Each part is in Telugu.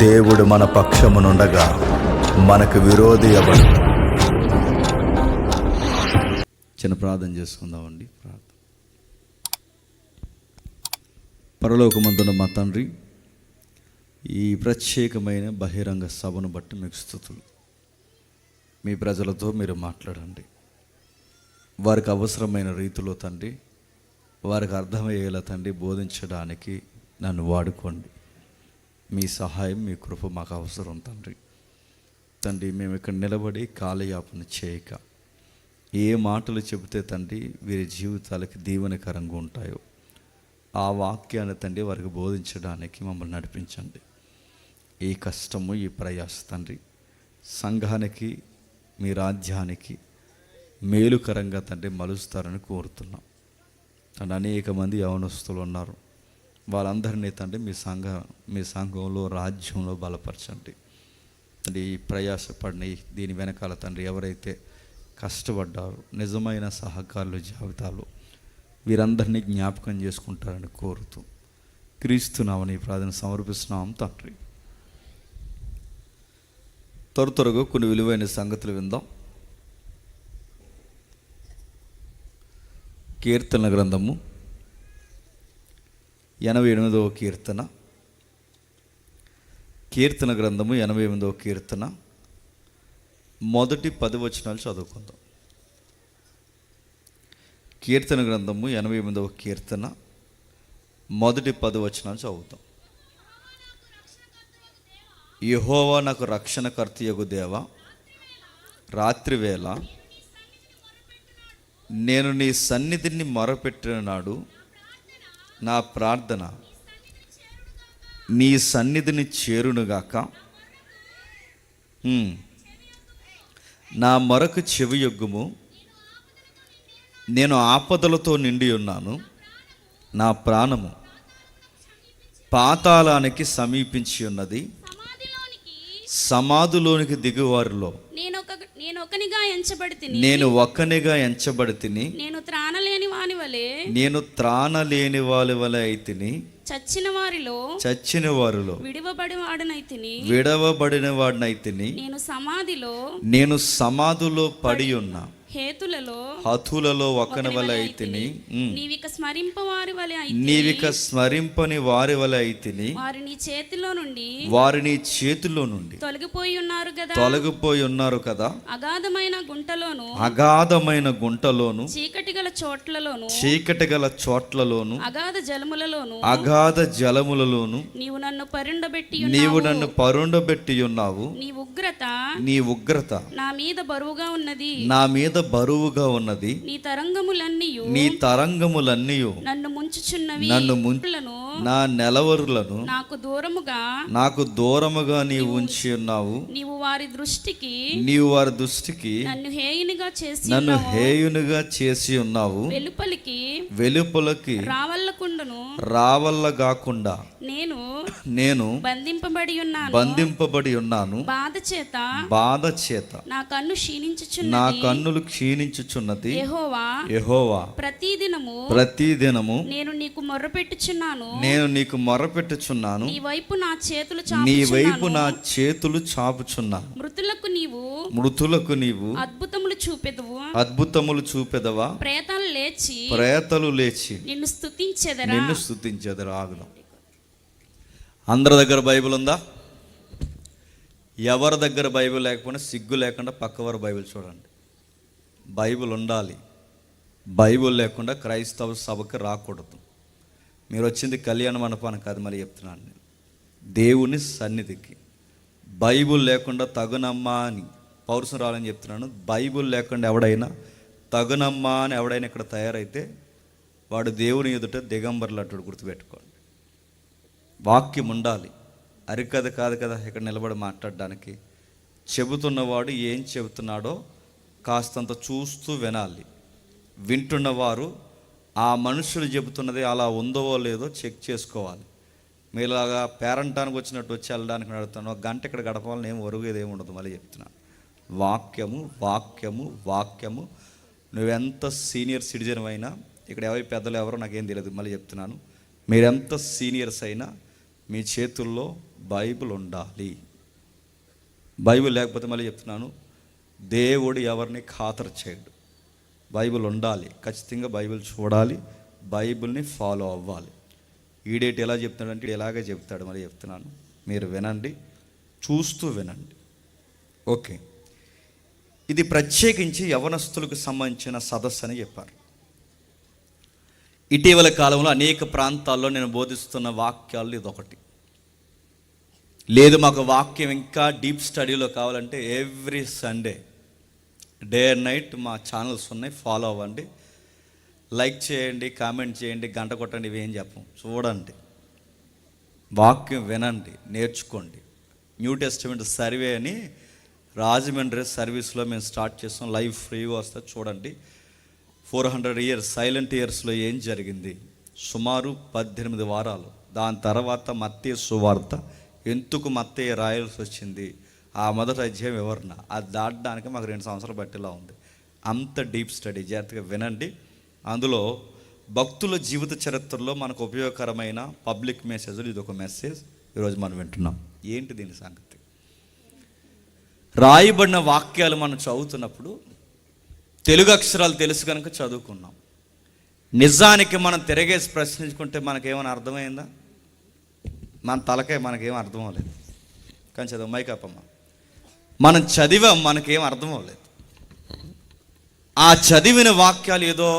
దేవుడు మన పక్షమునుండగా మనకు విరోధి ఎవడు? చిన్న ప్రార్థన చేసుకుందామండి. పరలోకమందున్న మా తండ్రి, ఈ ప్రత్యేకమైన బహిరంగ సభను బట్టి మీకు స్తుతులు. మీ ప్రజలతో మీరు మాట్లాడండి. వారికి అవసరమైన రీతిలో తండ్రి, వారికి అర్థమయ్యేలా తండ్రి బోధించడానికి నన్ను వాడుకోండి. మీ సహాయం, మీ కృప మాకు అవసరం తండ్రి. తండ్రి, మేము ఇక్కడ నిలబడి కాలయాపన చేయక ఏ మాటలు చెబితే తండ్రి వీరి జీవితాలకి దీవెనకరంగా ఉంటాయో ఆ వాక్యాన్ని తండ్రి వారికి బోధించడానికి మమ్మల్ని నడిపించండి. ఈ కష్టము, ఈ ప్రయాస తండ్రి సంఘానికి, మీ రాజ్యానికి మేలుకరంగా తండ్రి మలుస్తారని కోరుతున్నాం. తండ్రి, అనేక మంది యవనస్తులు ఉన్నారు. వాళ్ళందరినీ తండ్రి మీ సంఘంలో, రాజ్యంలో బలపరచండి. తండ్రి, ఈ ప్రయాసపడిన దీని వెనకాల తండ్రి ఎవరైతే కష్టపడ్డారో నిజమైన సహకారుల జాబితాలో వీరందరినీ జ్ఞాపకం చేసుకుంటారని కోరుతూ క్రీస్తునామని ప్రార్థన సమర్పిస్తున్నాం తండ్రి. త్వరగా కొన్ని విలువైన సంగతులు విందాం. కీర్తన గ్రంథము 88వ కీర్తన. కీర్తన గ్రంథము 88వ కీర్తన మొదటి 10 వచనాలు చదువుకుందాం. కీర్తన గ్రంథము 88వ కీర్తన మొదటి 10 వచనాలు చదువుతాం. యెహోవా నాకు రక్షణకర్తయగు దేవా, రాత్రివేళ నేను నీ సన్నిధిని మొరపెట్టిన నాడు నా ప్రార్థన నీ సన్నిధిని చేరునుగాక. నా మొరకు చెవియొగ్గుము. నేను ఆపదలతో నిండి ఉన్నాను. నా ప్రాణము పాతాళానికి సమీపించి ఉన్నది. సమాధిలోనికి దిగువారిలో నేను ఒక్కనిగా ఎంచబడితిని. నేను త్రాణలేని వారి వలె అయితిని. చచ్చిన వారిలో విడవబడిన వాడినైతిని. నేను సమాధిలో పడి ఉన్నా హతులలో ఒక్కని వలె అయితిని. నీవిక స్మరింపని వారి వలె అయితిని. వారిని చేతిలో నుండి తొలగిపోయి ఉన్నారు కదా. అగాధమైన గుంటలోను చీకటి గల చోట్లలోను అగాధ జలములలోను నీవు నన్ను పరుండబెట్టి ఉన్నావు. నీ ఉగ్రత నా మీద బరువుగా ఉన్నది. నీ తరంగములన్నీ నన్ను ముంచుచున్నవి. నా నెలవరులను నాకు దూరముగా నీవు ఉంచి ఉన్నావు. నీవు వారి దృష్టికి నన్ను హేయునిగా చేసి ఉన్నావు. వెలుపలికి రావల్లగాకుండా నేను బంధింపబడి ఉన్నాను. బాధ చేత నా కన్నులు క్షీణించుచున్నది. యెహోవా ప్రతిదినము నేను నీకు మొర్రపెట్టుచున్నాను. నీ వైపు నా చేతులు చాపుచున్నాను. మృతులకు నీవు అద్భుతములు చూపెదవా. ప్రేతలు లేచి నిన్ను స్తుతించెదరు. ఆగుదాం. అందరి దగ్గర బైబిల్ ఉందా? ఎవరి దగ్గర బైబిల్ లేకపోయినా సిగ్గు లేకుండా పక్కవారు బైబిల్ చూడండి. బైబిల్ ఉండాలి. బైబిల్ లేకుండా క్రైస్తవ సభకి రాకూడదు. మీరు వచ్చింది కళ్యాణ మండపానికి కాదు, మరి చెప్తున్నాను నేను, దేవుని సన్నిధికి. బైబిల్ లేకుండా తగునమ్మా అని పౌరుషం రావాలని చెప్తున్నాను. బైబిల్ లేకుండా ఎవడైనా తగునమ్మా అని ఎవడైనా ఇక్కడ తయారైతే వాడు దేవుని ఎదుట దిగంబర్లట్టుడు. గుర్తుపెట్టుకోండి. వాక్యం ఉండాలి. అరికథ కాదు కదా ఇక్కడ నిలబడి మాట్లాడడానికి. చెబుతున్నవాడు ఏం చెబుతున్నాడో కాస్తంత చూస్తూ వినాలి. వింటున్నవారు ఆ మనుషులు చెబుతున్నది అలా ఉందో లేదో చెక్ చేసుకోవాలి. మీలాగా పేరంటానికి వచ్చినట్టు వచ్చి వెళ్ళడానికి నడుతున్నాను. ఒక గంట ఇక్కడ గడపాలని ఏం ఒరుగేది ఏమి ఉండదు. మళ్ళీ చెప్తున్నాను, వాక్యము. నువ్వెంత సీనియర్ సిటిజన్ అయినా, ఇక్కడ ఎవరి పెద్దలు ఎవరో నాకేం తెలియదు, మళ్ళీ చెప్తున్నాను, మీరెంత సీనియర్స్ అయినా మీ చేతుల్లో బైబిల్ ఉండాలి. బైబిల్ లేకపోతే మళ్ళీ చెప్తున్నాను, దేవుడు ఎవరిని ఖాతరు చేయడు. బైబిల్ ఉండాలి, ఖచ్చితంగా బైబిల్ చూడాలి, బైబిల్ని ఫాలో అవ్వాలి. ఈడేటి ఎలా చెప్తాడంటే ఇలాగే చెప్తాడు. మరి చెప్తున్నాను, మీరు వినండి, చూస్తూ వినండి. ఓకే, ఇది ప్రత్యేకించి యవనస్తులకు సంబంధించిన సదస్సు అని చెప్పారు. ఇటీవల కాలంలో అనేక ప్రాంతాల్లో నేను బోధిస్తున్న వాక్యాలు ఇదొకటి. లేదు మాకు వాక్యం ఇంకా డీప్ స్టడీలో కావాలంటే every Sunday day and night మా ఛానల్స్ ఉన్నాయి, ఫాలో అవ్వండి, లైక్ చేయండి, కామెంట్ చేయండి, గంట కొట్టండి, ఇవేం చెప్పం, చూడండి, వాక్యం వినండి, నేర్చుకోండి. న్యూ టెస్టిమెంట్ సర్వే అని రాజమండ్రి సర్వీస్లో మేము స్టార్ట్ చేస్తాం, లైవ్ ఫ్రీగా వస్తే చూడండి. 400 ఇయర్స్ సైలెంట్ ఇయర్స్లో ఏం జరిగింది, సుమారు 18 వారాలు. దాని తర్వాత మత్తయి సువార్త, ఎందుకు మత్తయి రాయాల్సి వచ్చింది, ఆ మొదటి అధ్యాయం వివరణ, అది దాటడానికి మాకు 2 సంవత్సరాలు బట్టిలా ఉంది. అంత డీప్ స్టడీ, జాగ్రత్తగా వినండి. అందులో భక్తుల జీవిత చరిత్రలో మనకు ఉపయోగకరమైన పబ్లిక్ మెసేజ్లు ఇది ఒక మెసేజ్ ఈరోజు మనం వింటున్నాం. ఏంటి దీని సంగతి? రాయబడిన వాక్యాలు మనం చదువుతున్నప్పుడు తెలుగు అక్షరాలు తెలుసు కనుక చదువుకున్నాం. నిజానికి మనం తిరగేసి ప్రశ్నించుకుంటే మనకేమైనా అర్థమైందా? మన తలకాయ మనకేం అర్థం అవ్వలేదు. కానీ చదువు మైకప్పమ్మ, మనం చదివాం, మనకేం అర్థం అవ్వలేదు. ఆ చదివిన వాక్యాలు ఏదో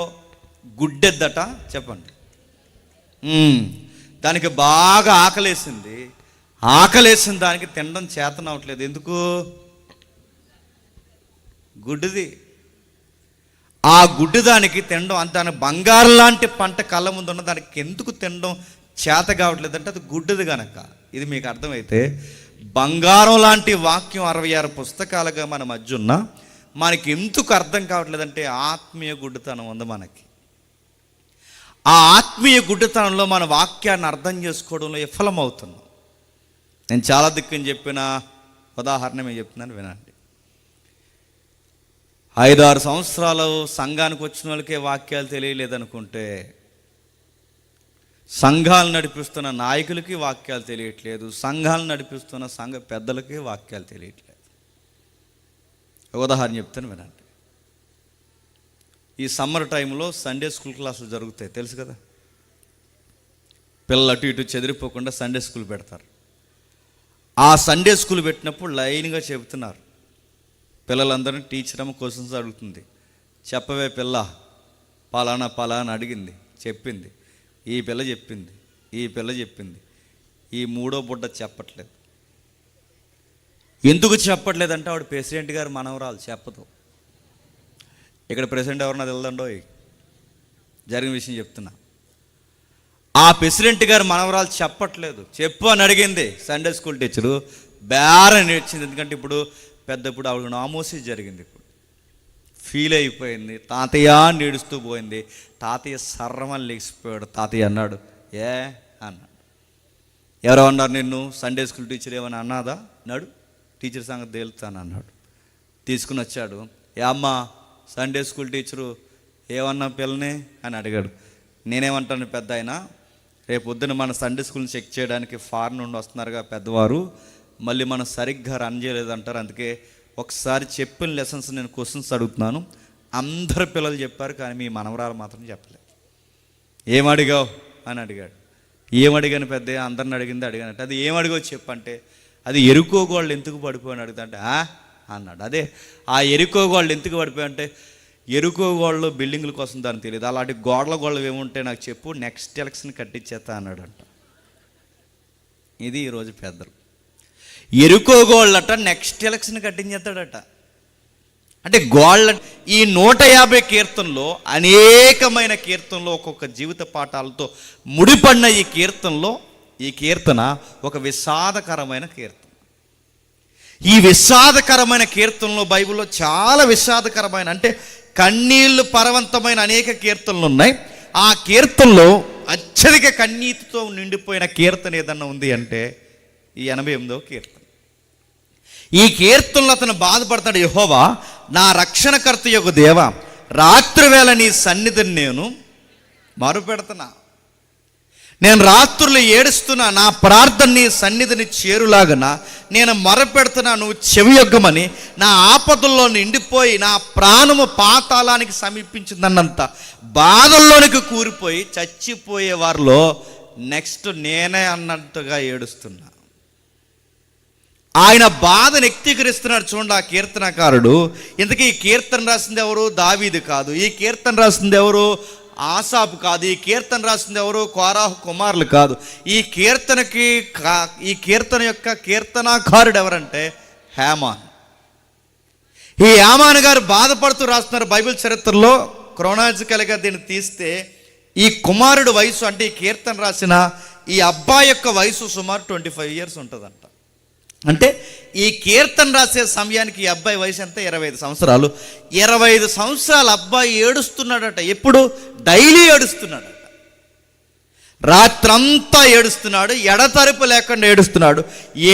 గుడ్డెద్దట చెప్పండి, దానికి బాగా ఆకలేసింది, ఆకలేసిన దానికి తినడం చేతనవట్లేదు. ఎందుకు? గుడ్డిది. ఆ గుడ్డి దానికి తినడం అంత, బంగారం లాంటి పంట కళ్ళ ముందు ఉన్న దానికి ఎందుకు తినడం చేత కావట్లేదు అంటే అది గుడ్డిది కనుక. ఇది మీకు అర్థమైతే బంగారం లాంటి వాక్యం 66 పుస్తకాలుగా మన మధ్య ఉన్న మనకి ఎందుకు అర్థం కావట్లేదంటే ఆత్మీయ గుడ్డితనం ఉంది మనకి. ఆ ఆత్మీయ గుడ్డితనంలో మన వాక్యాన్ని అర్థం చేసుకోవడంలో విఫలమవుతున్నాం. నేను చాలా దిక్కుని చెప్పిన ఉదాహరణ మేము చెప్తున్నాను, వినండి. 5-6 సంవత్సరాలు సంఘానికి వచ్చిన వాళ్ళకే వాక్యాలు తెలియలేదనుకుంటే, సంఘాలు నడిపిస్తున్న నాయకులకి వాక్యాలు తెలియట్లేదు, సంఘాలు నడిపిస్తున్న సంఘ పెద్దలకి వాక్యాలు తెలియట్లేదు. ఉదాహరణ చెప్తాను, వినండి. ఈ సమ్మర్ టైంలో సండే స్కూల్ క్లాసులు జరుగుతాయి, తెలుసు కదా. పిల్లలు అటు ఇటు చెదిరిపోకుండా సండే స్కూల్ పెడతారు. ఆ సండే స్కూల్ పెట్టినప్పుడు లైన్గా చెబుతున్నారు. పిల్లలందరినీ టీచర్ అమ్మ క్వశ్చన్స్ అడుగుతుంది. చెప్పవే పిల్ల, పలానా పలానా అడిగింది, చెప్పింది, ఈ పిల్ల చెప్పింది, ఈ పిల్ల చెప్పింది, ఈ మూడో బుడ్డ చెప్పట్లేదు. ఎందుకు చెప్పట్లేదంటే ఆవిడ ప్రెసిడెంట్ గారు మనవరాలు, చెప్పదు. ఇక్కడ ప్రెసిడెంట్ ఎవరన్నా తెలుదండో, జరిగిన విషయం చెప్తున్నా. ఆ ప్రెసిడెంట్ గారు మనవరాలు చెప్పట్లేదు. చెప్పు అని అడిగింది సండే స్కూల్ టీచరు, బేరని నేర్చింది. ఎందుకంటే ఇప్పుడు ఆవిడ నామోసి జరిగింది. ఇప్పుడు ఫీల్ అయిపోయింది, తాతయ్య నేడుస్తూ పోయింది. తాతయ్య సర్రమని లేచిపోయాడు. తాతయ్య అన్నాడు, ఏ అన్నాడు. ఎవరో అన్నారు నిన్ను సండే స్కూల్ టీచర్ ఏమని అన్నాదా? అన్నాడు. టీచర్ సంగతి తేలుతాను అన్నాడు. తీసుకుని వచ్చాడు. ఏ అమ్మ సండే స్కూల్ టీచరు ఏమన్నా పిల్లని అని అడిగాడు. నేనేమంటాను, పెద్ద అయినా రేపు పొద్దున మన సండే స్కూల్ని చెక్ చేయడానికి ఫారెన్ నుండి వస్తున్నారుగా పెద్దవారు, మళ్ళీ మనం సరిగ్గా రన్ చేయలేదంటారు. అందుకే ఒకసారి చెప్పిన లెసన్స్ నేను క్వశ్చన్స్ అడుగుతున్నాను. అందరు పిల్లలు చెప్పారు, కానీ మీ మనవరాలు మాత్రం చెప్పలేదు. ఏమడిగావు అని అడిగాడు. ఏమడిగాను పెద్ద, అందరిని అడిగింది అడిగానంటే, అది ఏమడిగావు చెప్పంటే, అది ఎరుకోగోళ్ళు ఎందుకు పడిపోయాను అడుగుతాంటే అన్నాడు. అదే ఆ ఎరుకోగోళ్ళు ఎందుకు పడిపోయాయంటే, ఎరుకోగోళ్ళు బిల్డింగ్ల కోసం దానికి తెలియదు, అలాంటి గోడలు ఏముంటే నాకు చెప్పు, నెక్స్ట్ ఎలక్షన్ కట్టించేస్తా అన్నాడంట. ఇది ఈరోజు పెద్దలు. ఎరుకోగోళ్ళట నెక్స్ట్ ఎలక్షన్ కట్టించేస్తాడట. అంటే గోళ్ళ ఈ 150 కీర్తనలో అనేకమైన కీర్తనలో ఒక్కొక్క జీవిత పాఠాలతో ముడిపడిన ఈ కీర్తన ఒక విషాదకరమైన కీర్తన. ఈ విషాదకరమైన కీర్తనలో బైబిల్లో చాలా విషాదకరమైన, అంటే కన్నీళ్లు పరవంతమైన అనేక కీర్తనలు ఉన్నాయి. ఆ కీర్తనలో అత్యధిక కన్నీటితో నిండిపోయిన కీర్తన ఏదన్నా ఉంది అంటే ఈ 88వ కీర్తన. ఈ కీర్తనలో అతను బాధపడతాడు. యెహోవా నా రక్షణకర్త యొక్క దేవా, రాత్రివేళ నీ సన్నిధిని నేను మరుపెడుతున్నా. నేను రాత్రులు ఏడుస్తున్నా, నా ప్రార్థన నీ సన్నిధిని చేరులాగన నేను మొరపెడుతున్నా, నువ్వు చెవియొగ్గమని. నా ఆపదల్లో నిండిపోయి నా ప్రాణము పాతాళానికి సమీపించిందన్నంత బాధల్లోనికి కూరిపోయి చచ్చిపోయే వారిలో నెక్స్ట్ నేనే అన్నట్టుగా ఏడుస్తున్నా. ఆయన బాధను వ్యక్తీకరిస్తున్నాడు చూడండి ఆ కీర్తనకారుడు. ఇంతకీ ఈ కీర్తన రాసింది ఎవరు? దావీదు కాదు. ఈ కీర్తన రాసింది ఎవరు? ఆసాపు కాదు. ఈ కీర్తన రాసింది ఎవరు? కోరాహు కుమారులు కాదు. ఈ కీర్తన యొక్క కీర్తనాకారుడు ఎవరంటే హేమాన్. ఈ హేమాన్ గారు బాధపడుతూ రాస్తున్నారు బైబిల్ చరిత్రలో. క్రోనాలజికల్గా దీన్ని తీస్తే ఈ కుమారుడు వయసు, అంటే ఈ కీర్తన రాసిన ఈ అబ్బాయి యొక్క వయసు సుమారు 25 years ఉంటుందంట. అంటే ఈ కీర్తన రాసే సమయానికి ఈ అబ్బాయి వయసు ఎంత? 25 సంవత్సరాలు. 25 సంవత్సరాల అబ్బాయి ఏడుస్తున్నాడట. ఎప్పుడు? డైలీ ఏడుస్తున్నాడట. రాత్రంతా ఏడుస్తున్నాడు, ఎడతెరిపి లేకుండా ఏడుస్తున్నాడు.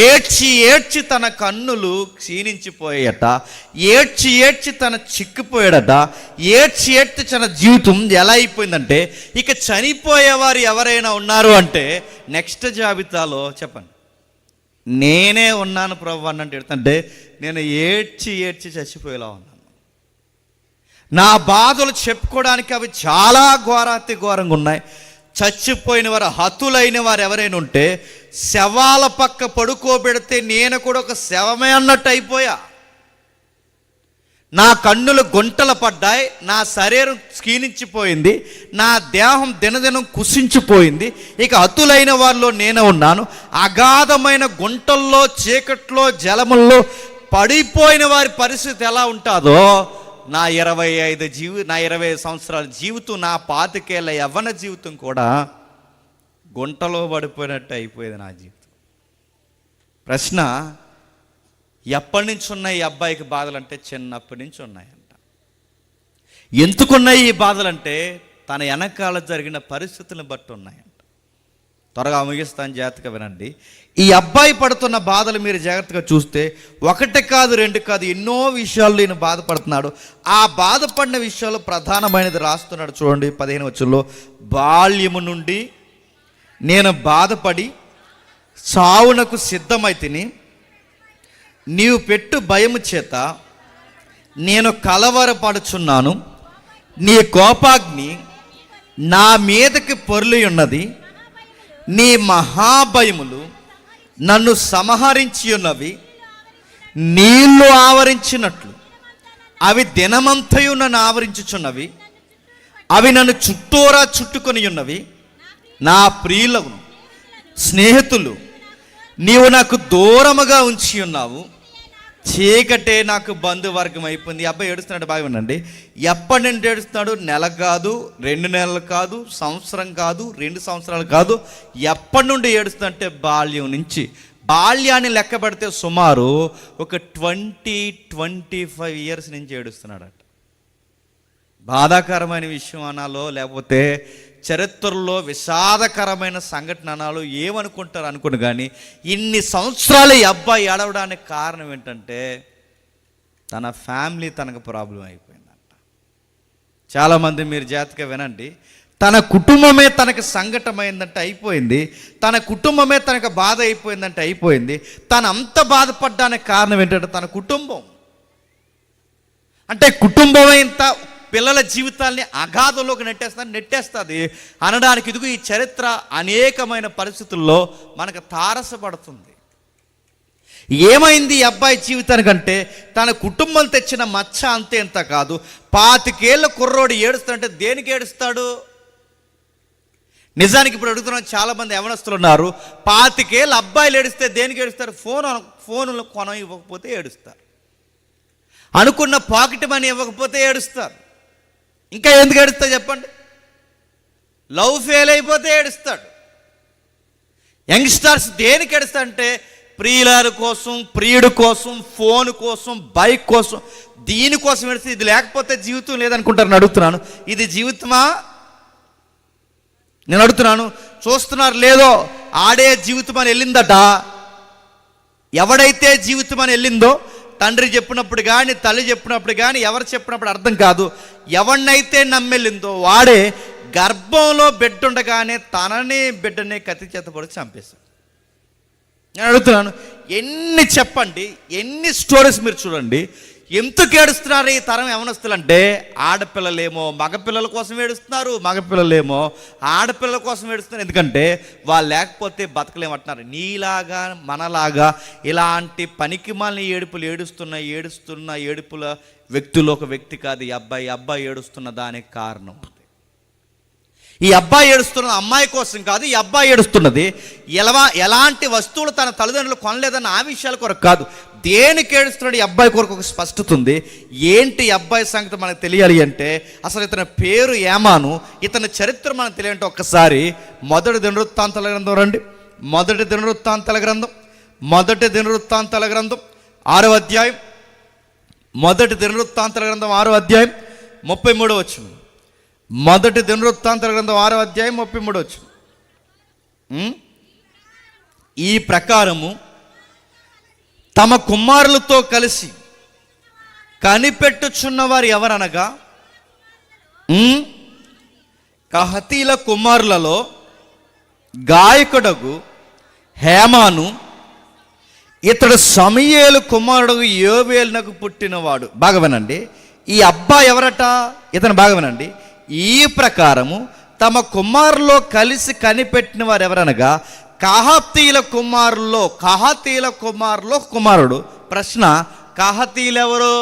ఏడ్చి ఏడ్చి తన కన్నులు క్షీణించిపోయాయట, ఏడ్చి ఏడ్చి తన చిక్కిపోయాడట, ఏడ్చి ఏడ్చి తన జీవితం ఎలా అయిపోయిందంటే, ఇక చనిపోయేవారు ఎవరైనా ఉన్నారు అంటే నెక్స్ట్ జాబితాలో చెప్పండి, నేనే ఉన్నాను ప్రభు అన్నట్టు ఎడుతుంటే, నేను ఏడ్చి ఏడ్చి చచ్చిపోయేలా ఉన్నాను. నా బాధలు చెప్పుకోవడానికి అవి చాలా ఘోరాతి ఘోరంగా ఉన్నాయి. చచ్చిపోయిన వారు, హతులైన వారు ఎవరైనా ఉంటే శవాల పక్క పడుకోబెడితే నేను కూడా ఒక శవమే అన్నట్టు అయిపోయా. నా కన్నులు గుంటలు పడ్డాయి, నా శరీరం క్షీణించిపోయింది, నా దేహం దినదినం కుసించిపోయింది. ఇక హతులైన వారిలో నేను ఉన్నాను. అగాధమైన గుంటల్లో, చీకట్లో, జలముల్లో పడిపోయిన వారి పరిస్థితి ఎలా ఉంటుందో నా 20 సంవత్సరాల జీవితం, నా 25 ఏళ్ల యవ్వన జీవితం కూడా గుంటలో పడిపోయినట్టు అయిపోయేది నా జీవితం. ప్రశ్న, ఎప్పటి నుంచి ఉన్నాయి ఈ అబ్బాయికి బాధలంటే? చిన్నప్పటి నుంచి ఉన్నాయంట. ఎందుకున్నాయి ఈ బాధలంటే తన వెనకాల జరిగిన పరిస్థితులను బట్టి ఉన్నాయంట. త్వరగా ముగిస్తాను, జాగ్రత్తగా వినండి. ఈ అబ్బాయి పడుతున్న బాధలు మీరు జాగ్రత్తగా చూస్తే 1 కాదు 2 కాదు, ఎన్నో విషయాల్లో ఈయన బాధపడుతున్నాడు. ఆ బాధపడిన విషయాలు ప్రధానమైనది రాస్తున్నాడు చూడండి 15వ వచనంలో. బాల్యము నుండి నేను బాధపడి సావునకు సిద్ధమైతిని, నీవు పెట్టు భయము చేత నేను కలవరపడుచున్నాను. నీ కోపాగ్ని నా మీదకి పొర్లి ఉన్నది, నీ మహాభయములు నన్ను సంహరించి ఉన్నవి. నీళ్లు ఆవరించినట్లు అవి దినమంతయు నన్ను ఆవరించుచున్నవి, అవి నన్ను చుట్టూరా చుట్టుకొని ఉన్నవి. నా ప్రియులను స్నేహితులు నీవు నాకు దూరముగా ఉంచి ఉన్నావు, చీకటే నాకు బంధువర్గం అయిపోయింది. ఈ అబ్బాయి ఏడుస్తున్నాడు, బాగా వినండి. ఎప్పటి నుండి ఏడుస్తున్నాడు? నెల కాదు, 2 నెలలు కాదు, సంవత్సరం కాదు, 2 సంవత్సరాలు కాదు. ఎప్పటి నుండి ఏడుస్తుందంటే బాల్యం నుంచి. బాల్యాన్ని లెక్క పెడితే సుమారు ఒక 20-25 years నుంచి ఏడుస్తున్నాడట. బాధాకరమైన విషయం అనాలో, లేకపోతే చరిత్రలో విషాదకరమైన సంఘటన అనాలో, ఏమనుకుంటారు అనుకుని, కానీ ఇన్ని సంవత్సరాలు ఈ అబ్బాయి ఏడవడానికి కారణం ఏంటంటే తన ఫ్యామిలీ తనకు ప్రాబ్లం అయిపోయిందంట. చాలామంది మీరు జాగ్రత్తగా వినండి, తన కుటుంబమే తనకు సంఘటమైందంటే అయిపోయింది, తన కుటుంబమే తనకు బాధ అయిపోయిందంటే అయిపోయింది. తను అంత బాధపడడానికి కారణం ఏంటంటే తన కుటుంబం. అంటే కుటుంబమే ఇంత పిల్లల జీవితాల్ని అగాధంలోకి నెట్టేస్తుంది అనడానికి ఇదిగో ఈ చరిత్ర అనేకమైన పరిస్థితుల్లో మనకు తారసపడుతుంది. ఏమైంది ఈ అబ్బాయి జీవితానికంటే తన కుటుంబం తెచ్చిన మచ్చ అంతే ఎంత కాదు. 25 ఏళ్ల కుర్రోడు ఏడుస్తాడంటే దేనికి ఏడుస్తాడు? నిజానికి ఇప్పుడు అడుగుతున్నాం, చాలామంది యవనస్తులు ఉన్నారు, 25 ఏళ్ళ అబ్బాయిలు ఏడిస్తే దేనికి ఏడుస్తారు? ఫోన్లు కొనం ఇవ్వకపోతే ఏడుస్తారు, అనుకున్న పాకెట్ మనీ ఇవ్వకపోతే ఏడుస్తారు. ఇంకా ఎందుకు ఏడుస్తాడు చెప్పండి? లవ్ ఫెయిల్ అయిపోతే ఏడుస్తాడు. యంగ్స్టర్స్ దేనికి ఏడుస్తాడంటే ప్రియుల కోసం, ప్రియుడు కోసం, ఫోన్ కోసం, బైక్ కోసం, దీనికోసం ఏడుస్తే. ఇది లేకపోతే జీవితం లేదనుకుంటారు. నేను అడుగుతున్నాను, ఇది జీవితమా? నేను అడుగుతున్నాను, చూస్తున్నారు లేదో, ఆడే జీవితం అని వెళ్ళిందట. ఎవడైతే జీవితం అని వెళ్ళిందో, తండ్రి చెప్పినప్పుడు కానీ, తల్లి చెప్పినప్పుడు కానీ, ఎవరు చెప్పినప్పుడు అర్థం కాదు, ఎవరినైతే నమ్మెళ్ళిందో వాడే గర్భంలో బిడ్డ ఉండగానే తనని బిడ్డని కత్తి చేత పొడిచి చంపేశాడు. నేను అడుగుతున్నాను, ఎన్ని చెప్పండి, ఎన్ని స్టోరీస్ మీరు చూడండి. ఎందుకు ఏడుస్తున్నారు ఈ తరం యవనస్తులు అంటే, ఆడపిల్లలేమో మగపిల్లల కోసం ఏడుస్తున్నారు, మగపిల్లలేమో ఆడపిల్లల కోసం ఏడుస్తున్నారు. ఎందుకంటే వాళ్ళు లేకపోతే బతకలేమంటున్నారు. నీలాగా మనలాగా ఇలాంటి పనికిమాలిన ఏడుపులు ఏడుస్తున్న ఏడుపుల వ్యక్తులు ఒక వ్యక్తి కాదు. ఈ అబ్బాయి ఏడుస్తున్న దానికి కారణం, ఈ అబ్బాయి ఏడుస్తున్నది అమ్మాయి కోసం కాదు. ఈ అబ్బాయి ఏడుస్తున్నది ఎలాంటి వస్తువులు తన తల్లిదండ్రులు కొనలేదన్న ఆ విషయాల కొరకు కాదు. దేనికి ఏడుస్తున్నాడు ఈ అబ్బాయి కొరకు ఒక స్పష్టత ఉంది. ఏంటి ఈ అబ్బాయి సంగతి మనకు తెలియాలి అంటే, అసలు ఇతని పేరు ఏమాను, ఇతని చరిత్ర మనకు తెలియాలంటే ఒక్కసారి మొదటి దినవృత్తాంతాల గ్రంథం రండి. మొదటి దినవృత్తాంతాల గ్రంథం 6వ అధ్యాయం. మొదటి దినవృత్తాంతాల గ్రంథం 6వ అధ్యాయం 33వ వచనం. మొదటి దినవృత్తాంతాల గ్రంథం 6వ అధ్యాయం 33వ వచనం. ఈ ప్రకారము తమ కుమారులతో కలిసి కనిపెట్టుచున్నవారు ఎవరనగా, కహతీల కుమారులలో గాయకుడగు హేమాను, ఇతడు సమూయేలు కుమారుడు యోవేలునకు పుట్టినవాడు. బాగా వినండి, ఈ అబ్బాయి ఎవరట, ఇతను బాగా వినండి. ఈ ప్రకారము తమ కుమారులో కలిసి కనిపెట్టిన వారు ఎవరనగా కహాతీల కుమారులో కుమారుడు. ప్రశ్న, కహాతీలు ఎవరు?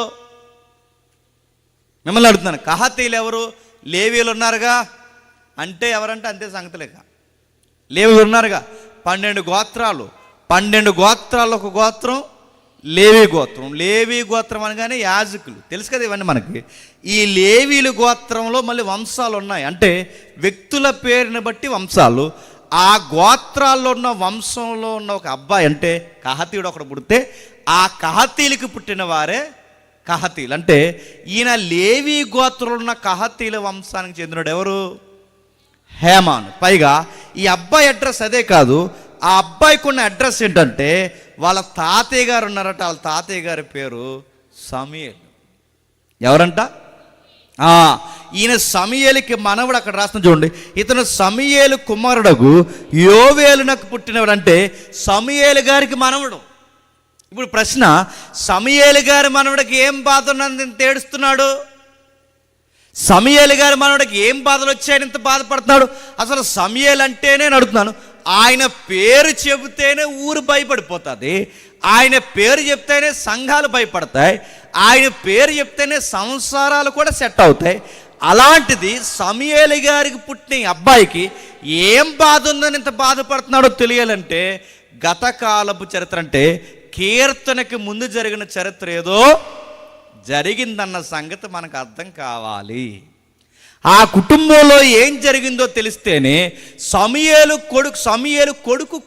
మిమ్మల్ని అడుగుతున్నాను, కహాతీలు ఎవరు? లేవీలు ఉన్నారుగా అంటే ఎవరంటే అంతే సంగతులేక. లేవీలు ఉన్నారుగా, 12 గోత్రాలు. 12 గోత్రాల్లో ఒక గోత్రం లేవీ గోత్రం. లేవీ గోత్రం అనగానే యాజకులు, తెలుసు కదా ఇవన్నీ మనకి. ఈ లేవీలు గోత్రంలో మళ్ళీ వంశాలు ఉన్నాయి, అంటే వ్యక్తుల పేరుని బట్టి వంశాలు. ఆ గోత్రాల్లో ఉన్న వంశంలో ఉన్న ఒక అబ్బాయి అంటే కహతీయుడు ఒకడు పుడితే, ఆ కహతీలకి పుట్టిన వారే కహతీలు. అంటే ఈయన లేవీ గోత్రంలో ఉన్న కహతీల వంశానికి చెందినడు ఎవరు? హేమాను. పైగా ఈ అబ్బాయి అడ్రస్ అదే కాదు, ఆ అబ్బాయికి ఉన్న అడ్రస్ ఏంటంటే వాళ్ళ తాతయ్య గారు ఉన్నారట. వాళ్ళ తాతయ్య గారి పేరు సమూయేలు. ఎవరంట? ఈయన సమూయేలుకి మనవడు. అక్కడ రాసిన చూడండి, ఇతను సమూయేలు కుమారుడగు యోవేలునకు పుట్టినవాడు. అంటే సమూయేలు గారికి మనవడు. ఇప్పుడు ప్రశ్న, సమూయేలు గారి మనవడికి ఏం బాధ ఉన్నది ఇంత ఏడుస్తున్నాడు? సమూయేలు గారి మనవడికి ఏం బాధలు వచ్చాయని ఇంత బాధపడుతున్నాడు? అసలు సమూయేలు అంటేనే అడుగుతున్నాను, ఆయన పేరు చెబితేనే ఊరు భయపడిపోతుంది, ఆయన పేరు చెప్తేనే సంఘాలు భయపడతాయి, ఆయన పేరు చెప్తేనే సంసారాలు కూడా సెట్ అవుతాయి. అలాంటిది సమూయేలు గారికి పుట్టిన అబ్బాయికి ఏం బాధ ఉందని ఇంత బాధపడుతున్నాడో తెలియాలంటే గతకాలపు చరిత్ర, అంటే కీర్తనకి ముందు జరిగిన చరిత్ర ఏదో జరిగిందన్న సంగతి మనకు అర్థం కావాలి. ఆ కుటుంబంలో ఏం జరిగిందో తెలిస్తేనే సమూయేలు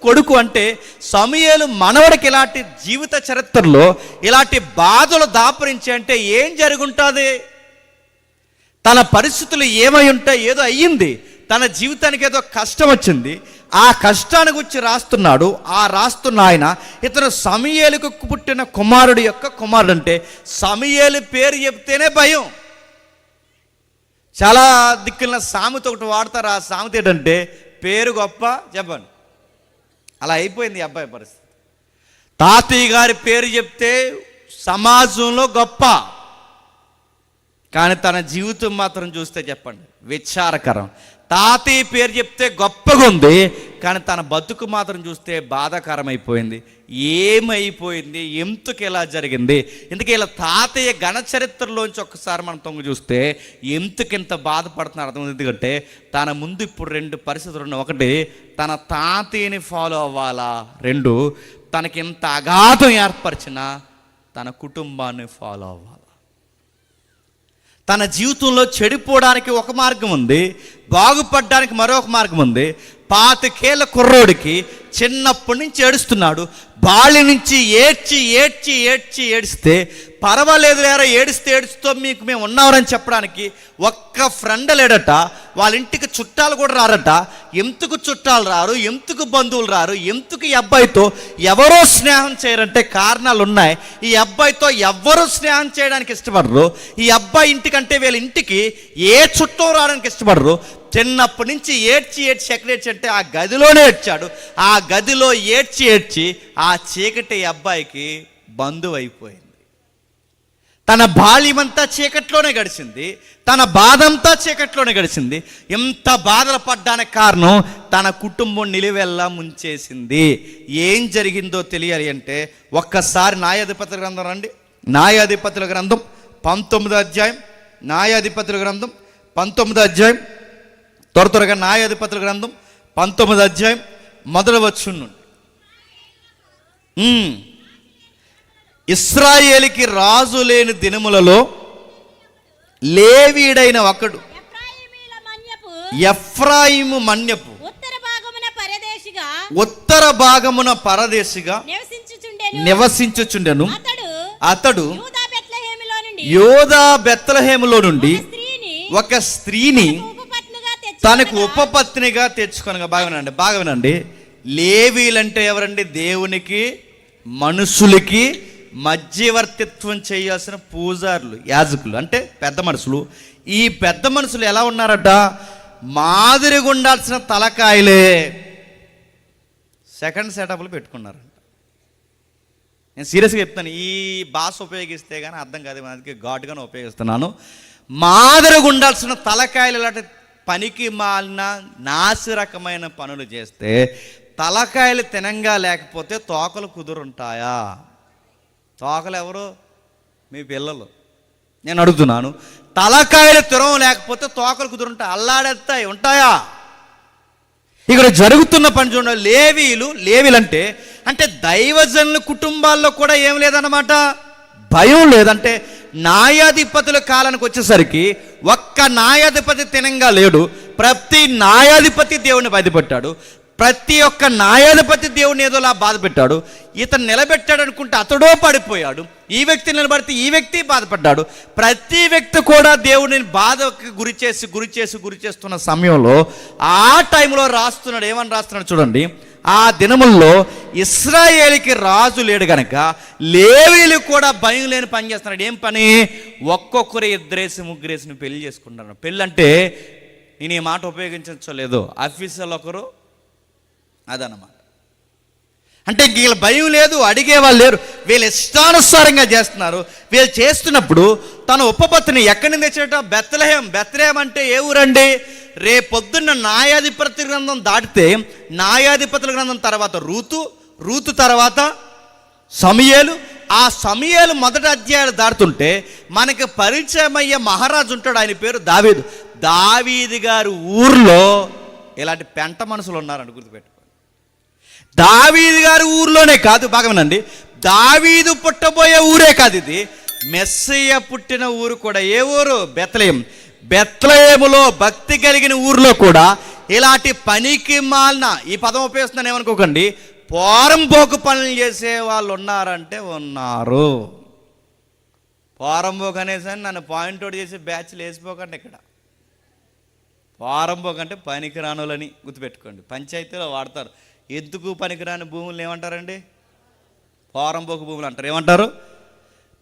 కొడుకు అంటే సమూయేలు మనవడికి ఇలాంటి జీవిత చరిత్రలో ఇలాంటి బాధలు దాపరించి అంటే ఏం జరుగుంటుంది? తన పరిస్థితులు ఏమై ఉంటాయి? ఏదో అయ్యింది, తన జీవితానికి ఏదో కష్టం వచ్చింది, ఆ కష్టాన్ని గురించి రాస్తున్నాడు. ఆ రాస్తున్న ఆయన ఇతను సమూయేలుకు పుట్టిన కుమారుడు యొక్క కుమారుడు. అంటే సమూయేలు పేరు చెప్తేనే భయం. చాలా దిక్కుల సామెత ఒకటి వాడతారు. ఆ సామెత ఏంటంటే పేరు గొప్ప చెప్పండి. అలా అయిపోయింది ఈ అబ్బాయి పరిస్థితి. తాతయ్య గారి పేరు చెప్తే సమాజంలో గొప్ప, కానీ తన జీవితం మాత్రం చూస్తే చెప్పండి విచారకరం. తాతయ్య పేరు చెప్తే గొప్పగా ఉంది, కానీ తన బతుకు మాత్రం చూస్తే బాధాకరం అయిపోయింది. ఏమైపోయింది? ఎందుకు ఇలా జరిగింది? ఎందుకు ఇలా తాతయ్య ఘన చరిత్రలోంచి ఒక్కసారి మనం తొంగి చూస్తే ఎందుకు ఇంత బాధపడుతున్నారు అర్థం. ఎందుకంటే తన ముందు ఇప్పుడు 2 పరిస్థితులు ఉన్నాయి. ఒకటి, తన తాతయ్యని ఫాలో అవ్వాలా. 2, తనకి ఇంత అగాధం ఏర్పరిచిన తన కుటుంబాన్ని ఫాలో అవ్వాలి. తన జీవితంలో చెడిపోవడానికి ఒక మార్గం ఉంది, బాగుపడడానికి మరొక మార్గం ఉంది. 25 కుర్రోడికి చిన్నప్పటి నుంచి ఏడుస్తున్నాడు. బాల్యం నుంచి ఏడ్చితే పర్వాలేదు లేరా, ఏడుస్తూ మీకు మేము ఉన్నామని చెప్పడానికి ఒక్క ఫ్రెండ్ లేడట. వాళ్ళ ఇంటికి చుట్టాలు కూడా రారట. ఎందుకు చుట్టాలు రారు? ఎందుకు బంధువులు రారు? ఎందుకు ఈ అబ్బాయితో ఎవరో స్నేహం చేయరంటే కారణాలు ఉన్నాయి. ఈ అబ్బాయితో ఎవరు స్నేహం చేయడానికి ఇష్టపడరు. ఈ అబ్బాయి ఇంటికంటే వీళ్ళ ఇంటికి ఏ చుట్టం రావడానికి ఇష్టపడరు. చిన్నప్పటి నుంచి ఏడ్చి ఎక్కడ ఏడ్చి ఆ గదిలోనే ఏడ్చాడు. ఆ గదిలో ఏడ్చి ఆ చీకటి అబ్బాయికి బంధువు అయిపోయింది. తన బాల్యమంతా చీకట్లోనే గడిచింది, తన బాధంతా చీకట్లోనే గడిచింది. ఎంత బాధలు పడ్డానికి కారణం తన కుటుంబం నిలువెల్లా ముంచేసింది. ఏం జరిగిందో తెలియాలి అంటే ఒక్కసారి న్యాయాధిపతుల గ్రంథం రండి. న్యాయాధిపతుల గ్రంథం 19వ అధ్యాయం. న్యాయాధిపతుల గ్రంథం 19వ అధ్యాయం. త్వరగా న్యాయాధిపతుల గ్రంథం 19వ అధ్యాయం మొదటి వచనం నుండి. ఇశ్రాయేలుకి రాజు లేని దినములలో లేవీయుడైన ఒకడు ఎఫ్రాయిము మన్యపు ఉత్తర భాగమున పరదేశిగా నివసించుచుండెను. అతడు యోదా బెత్లెహేములో నుండి ఒక స్త్రీని తనకు ఉపపత్నిగా తెచ్చుకొనగా. బాగా వినండి. లేవీలంటే ఎవరండి? దేవునికి మనుషులకి మధ్యవర్తిత్వం చేయాల్సిన పూజారులు, యాజకులు, అంటే పెద్ద మనుషులు. ఈ పెద్ద మనుషులు ఎలా ఉన్నారట? మాదిరిగా ఉండాల్సిన తలకాయలే సెకండ్ సెటప్లు పెట్టుకున్నారంట. నేను సీరియస్గా చెప్తాను, ఈ భాష ఉపయోగిస్తే కానీ అర్థం కాదు, అందుకే ఘాటుగానే ఉపయోగిస్తున్నాను. మాదిరిగా ఉండాల్సిన తలకాయలు ఇలాంటి పనికి మాలిన నాసి రకమైన పనులు చేస్తే తలకాయలు తినంగా లేకపోతే తోకలు కుదురుంటాయా? తోకలు ఎవరు? మీ పిల్లలు. నేను అడుగుతున్నాను, తలకాయలు తిరం లేకపోతే తోకలు కుదురుంటాయి, అల్లాడేస్తాయి, ఉంటాయా? ఇక్కడ జరుగుతున్న పని చూడండి. లేవీలంటే అంటే దైవజనుల కుటుంబాల్లో కూడా ఏం లేదన్నమాట, భయం లేదంటే. న్యాయాధిపతుల కాలానికి వచ్చేసరికి ఒక్క న్యాయాధిపతి తినంగా లేడు. ప్రతి న్యాయాధిపతి దేవుని బాధపెట్టాడు. ప్రతి ఒక్క న్యాయాధిపతి దేవుని ఏదోలా బాధ పెట్టాడు. ఇతను నిలబెట్టాడు అనుకుంటే అతడో పడిపోయాడు. ఈ వ్యక్తి నిలబడితే ఈ వ్యక్తి బాధపడ్డాడు. ప్రతి వ్యక్తి కూడా దేవుడిని బాధకు గురి చేస్తున్న సమయంలో ఆ టైంలో రాస్తున్నాడు. ఏమని రాస్తున్నాడు చూడండి. ఆ దినముల్లో ఇశ్రాయేలుకి రాజు లేడు గనక లేవీలు కూడా భయం లేని పని చేస్తున్నాడు. ఏం పని? ఒక్కొక్కరు 2 3 పెళ్లి చేసుకుంటారు. పెళ్ళి అంటే నేను ఈ మాట ఉపయోగించలేదో, ఆఫీసర్లు ఒకరు, అదన్నమాట. అంటే వీళ్ళ భయం లేదు, అడిగేవాళ్ళు లేరు, వీళ్ళు ఇష్టానుసారంగా చేస్తున్నారు. వీళ్ళు చేస్తున్నప్పుడు తన ఉపపత్తిని ఎక్కడి నుంచి తెచ్చేట? బెత్లెహేం అంటే ఏ ఊరండి? రేపొద్దున్న న్యాయాధిపతి గ్రంథం దాటితే న్యాయాధిపతుల గ్రంథం తర్వాత రూతు తర్వాత సమూయేలు. ఆ సమూయేలు మొదటి అధ్యాయాలు దాటుతుంటే మనకి పరిచయం అయ్యే మహారాజు ఉంటాడు, ఆయన పేరు దావీదు. దావీదు గారి ఊర్లో ఇలాంటి పెంట మనుషులు ఉన్నారని గుర్తుపెట్టుకోండి. దావీదు గారి ఊర్లోనే కాదు, బాగా వినండి, దావీదు పుట్టబోయే ఊరే కాదు, ఇది మెస్సయ్య పుట్టిన ఊరు కూడా. ఏ ఊరు? బెత్లెహేములో భక్తి కలిగిన ఊర్లో కూడా ఇలాంటి పనికి మాలిన, ఈ పదం ఉపయోగిస్తున్నాను ఏమనుకోకండి, పోరంబోకు పనులు చేసే వాళ్ళు ఉన్నారంటే ఉన్నారు. పోరంబోకు అనేసి నన్ను పాయింట్ అవుట్ చేసి బ్యాచ్లు వేసిపోకండి. ఇక్కడ పోరంబోకు అంటే పనికిరానులని గుర్తుపెట్టుకోండి. పంచాయతీలో వాడతారు. ఎందుకు పనికిరాని భూములు ఏమంటారండి? పోరంబోకు భూములు అంటారు. ఏమంటారు?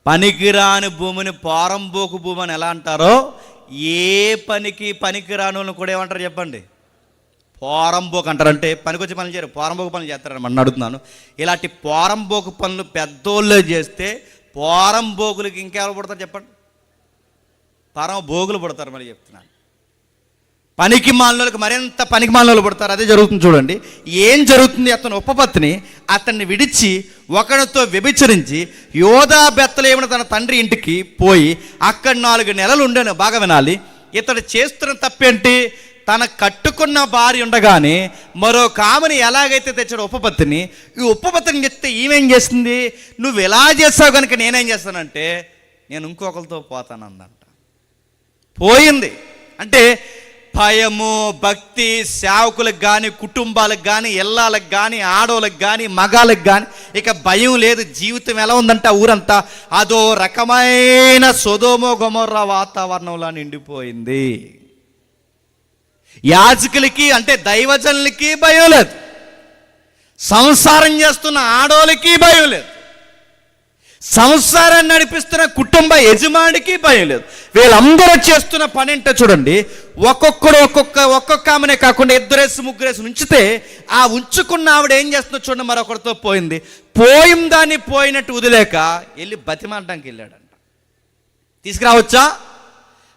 పనికిరాని భూమిని పోరంబోకు భూమి అని ఎలా అంటారో, ఏ పనికి పనికిరాను కూడా ఏమంటారు చెప్పండి? పోరంబోకు అంటారు. అంటే పనికొచ్చి పనులు చేయరు, పోరంబోకు పనులు చేస్తారని అడుగుతున్నాను. ఇలాంటి పోరంబోకు పనులు పెద్దోళ్ళే చేస్తే పోరంబోకులకి ఇంకెవరు పుడతారు చెప్పండి? పరమభోగులు పుడతారు. మరి చెప్తున్నాను, పనికి మాలినోళ్ళకి మరింత పనికి మాలినోళ్ళు పుడతారు. అదే జరుగుతుంది చూడండి. ఏం జరుగుతుంది? అతను ఉపపత్ని అతన్ని విడిచి ఒకరితో వ్యభిచరించి యోదా బెత్లెహేమున తన తండ్రి ఇంటికి పోయి అక్కడ 4 నెలలు ఉండను. బాగా వినాలి. ఇతడు చేస్తున్న తప్పేంటి? తన కట్టుకున్న భార్య ఉండగానే మరో కామని ఎలాగైతే తెచ్చాడు ఉపపత్తిని, ఈ ఉపపత్తిని చెప్తే ఈమెం చేస్తుంది? నువ్వు ఎలా చేస్తావు కనుక నేనేం చేస్తానంటే నేను ఇంకొకరితో పోతానందంట. పోయింది అంటే భయము, భక్తి సేవకులకు కానీ, కుటుంబాలకు కానీ, ఇళ్ళాలకు కానీ, ఆడోళ్ళకి కానీ, మగాళ్ళకి కానీ ఇక భయం లేదు. జీవితం ఎలా ఉందంటే ఊరంతా అదో రకమైన సొదొమ గొమొర్రా వాతావరణంలో నిండిపోయింది. యాజకులకి అంటే దైవజనులకి భయం లేదు, సంసారం చేస్తున్న ఆడోళ్ళకి భయం లేదు, సంసారాన్ని నడిపిస్తున్న కుటుంబ యజమానికి భయం లేదు. వీళ్ళందరూ చేస్తున్న పని ఏంటో చూడండి. ఒక్కొక్కడు ఒక్కొక్క ఆమెనే కాకుండా ఇద్దరేసి ముగ్గురేసి ఉంచితే ఆ ఉంచుకున్న ఆవిడ ఏం చేస్తుందో చూడండి, మరొకరితో పోయింది. పోయిన దాన్ని పోయినట్టు వదిలేక వెళ్ళి బతిమాలడానికి వెళ్ళాడంట. తీసుకురావచ్చా?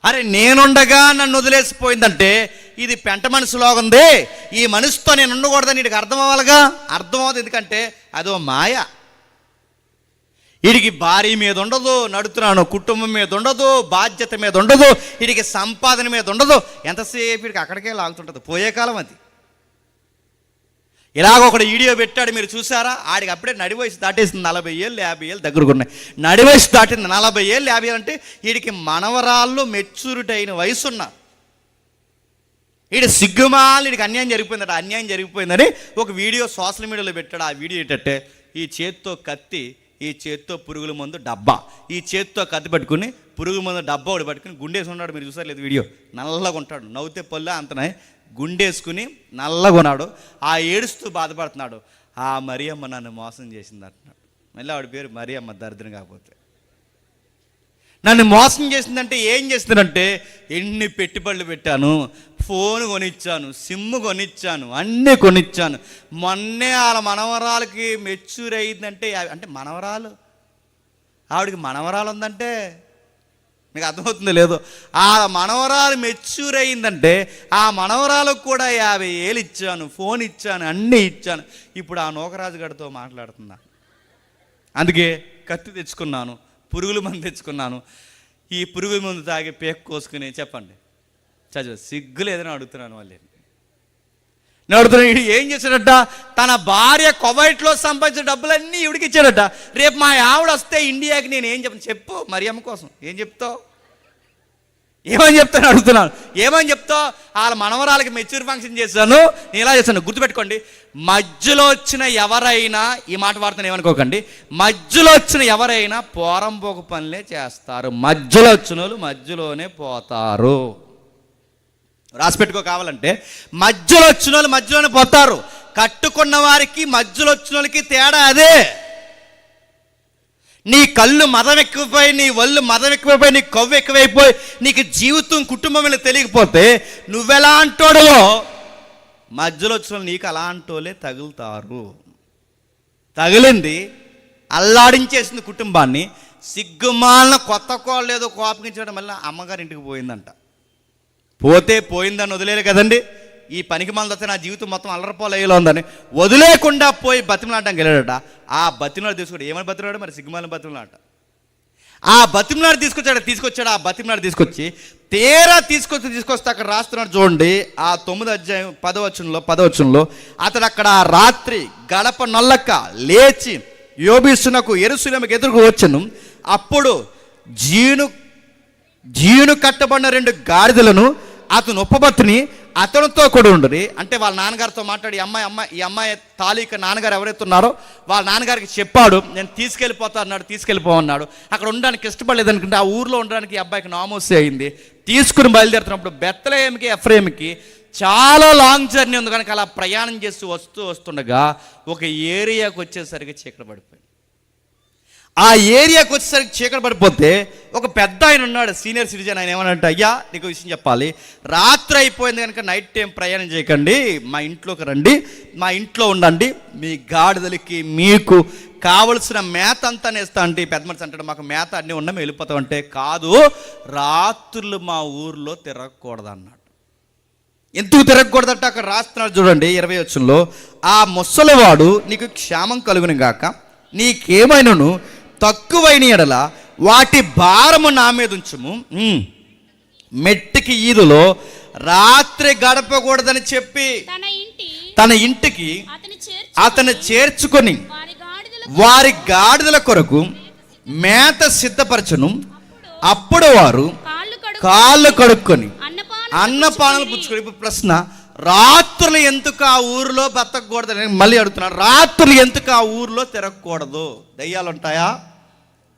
అరే నేనుండగా నన్ను వదిలేసిపోయిందంటే ఇది పెంట మనసులో ఉంది, ఈ మనసుతో నేను ఉండకూడదని వీడికి అర్థం అవ్వాలిగా. అర్థం అవుతుంది, ఎందుకంటే అదో మాయ. వీడికి భార్య మీద ఉండదు, నడుతున్నాను కుటుంబం మీద ఉండదు, బాధ్యత మీద ఉండదు, వీడికి సంపాదన మీద ఉండదు. ఎంతసేపు వీడికి అక్కడికే లాగుతుంటుంది. పోయే కాలం అది. ఇలాగ ఒకడు వీడియో పెట్టాడు, మీరు చూసారా? ఆడికి అప్పుడే నడి వయసు దాటేసింది. 40 ఏళ్ళు 50 ఏళ్ళు దగ్గరకు ఉన్నాయి. నడి వయసు దాటింది. 40 ఏళ్ళు 50 ఏళ్ళు అంటే వీడికి మనవరాళ్ళు మెచ్యూరిటీ అయిన వయసు ఉన్నారు. వీడి సిగ్గుమాలి, వీడికి అన్యాయం జరిగిపోయిందట. అన్యాయం జరిగిపోయిందని ఒక వీడియో సోషల్ మీడియాలో పెట్టాడు. ఆ వీడియో ఏంటంటే ఈ చేత్తో కత్తి, ఈ చేత్తో పురుగుల మందు డబ్బా, ఈ చేత్తో కత్తి పట్టుకుని పురుగుల మందు డబ్బా ఒకటి పట్టుకుని గుండేసి ఉన్నాడు. మీరు చూసారు లేదు వీడియో? నల్లగా ఉంటాడు, నవ్వుతే పళ్ళు అంతనే గుండేసుకుని నల్లగా ఉన్నాడు. ఆ ఏడుస్తూ బాధపడుతున్నాడు. ఆ మరియమ్మ నన్ను మోసం చేసింది అంటున్నాడు. మళ్ళీ ఆవిడ పేరు మరియమ్మ, దరిద్రం కాకపోతే. నన్ను మోసం చేసిందంటే ఏం చేస్తుందంటే ఎన్ని పెట్టుబడులు పెట్టాను, ఫోన్ కొనిచ్చాను, సిమ్ కొనిచ్చాను, అన్నీ కొనిచ్చాను. మొన్నే వాళ్ళ మనవరాలకి మెచ్యూర్ అయ్యిందంటే, అంటే మనవరాలు, ఆవిడకి మనవరాలు ఉందంటే మీకు అర్థమవుతుందో లేదో. ఆ మనవరాలు మెచ్యూర్ అయ్యిందంటే ఆ మనవరాలకు కూడా 50,000 ఇచ్చాను, ఫోన్ ఇచ్చాను, అన్నీ ఇచ్చాను. ఇప్పుడు ఆ నూకరాజు గడితో మాట్లాడుతున్నా. అందుకే కత్తి తెచ్చుకున్నాను, పురుగుల మందు తెచ్చుకున్నాను. ఈ పురుగుల మందు తాగి పేక్ కోసుకుని చెప్పండి చదువు సిగ్గు లేదని అడుగుతున్నాను. వాళ్ళు నేను అడుగుతున్నాను, వీడు ఏం చేశాడట? తన భార్య కువైట్లో సంపాదించిన డబ్బులన్నీ ఇవిడికి ఇచ్చాడట. రేపు మా ఆవిడ వస్తే ఇండియాకి నేను ఏం చెప్పను? చెప్పు మరియమ్మ కోసం ఏం చెప్తావు? ఏమని చెప్తాను అడుగుతున్నాను. ఏమని చెప్తావు? వాళ్ళ మనవరాలకి మెచ్యూర్ ఫంక్షన్ చేశాను, నేను ఇలా చేశాను. గుర్తుపెట్టుకోండి, మధ్యలో వచ్చిన ఎవరైనా, ఈ మాట వాడుతాను ఏమనుకోకండి, మధ్యలో వచ్చిన ఎవరైనా పోరంపోకు పనులే చేస్తారు. మధ్యలో వచ్చిన వాళ్ళు మధ్యలోనే పోతారు. రాసి పెట్టుకో కావాలంటే. మధ్యలో వచ్చిన వాళ్ళు మధ్యలోనే పోతారు. కట్టుకున్న వారికి మధ్యలో వచ్చిన వాళ్ళకి తేడా అదే. నీ కళ్ళు మదం ఎక్కువైపోయి, నీ ఒళ్ళు మదం ఎక్కువైపోయి, నీ కొవ్వు ఎక్కువైపోయి, నీకు జీవితం కుటుంబం మీద తెలియకపోతే నువ్వెలా అంటాడో మధ్యలో వచ్చిన వాళ్ళు నీకు అలాంటోలే తగులుతారు. తగిలింది అల్లాడించేసింది కుటుంబాన్ని. సిగ్గుమాలిన కొత్త కోళ్ళు ఏదో కోపగించడం వల్ల అమ్మగారి ఇంటికి పోయిందంట. పోతే పోయిందని వదిలేరు కదండి. ఈ పనికి మళ్ళీ వస్తే నా జీవితం మొత్తం అల్లరపోలయ్యేలా ఉందని వదిలేకుండా పోయి బతిమలాడడానికి వెళ్ళాడట. ఆ బతిమలాడు తీసుకొచ్చాడు. ఏమని బతిమలాడు? మరి సిగ్గుమాలిన బతిమలాట. ఆ బతిమలాడు తీసుకొచ్చాడు. ఆ బతిమలాడు తీసుకొచ్చి తీరా తీసుకొస్తే అక్కడ రాస్తున్నాడు చూడండి. ఆ 9వ అధ్యాయం 10వ వచనంలో అతడు అక్కడ రాత్రి గడప నొల్లక లేచి యోబీసునకు యెరూషలేముకు ఎదురుకు వచ్చెను. అప్పుడు జీను కట్టబడిన 2 గాడిదలను అతను ఉపపత్ని అతనితో కూడా ఉండరు. అంటే వాళ్ళ నాన్నగారితో మాట్లాడి ఈ అమ్మాయి తాలూకా నాన్నగారు ఎవరైతే ఉన్నారో వాళ్ళ నాన్నగారికి చెప్పాడు, నేను తీసుకెళ్ళిపోతా అన్నాడు. తీసుకెళ్ళిపోమన్నాడు. అక్కడ ఉండడానికి ఇష్టపడలేదు అనుకుంటే ఆ ఊర్లో ఉండడానికి ఈ అబ్బాయికి నామోసీ అయింది. తీసుకుని బయలుదేరుతున్నప్పుడు బెత్లెహేముకి ఎఫ్రాయిముకి చాలా లాంగ్ జర్నీ ఉంది కనుక అలా ప్రయాణం చేసి వస్తుండగా ఒక ఏరియాకి వచ్చేసరికి చీకటి పడిపోయింది. ఆ ఏరియాకి వచ్చేసరికి చీకటి పడిపోతే ఒక పెద్ద ఆయన ఉన్నాడు, సీనియర్ సిటిజన్. ఆయన ఏమనంటే, అయ్యా నీకు విషయం చెప్పాలి, రాత్రి అయిపోయింది కనుక నైట్ టైం ప్రయాణం చేయకండి, మా ఇంట్లోకి రండి, మా ఇంట్లో ఉండండి, మీ గాడిదలకి మీకు కావలసిన మేత అంతా నేస్తా అంటే. పెద్ద మనిషి అంటాడు, మాకు మేత అన్నీ ఉన్నా మేము వెళ్ళిపోతాం అంటే, కాదు రాత్రులు మా ఊర్లో తిరగకూడదు అన్నాడు. ఎందుకు తిరగకూడదంటే అక్కడ రాస్తున్నాడు చూడండి 20వ వచనంలో, ఆ ముసలివాడు నీకు క్షేమం కలుగును గాక, నీకేమైనాను తక్కువైన ఎడల వాటి భారము నా మీద ఉంచుము, మెట్టికి ఈదులో రాత్రి గడపకూడదని చెప్పి తన ఇంటికి అతను చేర్చుకొని వారి గాడిదల కొరకు మేత సిద్ధపరచును. అప్పుడు వారు కాళ్ళు కడుక్కొని అన్నపానాలు పుచ్చుకొని. ఇప్పుడు ప్రశ్న, రాత్రులు ఎందుకు ఆ ఊరిలో బతకూడదు? మళ్ళీ అడుగుతున్నాను, రాత్రులు ఎందుకు ఆ ఊరిలో తిరగకూడదు? దయ్యాలు ఉంటాయా?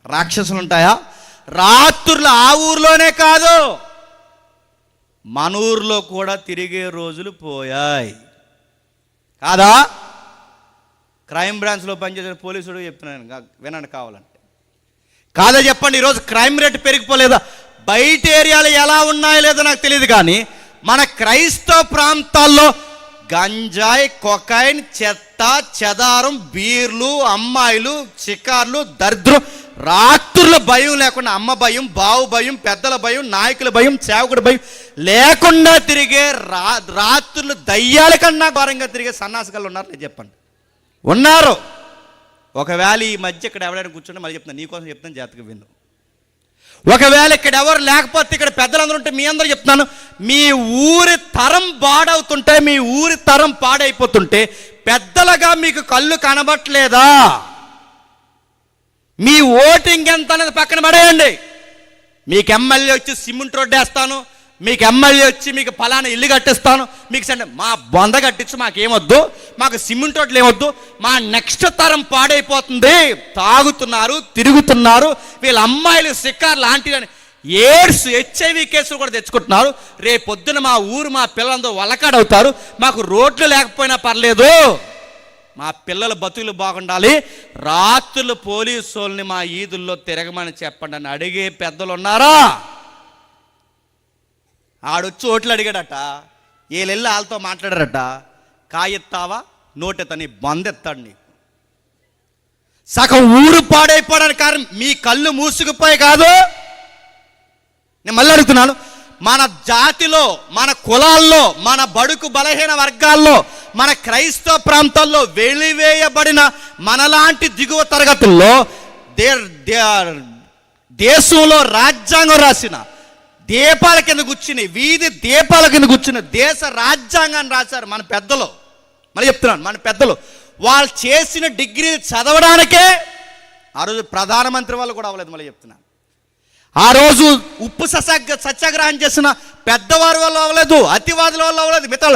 రాక్షసులు ఉంటాయా? రాత్రులు ఆ ఊరిలోనే కాదు మన ఊరిలో కూడా తిరిగే రోజులు పోయాయి కాదా? క్రైమ్ బ్రాంచ్లో పనిచేసే పోలీసుడు చెప్తున్నాను, వినండి కావాలంటే. కాదా చెప్పండి? ఈరోజు క్రైమ్ రేట్ పెరిగిపోలేదా? బయట ఏరియాలు ఎలా ఉన్నాయో లేదో నాకు తెలియదు, కానీ మన క్రైస్తవ ప్రాంతాల్లో గంజాయి, కొకైన్, చెత్త చెదారం, బీర్లు, అమ్మాయిలు, షికార్లు, దరిద్రం, రాత్రుల భయం లేకుండా, అమ్మ భయం, బావు భయం, పెద్దల భయం, నాయకుల భయం, సేవకుడి భయం లేకుండా తిరిగే రాత్రులు దయ్యాల కన్నా ఘోరంగా తిరిగే సన్నాసికలు ఉన్నారు. నేను చెప్పండి, ఉన్నారు. ఒకవేళ ఈ మధ్య ఇక్కడ ఎవరైనా కూర్చుంటే మళ్ళీ చెప్తాను, నీకోసం చెప్తాను, జాతక విను. ఒకవేళ ఇక్కడ ఎవరు లేకపోతే ఇక్కడ పెద్దలందరూ ఉంటే మీ అందరూ చెప్తున్నాను, మీ ఊరి తరం పాడవుతుంటే, మీ ఊరి తరం పాడైపోతుంటే పెద్దలుగా మీకు కళ్ళు కనబట్లేదా? మీ ఓటింగ్ ఎంత అనేది పక్కన పడేయండి. మీకు ఎమ్మెల్యే వచ్చి సిమెంట్ రోడ్డు వేస్తాను, మీకు ఎమ్మెల్యే వచ్చి మీకు ఫలానా ఇల్లు కట్టిస్తాను, మీకు సండే మా బొంద కట్టించు, మాకేమొద్దు, మాకు సిమెంట్ రోడ్లు ఏమొద్దు, మా నెక్స్ట్ తరం పాడైపోతుంది. తాగుతున్నారు, తిరుగుతున్నారు, వీళ్ళ అమ్మాయిలు సిక్కార్ లాంటివి ఎయిడ్స్, HIV కేసులు కూడా తెచ్చుకుంటున్నారు. రేపొద్దున మా ఊరు, మా పిల్లలందరూ వలకాడవుతారు. మాకు రోడ్లు లేకపోయినా పర్లేదు, మా పిల్లల బతుకులు బాగుండాలి, రాత్రులు పోలీసు వాళ్ళని మా ఈదుల్లో తిరగమని చెప్పండి అని అడిగే పెద్దలు ఉన్నారా? ఆడొచ్చి ఓట్లు అడిగాడట, వీళ్ళెళ్ళి వాళ్ళతో మాట్లాడారట, కాయెత్తావా నోటెత్తని బందెత్తాడు నీకు. సగం ఊరు పాడైపోవడానికి కారణం మీ కళ్ళు మూసుకుపోయి కాదు. నేను మళ్ళీ అడుగుతున్నాను, మన జాతిలో, మన కులాల్లో, మన బడుగు బలహీన వర్గాల్లో, మన క్రైస్తవ ప్రాంతాల్లో వెలివేయబడిన మనలాంటి దిగువ తరగతుల్లో దేశంలో రాజ్యాంగం రాసిన దీపాల కింద కూర్చుని, వీధి దీపాల కింద కూర్చుని దేశ రాజ్యాంగాన్ని రాశారు మన పెద్దలు. మళ్ళీ చెప్తున్నాను, మన పెద్దలు వాళ్ళు చేసిన డిగ్రీ చదవడానికే ఆ రోజు ప్రధానమంత్రి వాళ్ళు కూడా అవ్వలేదు. మళ్ళీ చెప్తున్నాను, ఆ రోజు ఉప్పు సత్యాగ్రహం చేసిన పెద్దవారి వల్ల అవ్వలేదు, అతివాదుల వల్ల అవ్వలేదు, మిగతా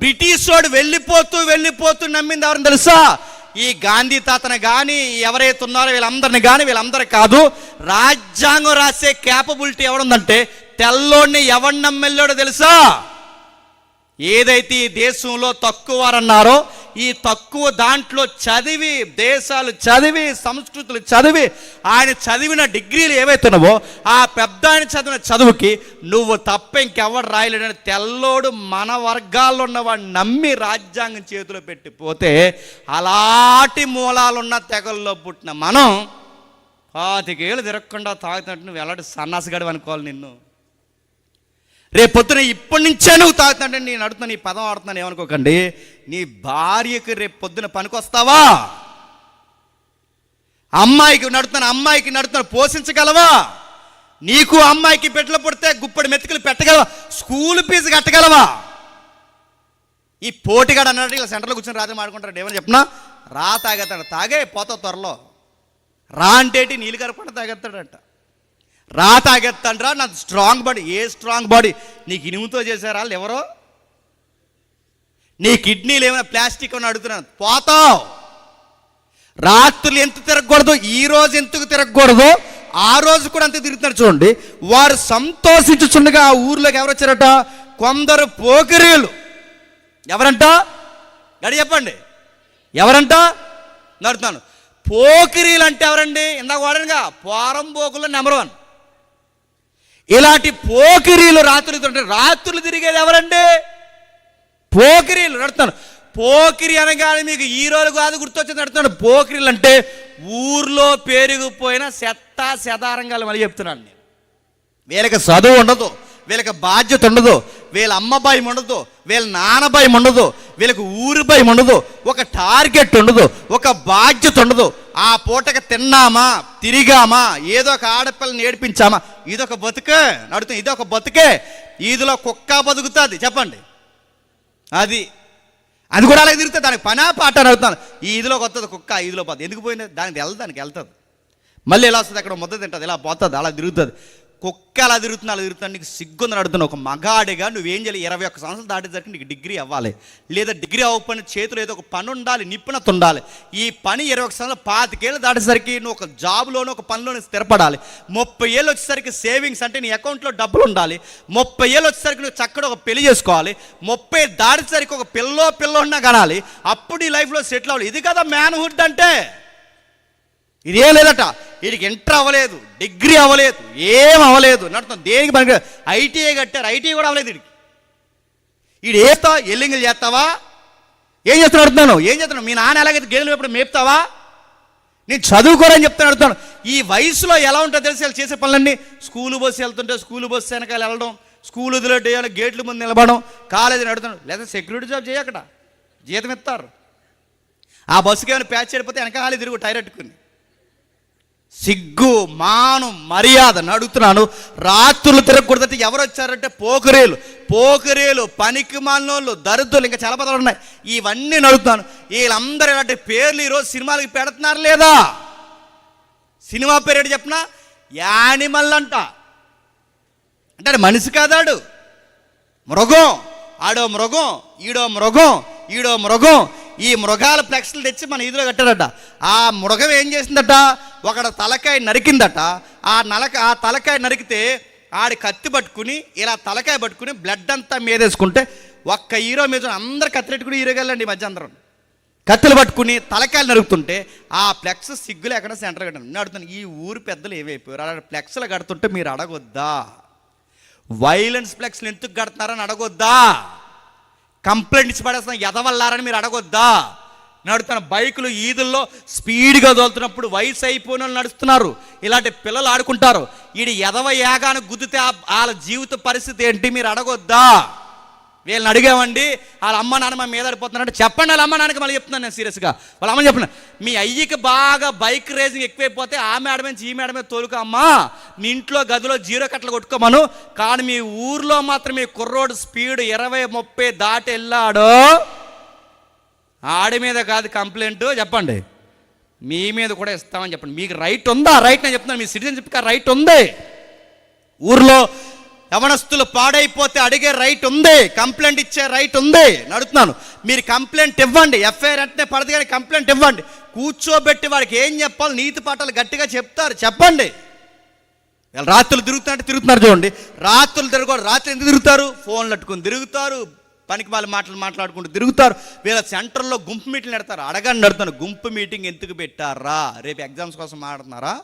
బ్రిటిష్ వాడు వెళ్ళిపోతూ నమ్మింది ఎవరిని తెలుసా? ఈ గాంధీ తాతను కానీ, ఎవరైతే ఉన్నారో వీళ్ళందరిని కానీ, వీళ్ళందరూ కాదు. రాజ్యాంగం రాసే క్యాపబిలిటీ ఎవరుందంటే తెల్లోడిని ఎవరు నమ్మెళ్ళాడో తెలుసా? ఏదైతే ఈ దేశంలో తక్కువ వారన్నారో, ఈ తక్కువ దాంట్లో చదివి, దేశాలు చదివి, సంస్కృతులు చదివి, ఆయన చదివిన డిగ్రీలు ఏవైతున్నావో ఆ పెద్ద ఆయన చదివిన చదువుకి నువ్వు తప్ప ఇంకెవరు రాయలేడని తెల్లోడు మన వర్గాల్లో ఉన్నవాడు నమ్మి రాజ్యాంగం చేతిలో పెట్టిపోతే, అలాంటి మూలాలున్న తెగల్లో పుట్టిన మనం 25 ఏళ్ళు తిరగకుండా తాగుతున్నట్టు నువ్వు ఎలాంటి సన్నాసిగాడు అనుకోవాలి నిన్ను. రేపొద్దున ఇప్పటి నుంచే నువ్వు తాగుతాంటే నేను అడుగుతున్నా, నీ పదం ఆడుతున్నాను ఏమనుకోకండి. నీ భార్యకి రేపు పొద్దున పనికొస్తావా? అమ్మాయికి నడుతున్నాను పోషించగలవా? నీకు అమ్మాయికి బిడ్డలు పుడితే గుప్పడి మెతుకులు పెట్టగలవా? School fee కట్టగలవా? ఈ పోటీగాడు అన్నట్టు ఇలా సెంటర్లో కూర్చొని రాత్రి మాడుకుంటారు. ఏమని చెప్పినా రా తాగేస్తాడు, తాగే పోతావు త్వరలో. రా అంటేటి నీళ్ళు కరపడ తాగేస్తాడంట. రా తాగెత్తండ్రా, నాది strong body. A strong body? నీకు ఇనుముతో చేశారా వాళ్ళు ఎవరో? నీ కిడ్నీలు ఏమైనా ప్లాస్టిక్ అని అడుగుతున్నాను, పోతావు. రాత్రులు ఎంత తిరగకూడదు, ఈ రోజు ఎందుకు తిరగకూడదు, ఆ రోజు కూడా అంతే తిరుగుతున్నారు. చూడండి, వారు సంతోషించుచుండగా ఆ ఊర్లోకి ఎవరు వచ్చారట? కొందరు పోకిరీలు. ఎవరంట? గడి చెప్పండి, ఎవరంట? నడుతున్నాను. పోకిరీలు అంటే ఎవరండి? ఇందాక వాడనుగా పోరంబోకుల్లో నెంబర్ 1. ఇలాంటి పోకిరీలు రాత్రులు తిరిగేది ఎవరండి? పోకిరీలు. నడుతున్నాను. పోకిరి అనగానే మీకు ఈ రోజు కాదు గుర్తొచ్చింది. నడుతున్నాడు. పోకిరీలు అంటే ఊర్లో పేరుకుపోయిన చెదారంగాలు. మళ్ళీ చెప్తున్నాను నేను, వీళ్ళకి చదువు ఉండదు, వీళ్ళకి బాధ్యత ఉండదు, వీళ్ళ అమ్మ భయం ఉండదు, వీళ్ళ నాన్న భయం ఉండదు, వీళ్ళకి ఊరి భయం ఉండదు, ఒక టార్గెట్ ఉండదు, ఒక బాధ్యత ఉండదు. ఆ పూటకి తిన్నామా, తిరిగామా, ఏదో ఒక ఆడపిల్లని ఏడిపించామా, ఇదొక బతుకే. నడుతుంది, ఇదొక బతుకే. ఈదిలో కుక్క బతుకుతుంది చెప్పండి. అది కూడా అలాగే తిరుగుతుంది. దానికి పనా పాట అడుగుతాను. ఈ ఈదిలోకి వస్తుంది కుక్క, ఈదిలో పోతుంది. ఎందుకు పోయింది? దానికి వెళ్తుంది. మళ్ళీ ఎలా వస్తుంది? అక్కడ ముద్ద తింటుంది, ఇలా పోతుంది, అలా తిరుగుతుంది. కుక్క అలా తిరుగుతుంది. నీకు సిగ్గుందని అడుగుతున్నావు. ఒక మగాడిగా నువ్వేం చేయాలి? 21 సంవత్సరాలు దాటేసరికి నీకు డిగ్రీ అవ్వాలి, లేదా డిగ్రీ అవ్వకపోయిన చేతిలో ఏదో ఒక పని ఉండాలి, నిపుణత ఉండాలి. ఈ పని 21 సంవత్సరాలు 25 ఏళ్ళు దాటేసరికి నువ్వు ఒక జాబ్లోనో ఒక పనిలోనే స్థిరపడాలి. 30 ఏళ్ళు వచ్చేసరికి సేవింగ్స్ అంటే నీ అకౌంట్లో డబ్బులు ఉండాలి. 30 ఏళ్ళు వచ్చేసరికి నువ్వు చక్కగా ఒక పెళ్లి చేసుకోవాలి. 30 దాటేసరికి ఒక పిల్ల ఉన్నా కనాలి. అప్పుడు నీ లైఫ్లో సెటిల్ అవ్వాలి. ఇది కదా మ్యాన్హుడ్ అంటే. ఇదేం లేదట, వీడికి ఇంటర్ అవ్వలేదు, డిగ్రీ అవ్వలేదు, ఏం అవ్వలేదు నడుతుంది. దేనికి పనికి ఐటీఐ కట్టారు, ఐటీఐ కూడా అవ్వలేదు వీడికి. వీడు వేస్తావా, ఎల్లింగులు చేస్తావా, ఏం చేస్తాను అడుగుతున్నాను, ఏం చేస్తున్నాను? మీ నాన్న ఎలాగైతే గేదెలు ఎప్పుడు మేపుతావా? నేను చదువుకోరని చెప్తాను అడుగుతాను. ఈ వయసులో ఎలా ఉంటుందో తెలిసి వాళ్ళు చేసే పనులన్నీ, స్కూలు బస్సు వెళ్తుంటే స్కూలు బస్సు వెనకాల వెళ్ళడం, స్కూల్ వదిలేయాలి, గేట్ల ముందు నిలబడడం, కాలేజీ నడుతున్నాడు, లేదా సెక్యూరిటీ జాబ్ చేయ, అక్కడ జీతం ఇస్తారు. ఆ బస్సుకి ఏమైనా ప్యాచ్ చెడిపోతే వెనకాల తిరుగు టైర్ పెట్టుకుని. సిగ్గు మానం మర్యాద నడుగుతున్నాను. రాత్రులు తిరగకూడదంటే ఎవరు వచ్చారంటే పోకరేలు పనికి మాలినోళ్ళు, దరిద్రులు, ఇంకా చాలా పదాలు ఉన్నాయి. ఇవన్నీ నడుగుతున్నాను. వీళ్ళందరూ ఇలాంటి పేర్లు ఈరోజు సినిమాలకి పెడుతున్నారు లేదా? సినిమా పేరు ఏంటి చెప్పిన? యానిమల్ అంట. అంటే మనిషి కాదాడు, మృగం. ఆడో మృగం, ఈడో మృగం. ఈ మృగాల ఫ్లెక్స్లు తెచ్చి మన ఈదులో కట్టారట. ఆ మృగం ఏం చేసిందట, ఒకడ తలకాయ నరికిందట. ఆ తలకాయ నరికితే ఆడి కత్తి పట్టుకుని ఇలా తలకాయ పట్టుకుని బ్లడ్ అంతా మీదేసుకుంటే ఒక్క హీరో మీద అందరు కత్తిరెట్టుకుని హీరోగాళ్ళండి ఈ మధ్య అందరం కత్తులు పట్టుకుని తలకాయలు నరుకుతుంటే ఆ ఫ్లెక్స్ సిగ్గులు ఎక్కడ సెంటర్ కట్టాను. నేను అడుగుతాను, ఈ ఊరు పెద్దలు ఏమైపోయారు? అలా ఫ్లెక్స్లు కడుతుంటే మీరు అడగొద్దా? వైలెన్స్ ఫ్లెక్స్లు ఎందుకు కడుతున్నారని అడగొద్దా? కంప్లైంట్ ఇచ్చి పడేస్తున్నా ఎదవల్లారని మీరు అడగొద్దా? నడుతున్న బైకులు ఈదుల్లో స్పీడ్గా తోలుతున్నప్పుడు వయసు అయిపోయిన వాళ్ళు నడుస్తున్నారు, ఇలాంటి పిల్లలు ఆడుకుంటారు. వీడి ఎదవ యాగానికి గుద్దితే వాళ్ళ జీవిత పరిస్థితి ఏంటి మీరు అడగొద్దా? వీళ్ళని అడిగామండి, వాళ్ళ అమ్మ నాన్న మా మీద పడిపోతున్నారంటే చెప్పండి. వాళ్ళ అమ్మ నాన్నకి మళ్ళీ చెప్తున్నాను నేను సీరియస్గా. వాళ్ళ అమ్మ చెప్పిన, మీ అయ్యకి బాగా బైక్ రేసింగ్ ఎక్కువైపోతే ఆ మేడ నుంచి ఈ మేడ మీద తోలుకో అమ్మా, మీ ఇంట్లో గదిలో 0 కట్టలు కొట్టుకోమను. కానీ మీ ఊర్లో మాత్రం మీ కుర్రోడు స్పీడ్ 20-30 దాటి వెళ్ళాడు, ఆడి మీద కాదు కంప్లైంట్, చెప్పండి మీ మీద కూడా ఇస్తామని చెప్పండి. మీకు రైట్ ఉందా? రైట్ నేను చెప్తున్నాను, మీ సిటిజన్షిప్కి రైట్ ఉంది. ఊర్లో యవనస్తులు పాడైపోతే అడిగే రైట్ ఉంది, కంప్లైంట్ ఇచ్చే రైట్ ఉంది. నడుతున్నాను, మీరు కంప్లైంట్ ఇవ్వండి. ఎఫ్ఐఆర్ అంటే పడదు కానీ కంప్లైంట్ ఇవ్వండి. కూర్చోబెట్టి వాడికి ఏం చెప్పాలి, నీతి పాఠాలు గట్టిగా చెప్తారు, చెప్పండి. వీళ్ళు రాత్రులు తిరుగుతున్నారు చూడండి. రాత్రులు తిరగకూడదు. రాత్రి ఎందుకు తిరుగుతారు? ఫోన్లు పట్టుకుని తిరుగుతారు, పనికి వాళ్ళ మాట్లాడుకుంటూ తిరుగుతారు. వీళ్ళ సెంటర్లో గుంపు మీటింగ్ పెడతారు. అడగండి, నడుతాను, గుంపు మీటింగ్ ఎందుకు పెట్టారా? రేపు ఎగ్జామ్స్ కోసం మాట్లాడుతున్నారా?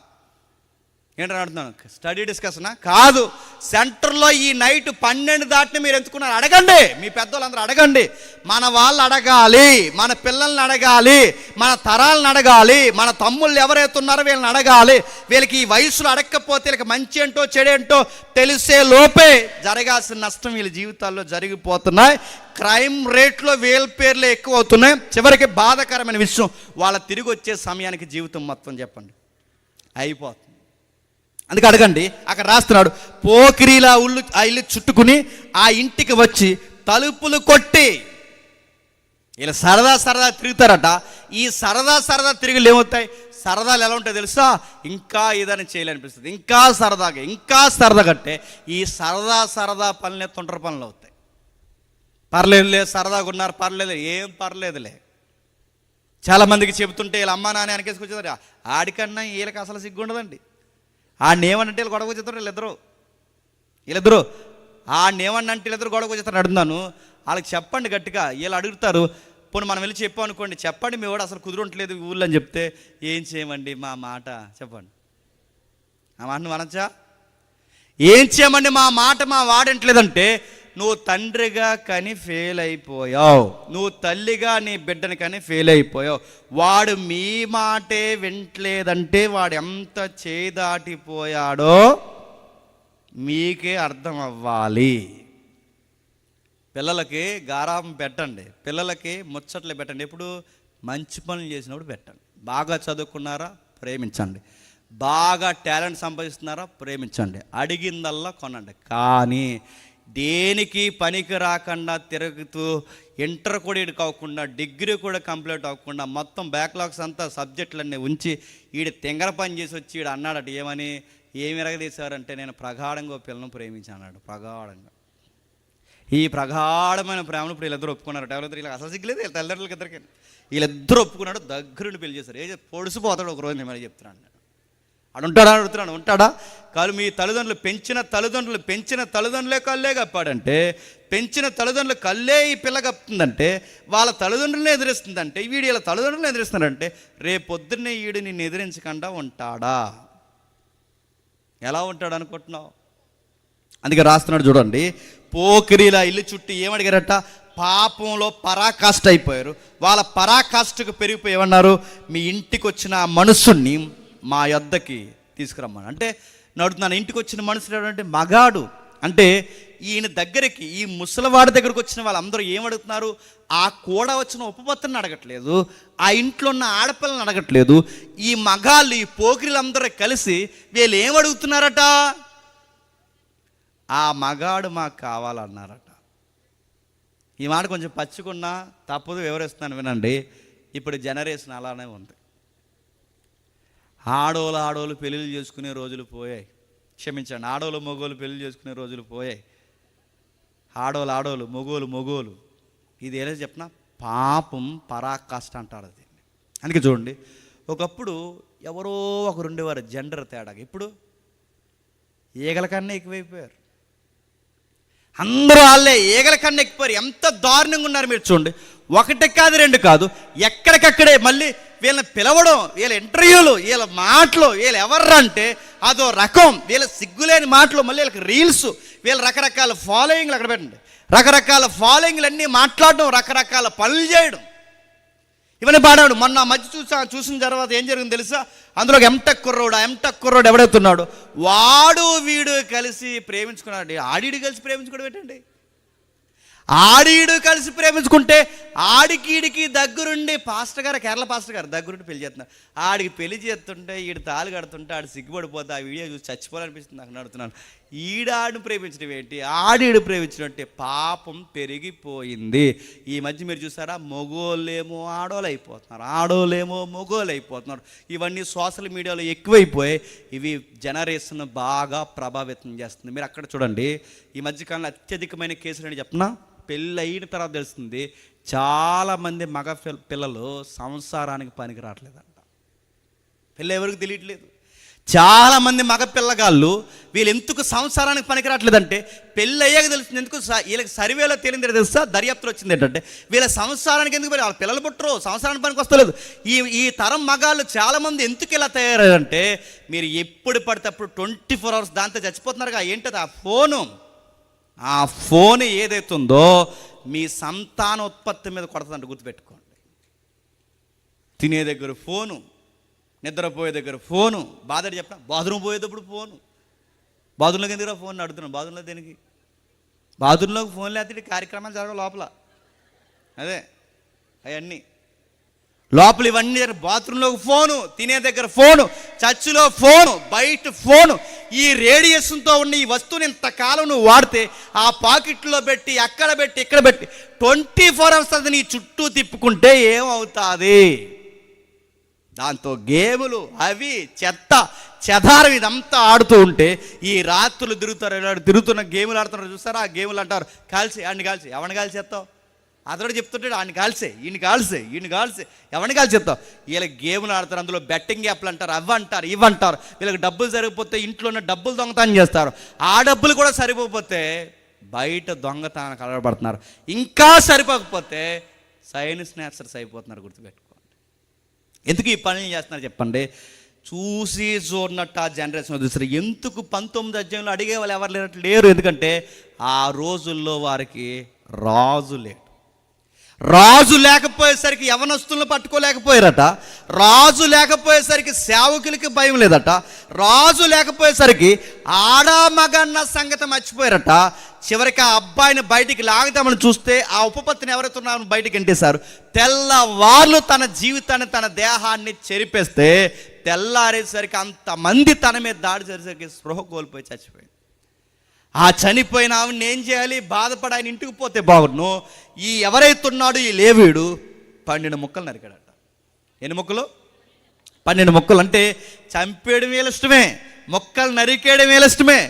ఏంటని అడుగుతున్నాను, స్టడీ డిస్కషనా? కాదు. సెంటర్లో ఈ నైట్ 12 దాటిని మీరు ఎంచుకున్నారు, అడగండి. మీ పెద్దోళ్ళందరూ అడగండి. మన వాళ్ళు అడగాలి, మన పిల్లల్ని అడగాలి, మన తరాలను అడగాలి, మన తమ్ముళ్ళు ఎవరైతే ఉన్నారో వీళ్ళని అడగాలి. వీళ్ళకి ఈ వయసులో అడగకపోతే వీళ్ళకి మంచి ఏంటో చెడేంటో తెలిసే లోపే జరగాల్సిన నష్టం వీళ్ళ జీవితాల్లో జరిగిపోతున్నాయి. క్రైమ్ రేట్లో వీళ్ళ పేర్లే ఎక్కువ అవుతున్నాయి. చివరికి బాధాకరమైన విషయం, వాళ్ళ తిరిగి వచ్చే సమయానికి జీవితం మొత్తం చెప్పండి అయిపోతుంది. అందుకే అడగండి. అక్కడ రాస్తున్నాడు, పోకిరీలా ఆ ఇల్లు చుట్టుకుని ఆ ఇంటికి వచ్చి తలుపులు కొట్టి ఇలా సరదా తిరుగుతారట. ఈ సరదా తిరుగులు ఏమవుతాయి? సరదాలు ఎలా ఉంటాయి తెలుసా? ఇంకా ఏదైనా చేయాలనిపిస్తుంది, ఇంకా సరదాగా అంటే ఈ సరదా పనులే తొంటర పనులు అవుతాయి. పర్లేదులే, సరదాగా ఉన్నారు, పర్లేదు, ఏం పర్లేదులే. చాలామందికి చెబుతుంటే వీళ్ళ అమ్మ నాన్న వెనకేసుకొచ్చేదారు. ఆడికన్నా వీళ్ళకి అసలు సిగ్గు ఉండదండి. ఆడనేమనంటే వీళ్ళు గొడవ వచ్చేస్తారు, వీళ్ళిద్దరు ఆడనేమన్నంటే వీళ్ళిద్దరు గొడవ వచ్చేస్తారు. అడుగుతున్నాను, వాళ్ళకి చెప్పండి గట్టిగా. వీళ్ళు అడుగుతారు, పోనీ మనం వెళ్ళి చెప్పాం అనుకోండి, చెప్పండి మీ వాడు అసలు కుదురుంటలేదు ఊళ్ళో అని చెప్తే ఏం చేయమండి మా మాట చెప్పండి. ఆ మాట నువ్వు అనొచ్చా? ఏం చేయమండి మా మాట మా వాడంటలేదంటే నువ్వు తండ్రిగా కానీ ఫెయిల్ అయిపోయావు, నువ్వు తల్లిగా నీ బిడ్డని కానీ ఫెయిల్ అయిపోయావు. వాడు మీ మాటే వింటలేదంటే వాడు ఎంత చేదాటిపోయాడో మీకే అర్థం అవ్వాలి. పిల్లలకి గారాబం పెట్టండి, పిల్లలకి ముచ్చట్లు పెట్టండి. ఎప్పుడు మంచి పనులు చేసినప్పుడు పెట్టండి. బాగా చదువుకున్నారా, ప్రేమించండి. బాగా టాలెంట్ సంపాదిస్తున్నారా, ప్రేమించండి. అడిగిందల్లా కొనండి. కానీ దేనికి పనికి రాకుండా తిరుగుతూ ఇంటర్ కూడా కాకుండా డిగ్రీ కూడా కంప్లీట్ అవ్వకుండా మొత్తం బ్యాక్లాగ్స్ అంతా సబ్జెక్టులన్నీ ఉంచి వీడు తెంగర పని చేసి వచ్చి వీడు అన్నాడట, ఏమి ఎరగదీశారంటే నేను ప్రగాఢంగా పిల్లను ప్రేమించాను అన్నాడు. ప్రగాఢంగా ఈ ప్రగాఢమైన ప్రేమను ఇప్పుడు వీళ్ళిద్దరు ఒప్పుకున్నారట. ఎవరిద్దరు? వీళ్ళకి అసలు సిగ్గులేదు, వీళ్ళ తల్లిదండ్రులకి ఇద్దరికి. వీళ్ళిద్దరు ఒప్పుకున్నాడు, దగ్గరుండి పెళ్లి చేశారు. పొడిసిపోతాడు ఒకరోజు, నేను మరి చెప్తున్నాను. ఆడు ఉంటాడా అడుగుతున్నాడు, ఉంటాడా? కాదు, మీ తల్లిదండ్రులు పెంచిన తల్లిదండ్రులే కళ్ళే కప్పాడంటే, పెంచిన తల్లిదండ్రులు కళ్ళే ఈ పిల్ల కప్పుతుందంటే, వాళ్ళ తల్లిదండ్రులను ఎదిరిస్తుందంటే, వీడు వీళ్ళ తల్లిదండ్రులను ఎదిరిస్తున్నాడంటే, రేపొద్దున్నే వీడు నిన్ను ఎదిరించకుండా ఉంటాడా? ఎలా ఉంటాడు అనుకుంటున్నావు? అందుకే రాస్తున్నాడు చూడండి, పోకిరీల ఇల్లు చుట్టూ ఏమడిగారట? పాపంలో పరాకాష్ట అయిపోయారు. వాళ్ళ పరాకాష్ఠకు పెరిగిపోయి ఏమన్నారు? మీ ఇంటికి వచ్చిన ఆ మనుషుణ్ణి మా యొద్దకి తీసుకురమ్మని. అంటే నడుతున్నాను, ఇంటికి వచ్చిన మనుషులు అంటే మగాడు. అంటే ఈయన దగ్గరికి, ఈ ముసలివాడి దగ్గరకు వచ్చిన వాళ్ళందరూ ఏమడుగుతున్నారు? ఆ కూడా వచ్చిన ఉపపత్తిని అడగట్లేదు, ఆ ఇంట్లో ఉన్న ఆడపిల్లని అడగట్లేదు. ఈ మగాళ్ళు, ఈ పోకిరీలందరూ కలిసి వీళ్ళు ఏమడుగుతున్నారట? ఆ మగాడు మాకు కావాలన్నారట. ఈ మాట కొంచెం పచ్చుకున్నా తప్పదు, వివరిస్తున్నాను వినండి. ఇప్పుడు జనరేషన్ అలానే ఉంది. ఆడోళ్ళు పెళ్ళిళ్ళు చేసుకునే రోజులు పోయాయి. క్షమించండి, ఆడోళ్ళు మగోళ్ళు పెళ్ళి చేసుకునే రోజులు పోయాయి. ఆడోళ్ళు మగోలు ఇది ఏదో చెప్పిన పాపం పరాకాష్ట అంటారు అది. అందుకే చూడండి, ఒకప్పుడు ఎవరో ఒకరు ఉండేవారు జెండర్ తేడాగా. ఇప్పుడు ఈగల కన్నా ఎక్కువైపోయారు. అందరూ వాళ్ళే ఈగల కన్నా ఎక్కిపోయారు. ఎంత దారుణంగా ఉన్నారు మీరు చూడండి. ఒకటి కాదు, రెండు కాదు, ఎక్కడికక్కడే మళ్ళీ వీళ్ళని పిలవడం, వీళ్ళ ఇంటర్వ్యూలు, వీళ్ళ మాటలు, వీళ్ళు ఎవర్రంటే అదో రకం. వీళ్ళ సిగ్గులేని మాటలు, మళ్ళీ వీళ్ళకి రీల్స్, వీళ్ళ రకరకాల ఫాలోయింగ్లు అక్కడ పెట్టండి, రకరకాల ఫాలోయింగ్లు అన్నీ మాట్లాడడం, రకరకాల పనులు చేయడం, ఇవన్నీ పాడాడు. మొన్న మధ్య చూసిన తర్వాత ఏం జరిగింది తెలుసా? అందులో ఎంటెక్ కుర్రోడు ఎవడవుతున్నాడు, వాడు వీడు కలిసి ప్రేమించుకున్నాడు. ఆడిడు కలిసి ప్రేమించుకోవడం ఏంటండి? ఆడిడు కలిసి ప్రేమించుకుంటే ఆడికి దగ్గరుండి పాస్టర్ గారు, కేరళ పాస్టర్ గారు దగ్గరుండి పెళ్లి చేస్తున్నారు. ఆడికి పెళ్లి చేస్తుంటే ఈడు తాళి కడుతుంటే ఆడు సిగ్గుపడిపోతే ఆ వీడియో చూసి చచ్చిపోవాలనిపిస్తుంది నాకు. నడుతున్నాను, ఆడిని ప్రేమించడం ఏంటి, ఆడిడు ప్రేమించడం అంటే పాపం పెరిగిపోయింది. ఈ మధ్య మీరు చూసారా, మగోళ్ళేమో ఆడోళ్ళు అయిపోతున్నారు, ఆడోళ్ళేమో మగోళ్ళు అయిపోతున్నారు. ఇవన్నీ సోషల్ మీడియాలో ఎక్కువైపోయి ఇవి జనరేషన్ బాగా ప్రభావితం చేస్తుంది. మీరు అక్కడ చూడండి, ఈ మధ్యకాలంలో అత్యధికమైన కేసులు అని చెప్పిన పెళ్ళి అయిన తర్వాత తెలుస్తుంది, చాలామంది మగ పిల్లలు సంసారానికి పనికి రావట్లేదంట. పెళ్ళి ఎవరికి తెలియట్లేదు. చాలామంది మగ పిల్లగాళ్ళు వీళ్ళు ఎందుకు సంసారానికి పనికి రావట్లేదంటే పెళ్ళి అయ్యాక తెలుస్తుంది. ఎందుకు వీళ్ళకి సర్వేలో తేలింది తెలుసా, దర్యాప్తులు వచ్చింది ఏంటంటే వీళ్ళ సంసారానికి ఎందుకు వాళ్ళ పిల్లలు పుట్టరు, సంసారానికి పనికి వస్తలేదు. ఈ తరం మగాళ్ళు చాలామంది ఎందుకు ఇలా తయారయ్యారంటే, మీరు ఎప్పుడు పడితే అప్పుడు 24 hours దాంతో చచ్చిపోతున్నారుగా. ఏంటది? ఆ ఫోన్ ఏదైతుందో మీ సంతాన ఉత్పత్తి మీద కొడతాదంట, గుర్తుపెట్టుకోండి. తినే దగ్గర ఫోను, నిద్రపోయే దగ్గర ఫోను, బాధడు చెప్పిన బాత్రూమ్ పోయేటప్పుడు ఫోను. బాత్రూంలోకి ఎందుకు ఫోన్ అడుగుతున్నాను? బాత్రూంలో దేనికి? బాత్రూంలోకి ఫోన్ లేకపోతే కార్యక్రమాలు జరగవు లోపల. అదే అవన్నీ లోపల ఇవన్నీ బాత్రూంలో ఫోను, తినే దగ్గర ఫోను, చర్చిలో ఫోను, బయట ఫోను. ఈ రేడియేషన్తో ఉన్న ఈ వస్తువుని ఇంతకాలం నువ్వు వాడితే ఆ పాకెట్లో పెట్టి అక్కడ పెట్టి ఇక్కడ పెట్టి 24 hours అది నీ చుట్టూ తిప్పుకుంటే ఏమవుతుంది? దాంతో గేములు, అవి చెత్త చెదారం ఇదంతా ఆడుతూ ఉంటే ఈ రాత్రులు తిరుగుతున్న గేములు ఆడుతున్నారు చూస్తారా? ఆ గేములు అంటారు కాల్చి, ఆడిని కాల్చి, ఎవరిని కాల్చి చేస్తావు? అతడు చెప్తుంటాడు ఆడిని కాల్సే, ఈయన కాల్సే, ఎవరిని కాల్చి చెప్తావు? వీళ్ళకి గేములు ఆడతారు, అందులో బెట్టింగ్ యాప్లు అంటారు, అవి అంటారు, ఇవి అంటారు. వీళ్ళకి డబ్బులు సరిపోతే ఇంట్లో ఉన్న డబ్బులు దొంగతనం చేస్తారు. ఆ డబ్బులు కూడా సరిపోతే బయట దొంగతనానికి కలవబడుతున్నారు. ఇంకా సరిపోకపోతే సైన్స్ స్నాచర్స్ అయిపోతున్నారు. గుర్తుపెట్టుకోండి. ఎందుకు ఈ పనులు చేస్తున్నారు చెప్పండి? చూసి చూడనట్టు ఆ జనరేషన్ చూస్తారు. ఎందుకు 19వ అధ్యాయంలో అడిగే వాళ్ళు ఎవరు లేరు? ఎందుకంటే ఆ రోజుల్లో వారికి రాజు లేడు. రాజు లేకపోయేసరికి యవనస్తులను పట్టుకోలేకపోయారట. రాజు లేకపోయేసరికి సేవకులకి భయం లేదట. రాజు లేకపోయేసరికి ఆడామగన్న సంగతి మర్చిపోయారట. చివరికి ఆ అబ్బాయిని బయటికి లాగుతామని చూస్తే ఆ ఉపపత్తిని ఎవరైతే ఉన్నారో బయటికి ఎంటేశారు. తెల్లవార్లు తన జీవితాన్ని, తన దేహాన్ని చెరిపేస్తే తెల్లారేసరికి అంతమంది తన మీద దాడి చేసేసరికి స్పృహ కోల్పోయి చచ్చిపోయింది. ఆ చనిపోయిన ఆవిడని ఏం చేయాలి? బాధపడి ఆయన ఇంటికి పోతే బాగుండు. ఈ ఎవరైతే ఉన్నాడో ఈ లేవీయుడు 12 ముక్కలు నరికాడట. ఎన్ని ముక్కలు? 12 ముక్కలు. అంటే చంపేయడం వీళ్ళ ఇష్టమే, మొక్కలు నరికేయడం వీళ్ళ ఇష్టమే.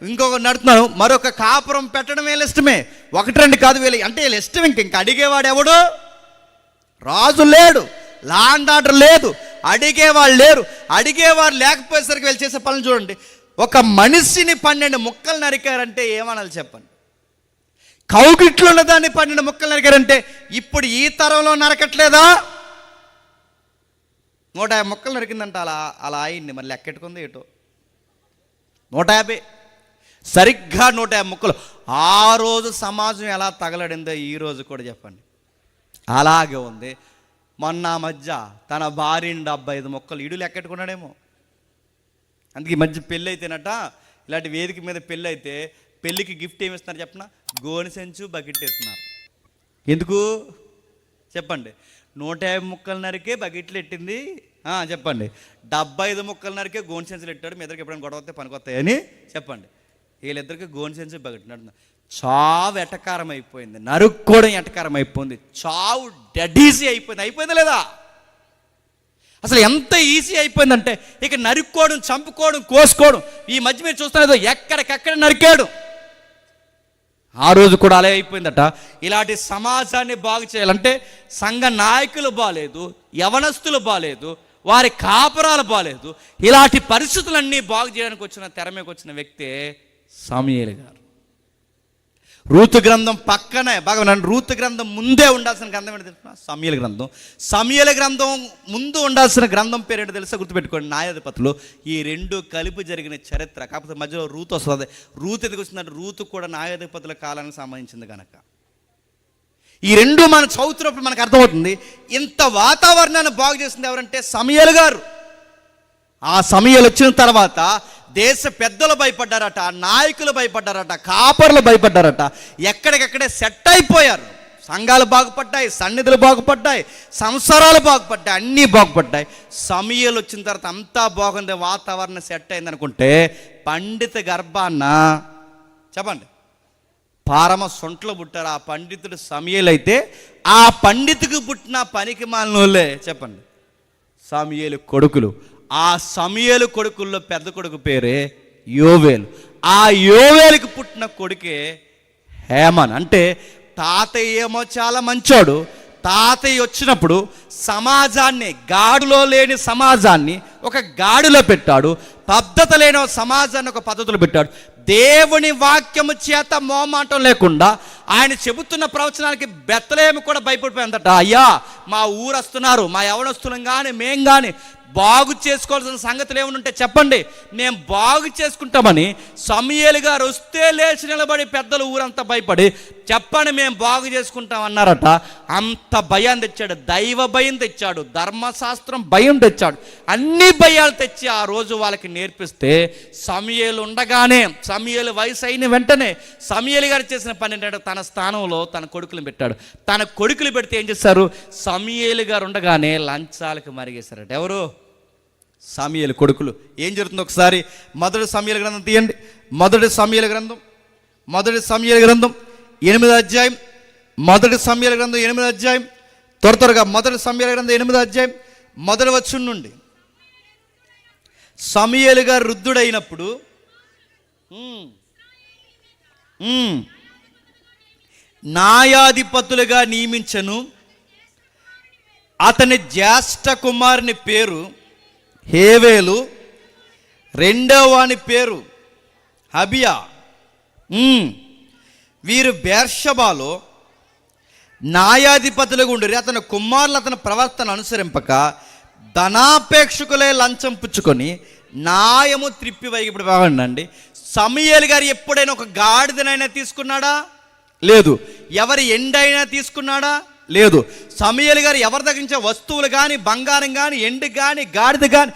ఇంకొక నడుతున్నాను, మరొక కాపురం పెట్టడం వీళ్ళ ఇష్టమే. 1-2 కాదు, వీళ్ళు అంటే వీళ్ళ ఇష్టం. ఇంకా అడిగేవాడు ఎవడు? రాజు లేడు, లా అండ్ ఆర్డర్ లేదు. అడిగేవాళ్ళు లేరు. అడిగేవారు లేకపోయేసరికి వీళ్ళు చేసే పనులు చూడండి. ఒక మనిషిని 12 ముక్కలు నరికారంటే ఏమనాలి చెప్పండి? కౌగిట్లో ఉన్న దాన్ని 12 ముక్కలు నరికారంటే ఇప్పుడు ఈ తరంలో నరకట్లేదా? 150 ముక్కలు నరికిందంట అలా అయింది. మరి లెక్కెట్టుకుంది ఏటో 150, సరిగ్గా 150 ముక్కలు. ఆ రోజు సమాజం ఎలా తగలడిందో ఈ రోజు కూడా చెప్పండి అలాగే ఉంది. మొన్న మధ్య తన భార్యని 75 ముక్కలు ఈడు లెక్కెట్టుకున్నాడేమో. అందుకే ఈ మధ్య పెళ్ళి అయితేనట, ఇలాంటి వేదిక మీద పెళ్ళి అయితే పెళ్ళికి గిఫ్ట్ ఏమి ఇస్తున్నారు చెప్పిన? గోని సెంచు బకెట్ ఎత్తున్నారు. ఎందుకు చెప్పండి? 150 ముక్కలు నరికే బకెట్లు ఎట్టింది చెప్పండి. 75 ముక్కలు నరికే గోని సెంచులు ఎట్టాడు. మీ ఇద్దరికి ఎప్పుడైనా గొడవ వస్తే పనికొస్తాయని చెప్పండి. వీళ్ళిద్దరికి గోని సెంచు బకెట్ నడుతుంది. చావు ఎటకారం అయిపోయింది, నరుక్కోవడం ఎటకారం అయిపోయింది, చావు డెడ్ ఈజీ అయిపోయింది. అయిపోయిందా లేదా? అసలు ఎంత ఈజీ అయిపోయిందంటే ఇక నరుక్కోవడం, చంపుకోవడం, కోసుకోవడం. ఈ మధ్య మీరు చూస్తున్నదో ఎక్కడికెక్కడ నరికాడు. ఆ రోజు కూడా అలా అయిపోయిందట. ఇలాంటి సమాజాన్ని బాగు చేయాలంటే సంఘ నాయకులు బాలేదు, యవనస్తులు బాలేదు, వారి కాపురాలు బాలేదు. ఇలాంటి పరిస్థితులన్నీ బాగు చేయడానికి వచ్చిన తెర మీదకి వచ్చిన వ్యక్తే సమూయేలు గారు. రూతు గ్రంథం పక్కనే బాగా రూతు గ్రంథం ముందే ఉండాల్సిన గ్రంథం ఏంటో తెలుసా? సమూయేలు గ్రంథం. సమూయేలు గ్రంథం ముందు ఉండాల్సిన గ్రంథం పేరు ఏంటో తెలుసా? గుర్తుపెట్టుకోండి, న్యాయాధిపతులు. ఈ రెండు కలిపి జరిగిన చరిత్ర. కాకపోతే మధ్యలో రూతు వస్తుంది. రూతు ఎందుకు వచ్చిందంటే రూతు కూడా న్యాయాధిపతుల కాలానికి సంబంధించింది కనుక ఈ రెండు మనం చదువుతున్నప్పుడు మనకు అర్థమవుతుంది. ఇంత వాతావరణాన్ని బాగు చేసింది ఎవరంటే సమూయేలు గారు. ఆ సమూయేలు వచ్చిన తర్వాత దేశ పెద్దలు భయపడ్డారట, నాయకులు భయపడ్డారట, కాపర్లు భయపడ్డారట. ఎక్కడికెక్కడే సెట్ అయిపోయారు. సంఘాలు బాగుపడ్డాయి, సన్నిధులు బాగుపడ్డాయి, సంసారాలు బాగుపడ్డాయి, అన్నీ బాగుపడ్డాయి. సమూయేలు వచ్చిన తర్వాత అంతా బాగుంది, వాతావరణం సెట్ అయింది అనుకుంటే పండిత గర్భాన్న చెప్పండి పారమ సొంట్లో పుట్టారు. ఆ పండితుడు సమూయేలు అయితే ఆ పండితుకు పుట్టిన పనికి మాలినోళ్ళే చెప్పండి సమూయేలు కొడుకులు. ఆ సమూయేలు కొడుకుల్లో పెద్ద కొడుకు పేరే యోవేలు. ఆ యోవేలుకి పుట్టిన కొడుకే హేమాన్. అంటే తాతయ్య ఏమో చాలా మంచోడు. తాతయ్య వచ్చినప్పుడు సమాజాన్ని, గాడిలో లేని సమాజాన్ని ఒక గాడిలో పెట్టాడు, పద్ధతి లేని సమాజాన్ని ఒక పద్ధతిలో పెట్టాడు. దేవుని వాక్యము చేత మోమాటం లేకుండా ఆయన చెబుతున్న ప్రవచనానికి బెత్లెహేము కూడా భయపడిపోయిందట. అయ్యా మా ఊరు వస్తున్నారు, మా యవనస్తులం కానీ మేం కానీ బాగు చేసుకోవాల్సిన సంగతులు ఏమైనా ఉంటే చెప్పండి, మేము బాగు చేసుకుంటామని సమూయేలు గారు వస్తే లేచి నిలబడి పెద్దలు ఊరంతా భయపడి చెప్పండి మేము బాగు చేసుకుంటాం అన్నారట. అంత భయాన్ని తెచ్చాడు. దైవ భయం తెచ్చాడు, ధర్మశాస్త్రం భయం తెచ్చాడు, అన్ని భయాలు తెచ్చి ఆ రోజు వాళ్ళకి నేర్పిస్తే సమూయేలు ఉండగానే, సమూయేలు వయసు అయిన వెంటనే సమూయేలు గారు చేసిన పని ఏంటంటే తన స్థానంలో తన కొడుకులు పెట్టాడు. తన కొడుకులు పెడితే ఏం చేశారు? సమూయేలు గారు ఉండగానే లంచాలకు మరిగేశారట. ఎవరు? సమూయేలు కొడుకులు. ఏం జరుగుతుందో ఒకసారి మొదటి సమూయేలు గ్రంథం తీయండి. మొదటి సమూయేలు గ్రంథం 8వ అధ్యాయం. మొదటి సమూయేలు గ్రంథం 8వ అధ్యాయం. త్వరగా మొదటి సమూయేలు గ్రంథం 8వ అధ్యాయం మొదటి వచనం నుండి. సమూయేలు గారు వృద్ధుడైనప్పుడు న్యాయాధిపతులుగా నియమించను. అతని జ్యేష్ఠ కుమారుని పేరు హేవేలు, రెండవ వాని పేరు అబియా. వీరు బెర్షెబాలో న్యాయాధిపతులుగా ఉండిరి. అతని కుమారులు అతని ప్రవర్తన అనుసరింపక ధనాపేక్షకులే లంచం పుచ్చుకొని న్యాయము త్రిప్పివై. ఇప్పుడు బాగుండండి, సమూయేలు గారు ఎప్పుడైనా ఒక గాడిదనైనా తీసుకున్నాడా? లేదు. ఎవరి ఎండైనా తీసుకున్నాడా? లేదు. సమూయేలు గారు ఎవరి దగ్గర నుంచి వస్తువులు కానీ, బంగారం కానీ, ఎండు కానీ, గాడిద కానీ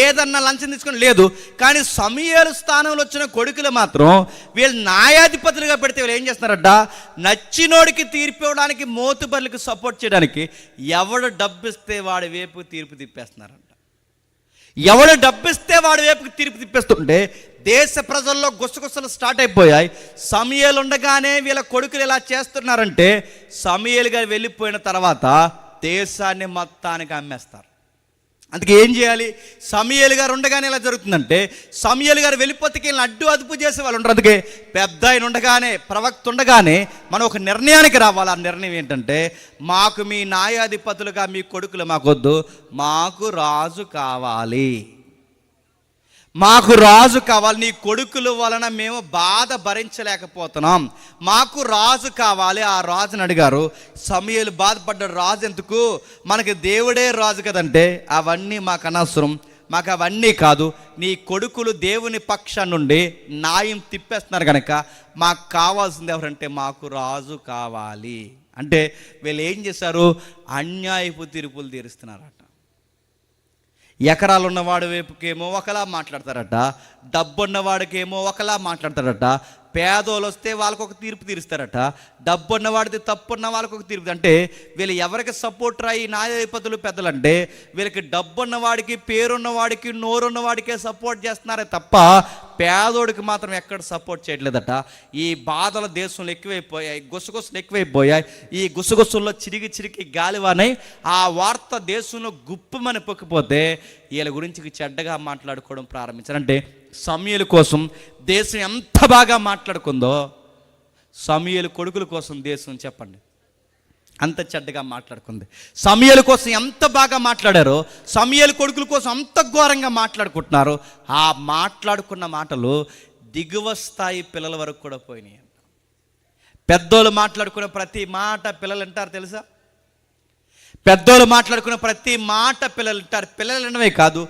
ఏదన్నా లంచం తీసుకుని లేదు. కానీ సమూయేలు స్థానంలో వచ్చిన కొడుకులు మాత్రం వీళ్ళు న్యాయాధిపతులుగా పెడితే వీళ్ళు ఏం చేస్తున్నారట? నచ్చినోడికి తీర్పు ఇవ్వడానికి, మోతుబర్లకు సపోర్ట్ చేయడానికి ఎవడు డబ్బిస్తే వాడి వైపు తీర్పు తిప్పేస్తున్నారంట. ఎవడు డబ్బిస్తే వాడి వైపుకి తీర్పు తిప్పేస్తుంటే దేశ ప్రజల్లో గుసగుసలు స్టార్ట్ అయిపోయాయి. సమూయేలు ఉండగానే వీళ్ళ కొడుకులు ఇలా చేస్తున్నారంటే సమూయేలు గారు వెళ్ళిపోయిన తర్వాత దేశాన్ని మొత్తానికి అమ్మేస్తారు. అందుకే ఏం చేయాలి? సమూయేలు గారు ఉండగానే ఇలా జరుగుతుందంటే, సమూయేలు గారు వెళ్ళిపోతే వీళ్ళని అడ్డు అదుపు చేసే వాళ్ళు ఉంటారు. అందుకే పెద్ద ఆయన ఉండగానే, ప్రవక్త ఉండగానే మనం ఒక నిర్ణయానికి రావాలి. ఆ నిర్ణయం ఏంటంటే, మాకు మీ న్యాయాధిపతులుగా మీ కొడుకులు మాకొద్దు, మాకు రాజు కావాలి, మాకు రాజు కావాలి. నీ కొడుకుల వలన మేము బాధ భరించలేకపోతున్నాం, మాకు రాజు కావాలి. ఆ రాజుని అడిగారు. సమూయేలు బాధపడ్డాడు, రాజు ఎందుకు, మనకి దేవుడే రాజు కదంటే, అవన్నీ మాకు అనవసరం, మాకు అవన్నీ కాదు, నీ కొడుకులు దేవుని పక్షం నుండి న్యాయం తిప్పేస్తున్నారు కనుక మాకు కావాల్సింది ఎవరంటే మాకు రాజు కావాలి. అంటే వీళ్ళు ఏం చేశారు? అన్యాయపు తీర్పులు తీరుస్తున్నారట. ఎకరాలు ఉన్నవాడి వైపుకేమో ఒకలా మాట్లాడతారట, డబ్బు ఉన్నవాడికేమో ఒకలా మాట్లాడతారట, పేదోళ్ళు వస్తే వాళ్ళకు ఒక తీర్పు తీరుస్తారట, డబ్బు ఉన్నవాడిది తప్పు ఉన్న వాళ్ళకు ఒక తీర్పు. అంటే వీళ్ళు ఎవరికి సపోర్ట్ రాయి న్యాయాధిపతులు పెద్దలు అంటే, వీళ్ళకి డబ్బు ఉన్నవాడికి, పేరున్నవాడికి, నోరున్నవాడికే సపోర్ట్ చేస్తున్నారే తప్ప పేదోడికి మాత్రం ఎక్కడ సపోర్ట్ చేయట్లేదట. ఈ బాధల దేశంలో ఎక్కువైపోయాయి, గుసగుసలు ఎక్కువైపోయాయి. ఈ గుసగుసల్లో చిరిగి గాలివానై ఆ వార్త దేశంలో గుప్పమని పొక్కిపోతే వీళ్ళ గురించి చెడ్డగా మాట్లాడుకోవడం ప్రారంభించారు. అంటే సమూయేలు కోసం దేశం ఎంత బాగా మాట్లాడుకుందో, సమూయేలు కొడుకుల కోసం దేశం చెప్పండి అంత చెడ్డగా మాట్లాడుకుంది. సమూయేలు కోసం ఎంత బాగా మాట్లాడారో, సమూయేలు కొడుకుల కోసం అంత ఘోరంగా మాట్లాడుకుంటున్నారు. ఆ మాట్లాడుకున్న మాటలు దిగువ స్థాయి పిల్లల వరకు కూడా పోయినాయి. పెద్దోళ్ళు మాట్లాడుకున్న ప్రతి మాట పిల్లలు వింటారు తెలుసా? పెద్దోళ్ళు మాట్లాడుకున్న ప్రతి మాట పిల్లలు వింటారు. పిల్లలు వినడమే కాదు,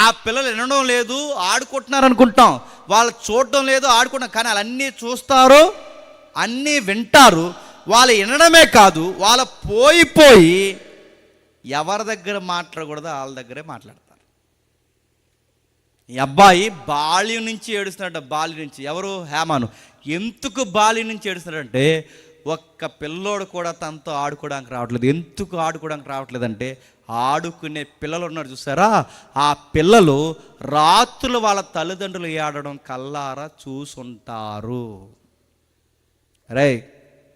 ఆ పిల్లలు వినడం లేదు, ఆడుకుంటున్నారు అనుకుంటాం, వాళ్ళు చూడడం లేదు, ఆడుకుంటాం, కానీ వాళ్ళన్నీ చూస్తారు, అన్నీ వింటారు. వాళ్ళు వినడమే కాదు, వాళ్ళ పోయి ఎవరి దగ్గర మాట్లాడకూడదో వాళ్ళ దగ్గరే మాట్లాడతారు. ఈ అబ్బాయి బాల్యం నుంచి ఏడుస్తున్నాడు. బాల్యం నుంచి ఎవరు? హేమాను. ఎందుకు బాల్యం నుంచి ఏడుస్తున్నాడంటే, ఒక్క పిల్లోడు కూడా తనతో ఆడుకోవడానికి రావట్లేదు. ఎందుకు ఆడుకోవడానికి రావట్లేదంటే, ఆడుకునే పిల్లలు ఉన్నారు చూసారా, ఆ పిల్లలు రాత్రులు వాళ్ళ తల్లిదండ్రులు ఏడడం కల్లారా చూసుంటారు. రే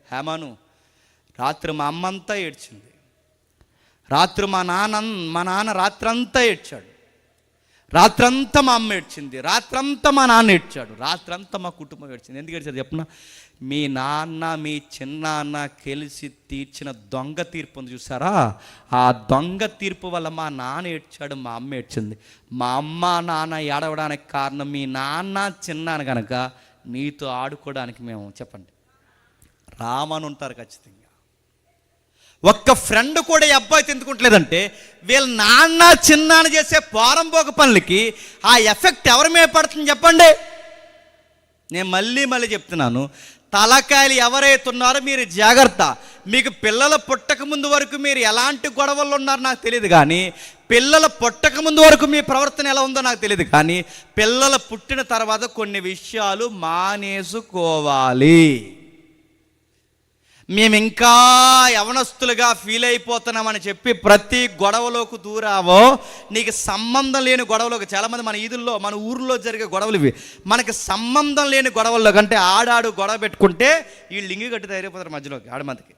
హేమాను, రాత్రి మా అమ్మంతా ఏడ్చింది, రాత్రి మా నాన్న రాత్రంతా ఏడ్చాడు, రాత్రంతా మా అమ్మ ఏడ్చింది, రాత్రంతా మా నాన్న ఏడ్చాడు, రాత్రంతా మా కుటుంబం ఏడ్చింది. ఎందుకు ఏడ్చారు చెప్పనా? మీ నాన్న మీ చిన్నాన్న కలిసి తీర్చిన దొంగ తీర్పు ఉంది చూసారా, ఆ దొంగ తీర్పు వల్ల మా నాన్న ఏడ్చాడు, మా అమ్మ ఏడ్చింది. మా అమ్మ నాన్న ఏడవడానికి కారణం మీ నాన్న చిన్నాన్న కనుక నీతో ఆడుకోవడానికి మేము చెప్పండి రామని ఉంటారు ఖచ్చితంగా. ఒక్క ఫ్రెండ్ కూడా ఈ అబ్బాయి ఎందుకుంటలేదంటే, వీళ్ళ నాన్న చిన్నాన్న చేసే పోరంపోక పనులకి ఆ ఎఫెక్ట్ ఎవరి మీద పడుతుంది చెప్పండి? నేను మళ్ళీ చెప్తున్నాను, తలకాయలు ఎవరైతే ఉన్నారో మీరు జాగ్రత్త. మీకు పిల్లలు పుట్టక ముందు వరకు మీరు ఎలాంటి గొడవలు ఉన్నారో నాకు తెలియదు, కానీ పిల్లలు పుట్టక ముందు వరకు మీ ప్రవర్తన ఎలా ఉందో నాకు తెలియదు, కానీ పిల్లలు పుట్టిన తర్వాత కొన్ని విషయాలు మానేసుకోవాలి. మేము ఇంకా యవనస్తులుగా ఫీల్ అయిపోతున్నామని చెప్పి ప్రతి గొడవలోకి దూరావో, నీకు సంబంధం లేని గొడవలోకి, చాలామంది మన ఈదుల్లో మన ఊర్లో జరిగే గొడవలు ఇవి, మనకి సంబంధం లేని గొడవల్లో కంటే ఆడాడు గొడవ పెట్టుకుంటే వీళ్ళు లింగి గట్టి తయారైపోతారు మధ్యలోకి. ఆడమందికి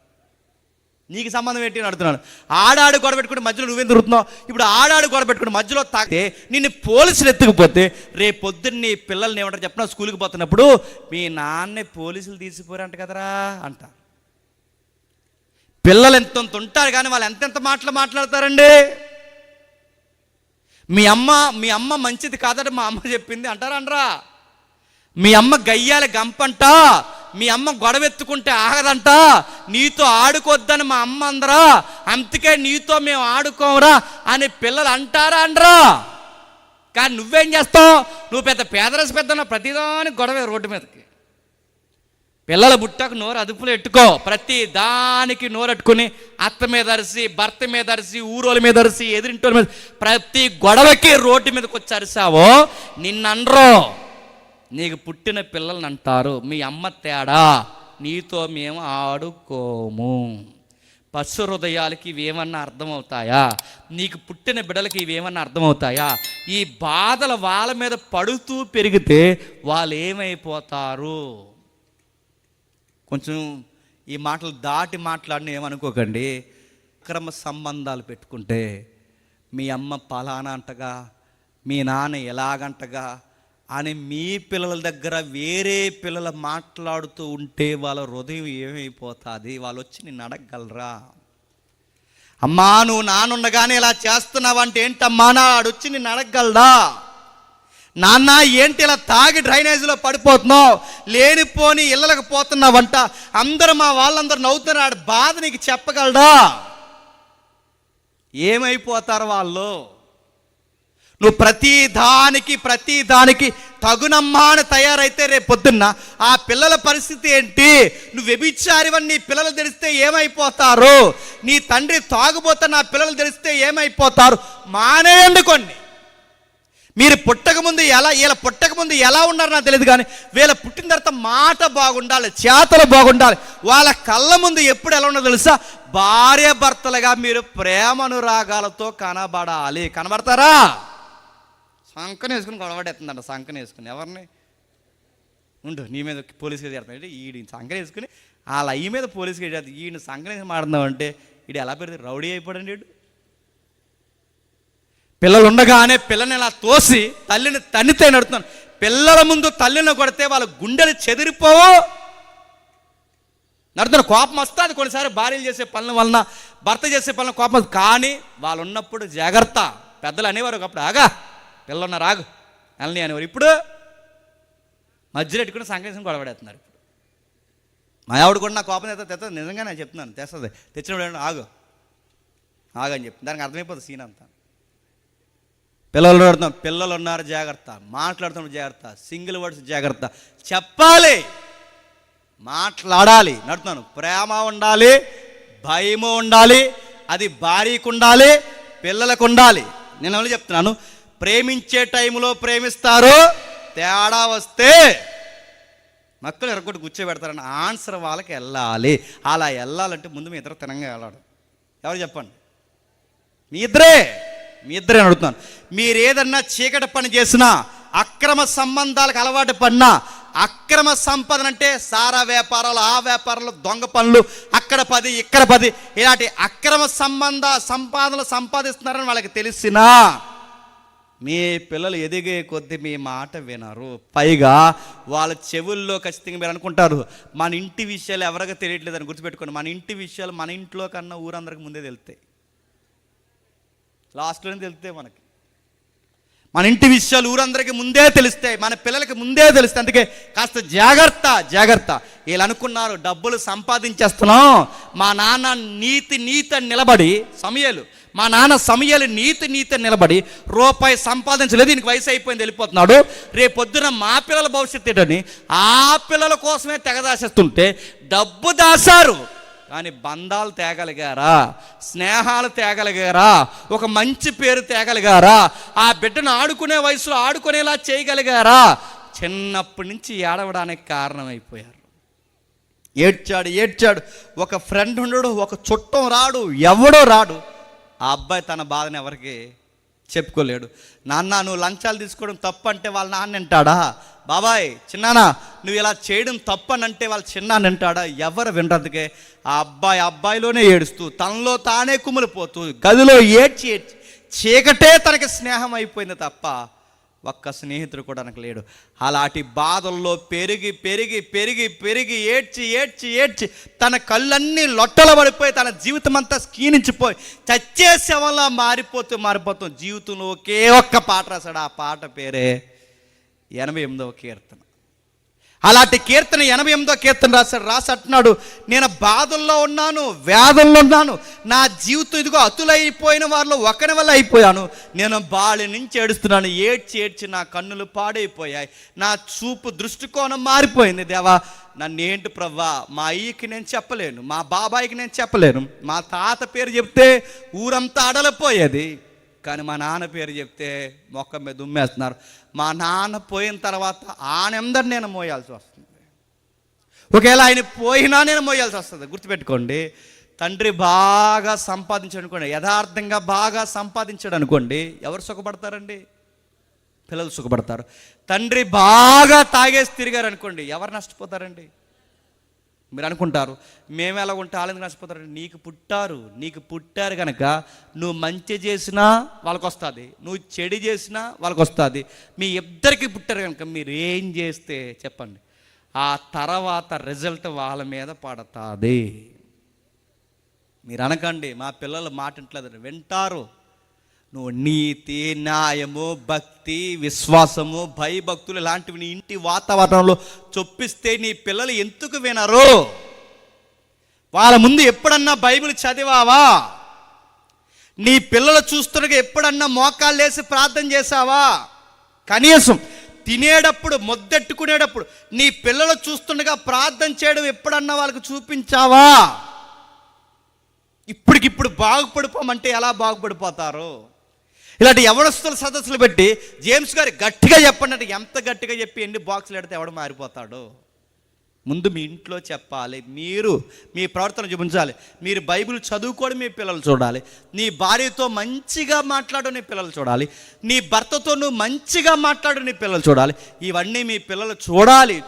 నీకు సంబంధం ఏంటి అని అడుగుతున్నాను. ఆడాడు గొడవ పెట్టుకుంటే మధ్యలో నువ్వేం తిరుగుతున్నావు? ఇప్పుడు ఆడాడు గొడవ పెట్టుకుంటే మధ్యలో తాకితే నిన్ను పోలీసులు ఎత్తుకుపోతే రేపు పొద్దున్న నీ పిల్లల్ని ఏమంటారు చెప్పిన? స్కూల్కి పోతున్నప్పుడు మీ నాన్నే పోలీసులు తీసిపోరంట కదరా అంట. పిల్లలు ఎంత ఉంటారు కానీ వాళ్ళు ఎంతెంత మాట్లాడతారండి. మీ అమ్మ మంచిది కాదట మా అమ్మ చెప్పింది అంటారా అనరా? మీ అమ్మ గయ్యాల గంపంట, మీ అమ్మ గొడవెత్తుకుంటే ఆగదంట, నీతో ఆడుకోద్దని మా అమ్మ అందరా, అందుకే నీతో మేము ఆడుకోమరా అని పిల్లలు అంటారా అనరా? కానీ నువ్వేం చేస్తావు? నువ్వు పెద్ద పేదరసి పెద్ద ప్రతిదానికి గొడవే రోడ్డు మీదకి. పిల్లల బుట్టకు నోరు అదుపులో ఎట్టుకో, ప్రతి దానికి నోరెట్టుకుని అత్త మీద అరిసి, భర్త మీద అరిసి, ఊరోళ్ళ మీద అరిసి, ఎదురింటోళ్ళ మీద, ప్రతి గొడవకి రోడ్డు మీదకి వచ్చి అరిసావో నిన్ననరో, నీకు పుట్టిన పిల్లల్ని అంటారు మీ అమ్మ తేడా, నీతో మేము ఆడుకోము. పశు హృదయాలకి ఇవేమన్నా అర్థమవుతాయా? నీకు పుట్టిన బిడ్డలకి ఇవేమన్నా అర్థమవుతాయా? ఈ బాధల వాళ్ళ మీద పడుతూ పెరిగితే వాళ్ళు ఏమైపోతారు? కొంచెం ఈ మాటలు దాటి మాట్లాడిన ఏమనుకోకండి. అక్రమ సంబంధాలు పెట్టుకుంటే మీ అమ్మ పలానా అంటగా, మీ నాన్న ఎలాగంటగా అని మీ పిల్లల దగ్గర వేరే పిల్లలు మాట్లాడుతూ ఉంటే వాళ్ళ హృదయం ఏమైపోతుంది? వాళ్ళు వచ్చి నిన్ను అడగగలరా? అమ్మా నువ్వు నాన్నుండగానే ఇలా చేస్తున్నావంటే ఏంటమ్మా నాడు వచ్చి నిన్ను అడగగలరా? నాన్న ఏంటి ఇలా తాగి డ్రైనేజీలో పడిపోతున్నావు, లేనిపోని ఇళ్ళకి పోతున్నావంట, అందరూ మా వాళ్ళందరూ నవ్వుతున్నాడు, బాధ నీకు చెప్పగలడా? ఏమైపోతారు వాళ్ళు? నువ్వు ప్రతి దానికి తగునమ్మా అని తయారైతే రేపు పొద్దున్న ఆ పిల్లల పరిస్థితి ఏంటి? నువ్వు వ్యభిచారివని నీ పిల్లలు తెలిస్తే ఏమైపోతారు? నీ తండ్రి తాగుబోతా నా పిల్లలు తెలిస్తే ఏమైపోతారు? మానేయండి కొన్ని. మీరు పుట్టకముందు వీళ్ళ పుట్టకముందు ఎలా ఉన్నారో నాకు తెలియదు, కానీ వీళ్ళ పుట్టిన తర్వాత మాట బాగుండాలి, చేతలు బాగుండాలి. వాళ్ళ కళ్ళ ముందు ఎప్పుడు ఎలా ఉండదో తెలుసా? భార్య భర్తలుగా మీరు ప్రేమనురాగాలతో కనబడాలి. కనబడతారా? సంకన వేసుకుని గొడవడేస్తుందంట. సంకన వేసుకుని ఎవరిని ఉండు నీ మీద పోలీస్ కేసు చేస్తానంటే ఈడు సంకన వేసుకుని వాళ్ళ అయ్యి మీద పోలీస్ కేసు చేస్తాడు. ఈయన సంకన వేసి మాడుతున్నామంటే ఈడు ఎలా పెడితే రౌడీ అయిపోయాడండి. ఈడు పిల్లలు ఉండగానే పిల్లని ఇలా తోసి తల్లిని తన్నితే నడుతున్నాను. పిల్లల ముందు తల్లిని కొడితే వాళ్ళ గుండెలు చెదిరిపోవు. నడుతున్న కోపం వస్తుంది కొన్నిసారి, భార్యలు చేసే పనుల వలన, భర్త చేసే పనుల కోపం. కానీ వాళ్ళు ఉన్నప్పుడు జాగ్రత్త. పెద్దలు అనేవారు ఒకప్పుడు, ఆగా పిల్లలు ఉన్నారు ఆగు వెళ్ళని అనేవారు. ఇప్పుడు మధ్యలో పెట్టుకుని సంకేతం గొడవడేస్తున్నారు. ఇప్పుడు మా ఆవిడ కూడా నా కోపం తెస్తుంది, నిజంగా నేను చెప్తున్నాను, తెస్తుంది. తెచ్చినప్పుడు ఆగని చెప్తుంది. దానికి అర్థమైపోతుంది సీన్ అంతా. పిల్లలు ఉన్నారు జాగ్రత్త, మాట్లాడుతున్న జాగ్రత్త, సింగిల్ వర్డ్స్ జాగ్రత్త, చెప్పాలి, మాట్లాడాలి. నడుతున్నాను, ప్రేమ ఉండాలి, భయము ఉండాలి. అది భార్యకు ఉండాలి, పిల్లలకు ఉండాలి. నేను ఎవరు చెప్తున్నాను, ప్రేమించే టైంలో ప్రేమిస్తారు, తేడా వస్తే మక్కలు ఎరగొట్టి కూర్చోబెడతారని ఆన్సర్ వాళ్ళకి వెళ్ళాలి. అలా వెళ్ళాలంటే ముందు మీ ఇద్దరు తినంగా వెళ్ళాడు. ఎవరు చెప్పండి? మీ ఇద్దరే అడుగుతున్నాను. మీరు ఏదన్నా చీకటి పని చేసినా, అక్రమ సంబంధాలకు అలవాటు పడినా, అక్రమ సంపదన అంటే సారా వ్యాపారాలు, ఆ వ్యాపారాలు, దొంగ పనులు, అక్కడ 10 ఇక్కడ 10 ఇలాంటి అక్రమ సంపాదనలు సంపాదిస్తున్నారని వాళ్ళకి తెలిసినా మీ పిల్లలు ఎదిగే కొద్దీ మీ మాట వినరు. పైగా వాళ్ళ చెవుల్లో ఖచ్చితంగా మీరు అనుకుంటారు మన ఇంటి విషయాలు ఎవరికి తెలియట్లేదని. గుర్తుపెట్టుకోండి, మన ఇంటి విషయాలు మన ఇంట్లో కన్నా ఊరందరికి ముందే తెలుస్తాయి, లాస్ట్లోనే తెలుస్తాయి. మనకి మన ఇంటి విషయాలు ఊరందరికీ ముందే తెలుస్తాయి, మన పిల్లలకి ముందే తెలుస్తాయి. అందుకే కాస్త జాగ్రత్త. వీళ్ళు అనుకున్నారు డబ్బులు సంపాదించేస్తున్నాం, మా నాన్న నీతి నిలబడి మా నాన్న సమయాలు నీతి నిలబడి రూపాయి సంపాదించలేదు, దీనికి వయసు అయిపోయింది వెళ్ళిపోతున్నాడు, రేపొద్దున మా పిల్లల భవిష్యత్తు ఏంటని ఆ పిల్లల కోసమే తెగదాసేస్తుంటే డబ్బు దాశారు. కానీ బంధాలు తేగలిగారా? స్నేహాలు తేగలిగారా? ఒక మంచి పేరు తేగలిగారా? ఆ బిడ్డను ఆడుకునే వయసులో ఆడుకునేలా చేయగలిగారా? చిన్నప్పటి నుంచి ఏడవడానికి కారణమైపోయారు. ఏడ్చాడు. ఒక ఫ్రెండ్ ఉండడు, ఒక చుట్టం రాడు, ఎవడో రాడు. ఆ అబ్బాయి తన బాధను ఎవరికి చెప్పుకోలేడు. నాన్న నువ్వు లంచాలు తీసుకోవడం తప్పు అంటే వాళ్ళ నాన్న అంటాడా? బాబాయ్ చిన్నానా నువ్వు ఇలా చేయడం తప్పనంటే వాళ్ళ చిన్నాన్న అంటాడా? ఎవరు వినరందుకే ఆ అబ్బాయిలోనే ఏడుస్తూ తనలో తానే కుమిలిపోతూ గదిలో ఏడ్చి చీకటే తనకి స్నేహం అయిపోయింది తప్ప ఒక్క స్నేహితుడు కూడా నాకు లేడు. అలాంటి బాధల్లో పెరిగి ఏడ్చి తన కళ్ళన్నీ లొట్టల పడిపోయి తన జీవితం అంతా క్షీణించిపోయి చచ్చే శవంలా మారిపోతూ జీవితంలో ఒకే ఒక్క పాట రాశాడు. ఆ పాట పేరే 88వ కీర్తన. అలాంటి కీర్తన 88వ కీర్తన రాసి అంటున్నాడు, నేను బాధల్లో ఉన్నాను, వేదనలో ఉన్నాను, నా జీవితం ఇదిగో అతులైపోయిన వారిలో ఒకరి వల్ల అయిపోయాను, నేను బాలి నుంచి ఏడుస్తున్నాను, ఏడ్చి నా కన్నులు పాడైపోయాయి, నా చూపు దృష్టికోణం మారిపోయింది. దేవా నన్నేంటి ప్రవ్వా, మా అయ్యకి నేను చెప్పలేను, మా బాబాయికి నేను చెప్పలేను, మా తాత పేరు చెప్తే ఊరంతా అడలిపోయేది, కానీ మా నాన్న పేరు చెప్తే మొక్క మీద ఉమ్మేస్తున్నారు. మా నాన్న పోయిన తర్వాత ఆనందరు నేను మోయాల్సి వస్తుంది. ఒకవేళ ఆయన పోయినా నేను మోయాల్సి వస్తుంది. గుర్తుపెట్టుకోండి, తండ్రి బాగా సంపాదించాడు అనుకోండి, యథార్థంగా బాగా సంపాదించాడు అనుకోండి, ఎవరు సుఖపడతారండి? పిల్లలు సుఖపడతారు. తండ్రి బాగా తాగేసి తిరిగారు అనుకోండి, ఎవరు నష్టపోతారండి? మీరు అనుకుంటారు మేము ఎలా ఉంటే వాళ్ళని నచ్చిపోతారు. నీకు పుట్టారు కనుక నువ్వు మంచి చేసినా వాళ్ళకి వస్తుంది, నువ్వు చెడు చేసినా వాళ్ళకి వస్తుంది. మీ ఇద్దరికి పుట్టారు కనుక మీరు ఏం చేస్తే చెప్పండి, ఆ తర్వాత రిజల్ట్ వాళ్ళ మీద పడుతుంది. మీరు అనకండి మా పిల్లలు మాట వింటలేదని, వింటారు. నువ్వు నీతి, న్యాయము, భక్తి, విశ్వాసము, భయభక్తులు ఇలాంటివి నీ ఇంటి వాతావరణంలో చొప్పిస్తే నీ పిల్లలు ఎందుకు వినరు? వాళ్ళ ముందు ఎప్పుడన్నా బైబిల్ చదివావా? నీ పిల్లలు చూస్తుండగా ఎప్పుడన్నా మోకాళ్ళు వేసి ప్రార్థన చేసావా? కనీసం తినేటప్పుడు, మొద్దెట్టుకునేటప్పుడు నీ పిల్లలు చూస్తుండగా ప్రార్థన చేయడం ఎప్పుడన్నా వాళ్ళకి చూపించావా? ఇప్పటికిప్పుడు బాగుపడిపోమంటే ఎలా బాగుపడిపోతారు? ఇలాంటి యవనస్తుల సదస్సులు పెట్టి జేమ్స్ గారు గట్టిగా చెప్పండి అంటే ఎంత గట్టిగా చెప్పి ఎన్ని బాక్సులు పెడితే ఎవడు మారిపోతాడు? ముందు మీ ఇంట్లో చెప్పాలి, మీరు మీ ప్రవర్తన చూపించాలి. మీరు బైబిల్ చదువుకోవడం మీ పిల్లలు చూడాలి, నీ భార్యతో మంచిగా మాట్లాడు నీ పిల్లలు చూడాలి, నీ భర్తతో నువ్వు మంచిగా మాట్లాడు నీ పిల్లలు చూడాలి. ఇవన్నీ మీ పిల్లలు చూడాలి.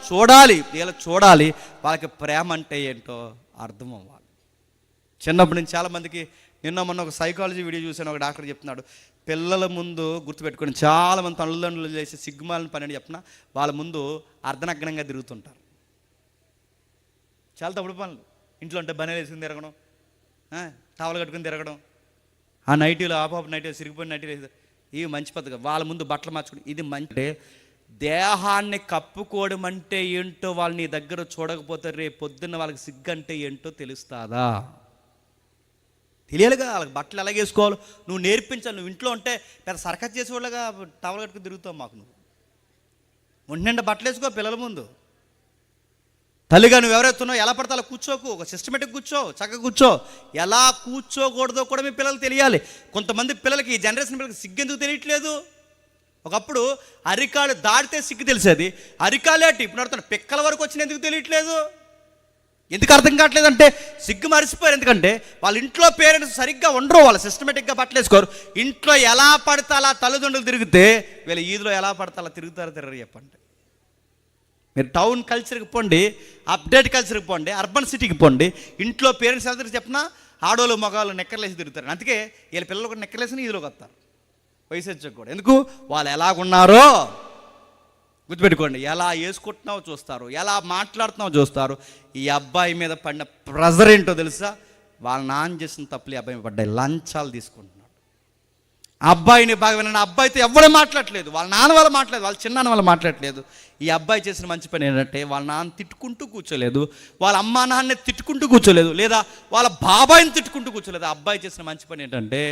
వీళ్ళు చూడాలి, వాళ్ళకి ప్రేమ అంటే ఏంటో అర్థం అవ్వాలి. చిన్నప్పటి నుంచి చాలామందికి, నిన్న మొన్న ఒక సైకాలజీ వీడియో చూసాను, ఒక డాక్టర్ చెప్తున్నాడు, పిల్లల ముందు గుర్తుపెట్టుకొని చాలామంది తల్లిదండ్రులు చేసి సిగ్గుమాలని పని అని చెప్పిన వాళ్ళ ముందు అర్ధనగ్నంగా తిరుగుతుంటారు. చాలా తప్పుడు పనులు. ఇంట్లో ఉంటే బనీలు వేసుకుని తిరగడం, టవలు కట్టుకుని తిరగడం, ఆ నైటీలు ఆపాపు నైటీ సిరిగిపోయిన నైటీలు వేసి, ఇవి మంచి పద్ధతి. వాళ్ళ ముందు బట్టలు మార్చుకోవడం ఇది మంచి. దేహాన్ని కప్పుకోవడం అంటే ఏంటో వాళ్ళు నీ దగ్గర చూడకపోతే రేపు పొద్దున్న వాళ్ళకి సిగ్గు అంటే ఏంటో తెలుస్తుందా? తెలియాలిగా. వాళ్ళకి బట్టలు ఎలా వేసుకోవాలో నువ్వు నేర్పించాలి. నువ్వు ఇంట్లో ఉంటే పెద్ద సర్కస్ చేసేవాళ్ళగా టవల్ కట్టుకుని తిరుగుతావు. మాకు నువ్వు ఒంటి నిండా బట్టలు వేసుకో పిల్లల ముందు. తల్లిగా నువ్వు ఎవరెత్తున్నావు, ఎలా పడితే అలా కూర్చోకు, ఒక సిస్టమేటిక్ కూర్చో, చక్కగా కూర్చో. ఎలా కూర్చోకూడదో కూడా మీ పిల్లలు తెలియాలి. కొంతమంది పిల్లలకి, ఈ జనరేషన్ పిల్లలకి సిగ్గు ఎందుకు తెలియట్లేదు? ఒకప్పుడు అరికాలు దాడితే సిగ్గు తెలిసేది, అరికాలేటి ఇప్పుడు నడుతున్న పిక్కల వరకు వచ్చిన ఎందుకు తెలియట్లేదు? ఎందుకు అర్థం కావట్లేదంటే సిగ్గు మరిచిపోయారు. ఎందుకంటే వాళ్ళ ఇంట్లో పేరెంట్స్ సరిగ్గా ఉండరు, వాళ్ళు సిస్టమేటిక్గా బట్టలు వేసుకోరు. ఇంట్లో ఎలా పడితే అలా తల్లిదండ్రులు తిరిగితే వీళ్ళ ఈదులో ఎలా పడితే అలా తిరగరు చెప్పండి. మీరు టౌన్ కల్చర్కి పోండి, అప్డేట్ కల్చర్కి పోండి, అర్బన్ సిటీకి పోండి, ఇంట్లో పేరెంట్స్ అందరికి చెప్పినా ఆడోళ్ళు మగవాళ్ళు నెక్కర్లేసి తిరుగుతారు. అందుకే వీళ్ళ పిల్లలు కూడా నెక్కర్లేసి ఈదులోకి వస్తారు వయసు వచ్చాక కూడా. ఎందుకు? వాళ్ళు ఎలాగున్నారో గుర్తుపెట్టుకోండి. ఎలా వేసుకుంటున్నావో చూస్తారు, ఎలా మాట్లాడుతున్నావో చూస్తారు. ఈ అబ్బాయి మీద పడిన ప్రెజర్ ఏంటో తెలుసా? వాళ్ళ నాన్న చేసిన తప్పులు ఈ అబ్బాయి మీద పడ్డాయి. లంచాలు తీసుకుంటున్నాడు. అబ్బాయిని బాగా వినండి, అబ్బాయితో ఎవరు మాట్లాడలేదు, వాళ్ళ నాన్న వాళ్ళు మాట్లాడలేదు, వాళ్ళ చిన్నాన్న వాళ్ళు మాట్లాడలేదు. ఈ అబ్బాయి చేసిన మంచి పని ఏంటంటే వాళ్ళ నాన్న తిట్టుకుంటూ కూర్చోలేదు, వాళ్ళ అమ్మా నాన్నే తిట్టుకుంటూ కూర్చోలేదు, లేదా వాళ్ళ బాబాయిని తిట్టుకుంటూ కూర్చోలేదు. ఆ అబ్బాయి చేసిన మంచి పని ఏంటంటే,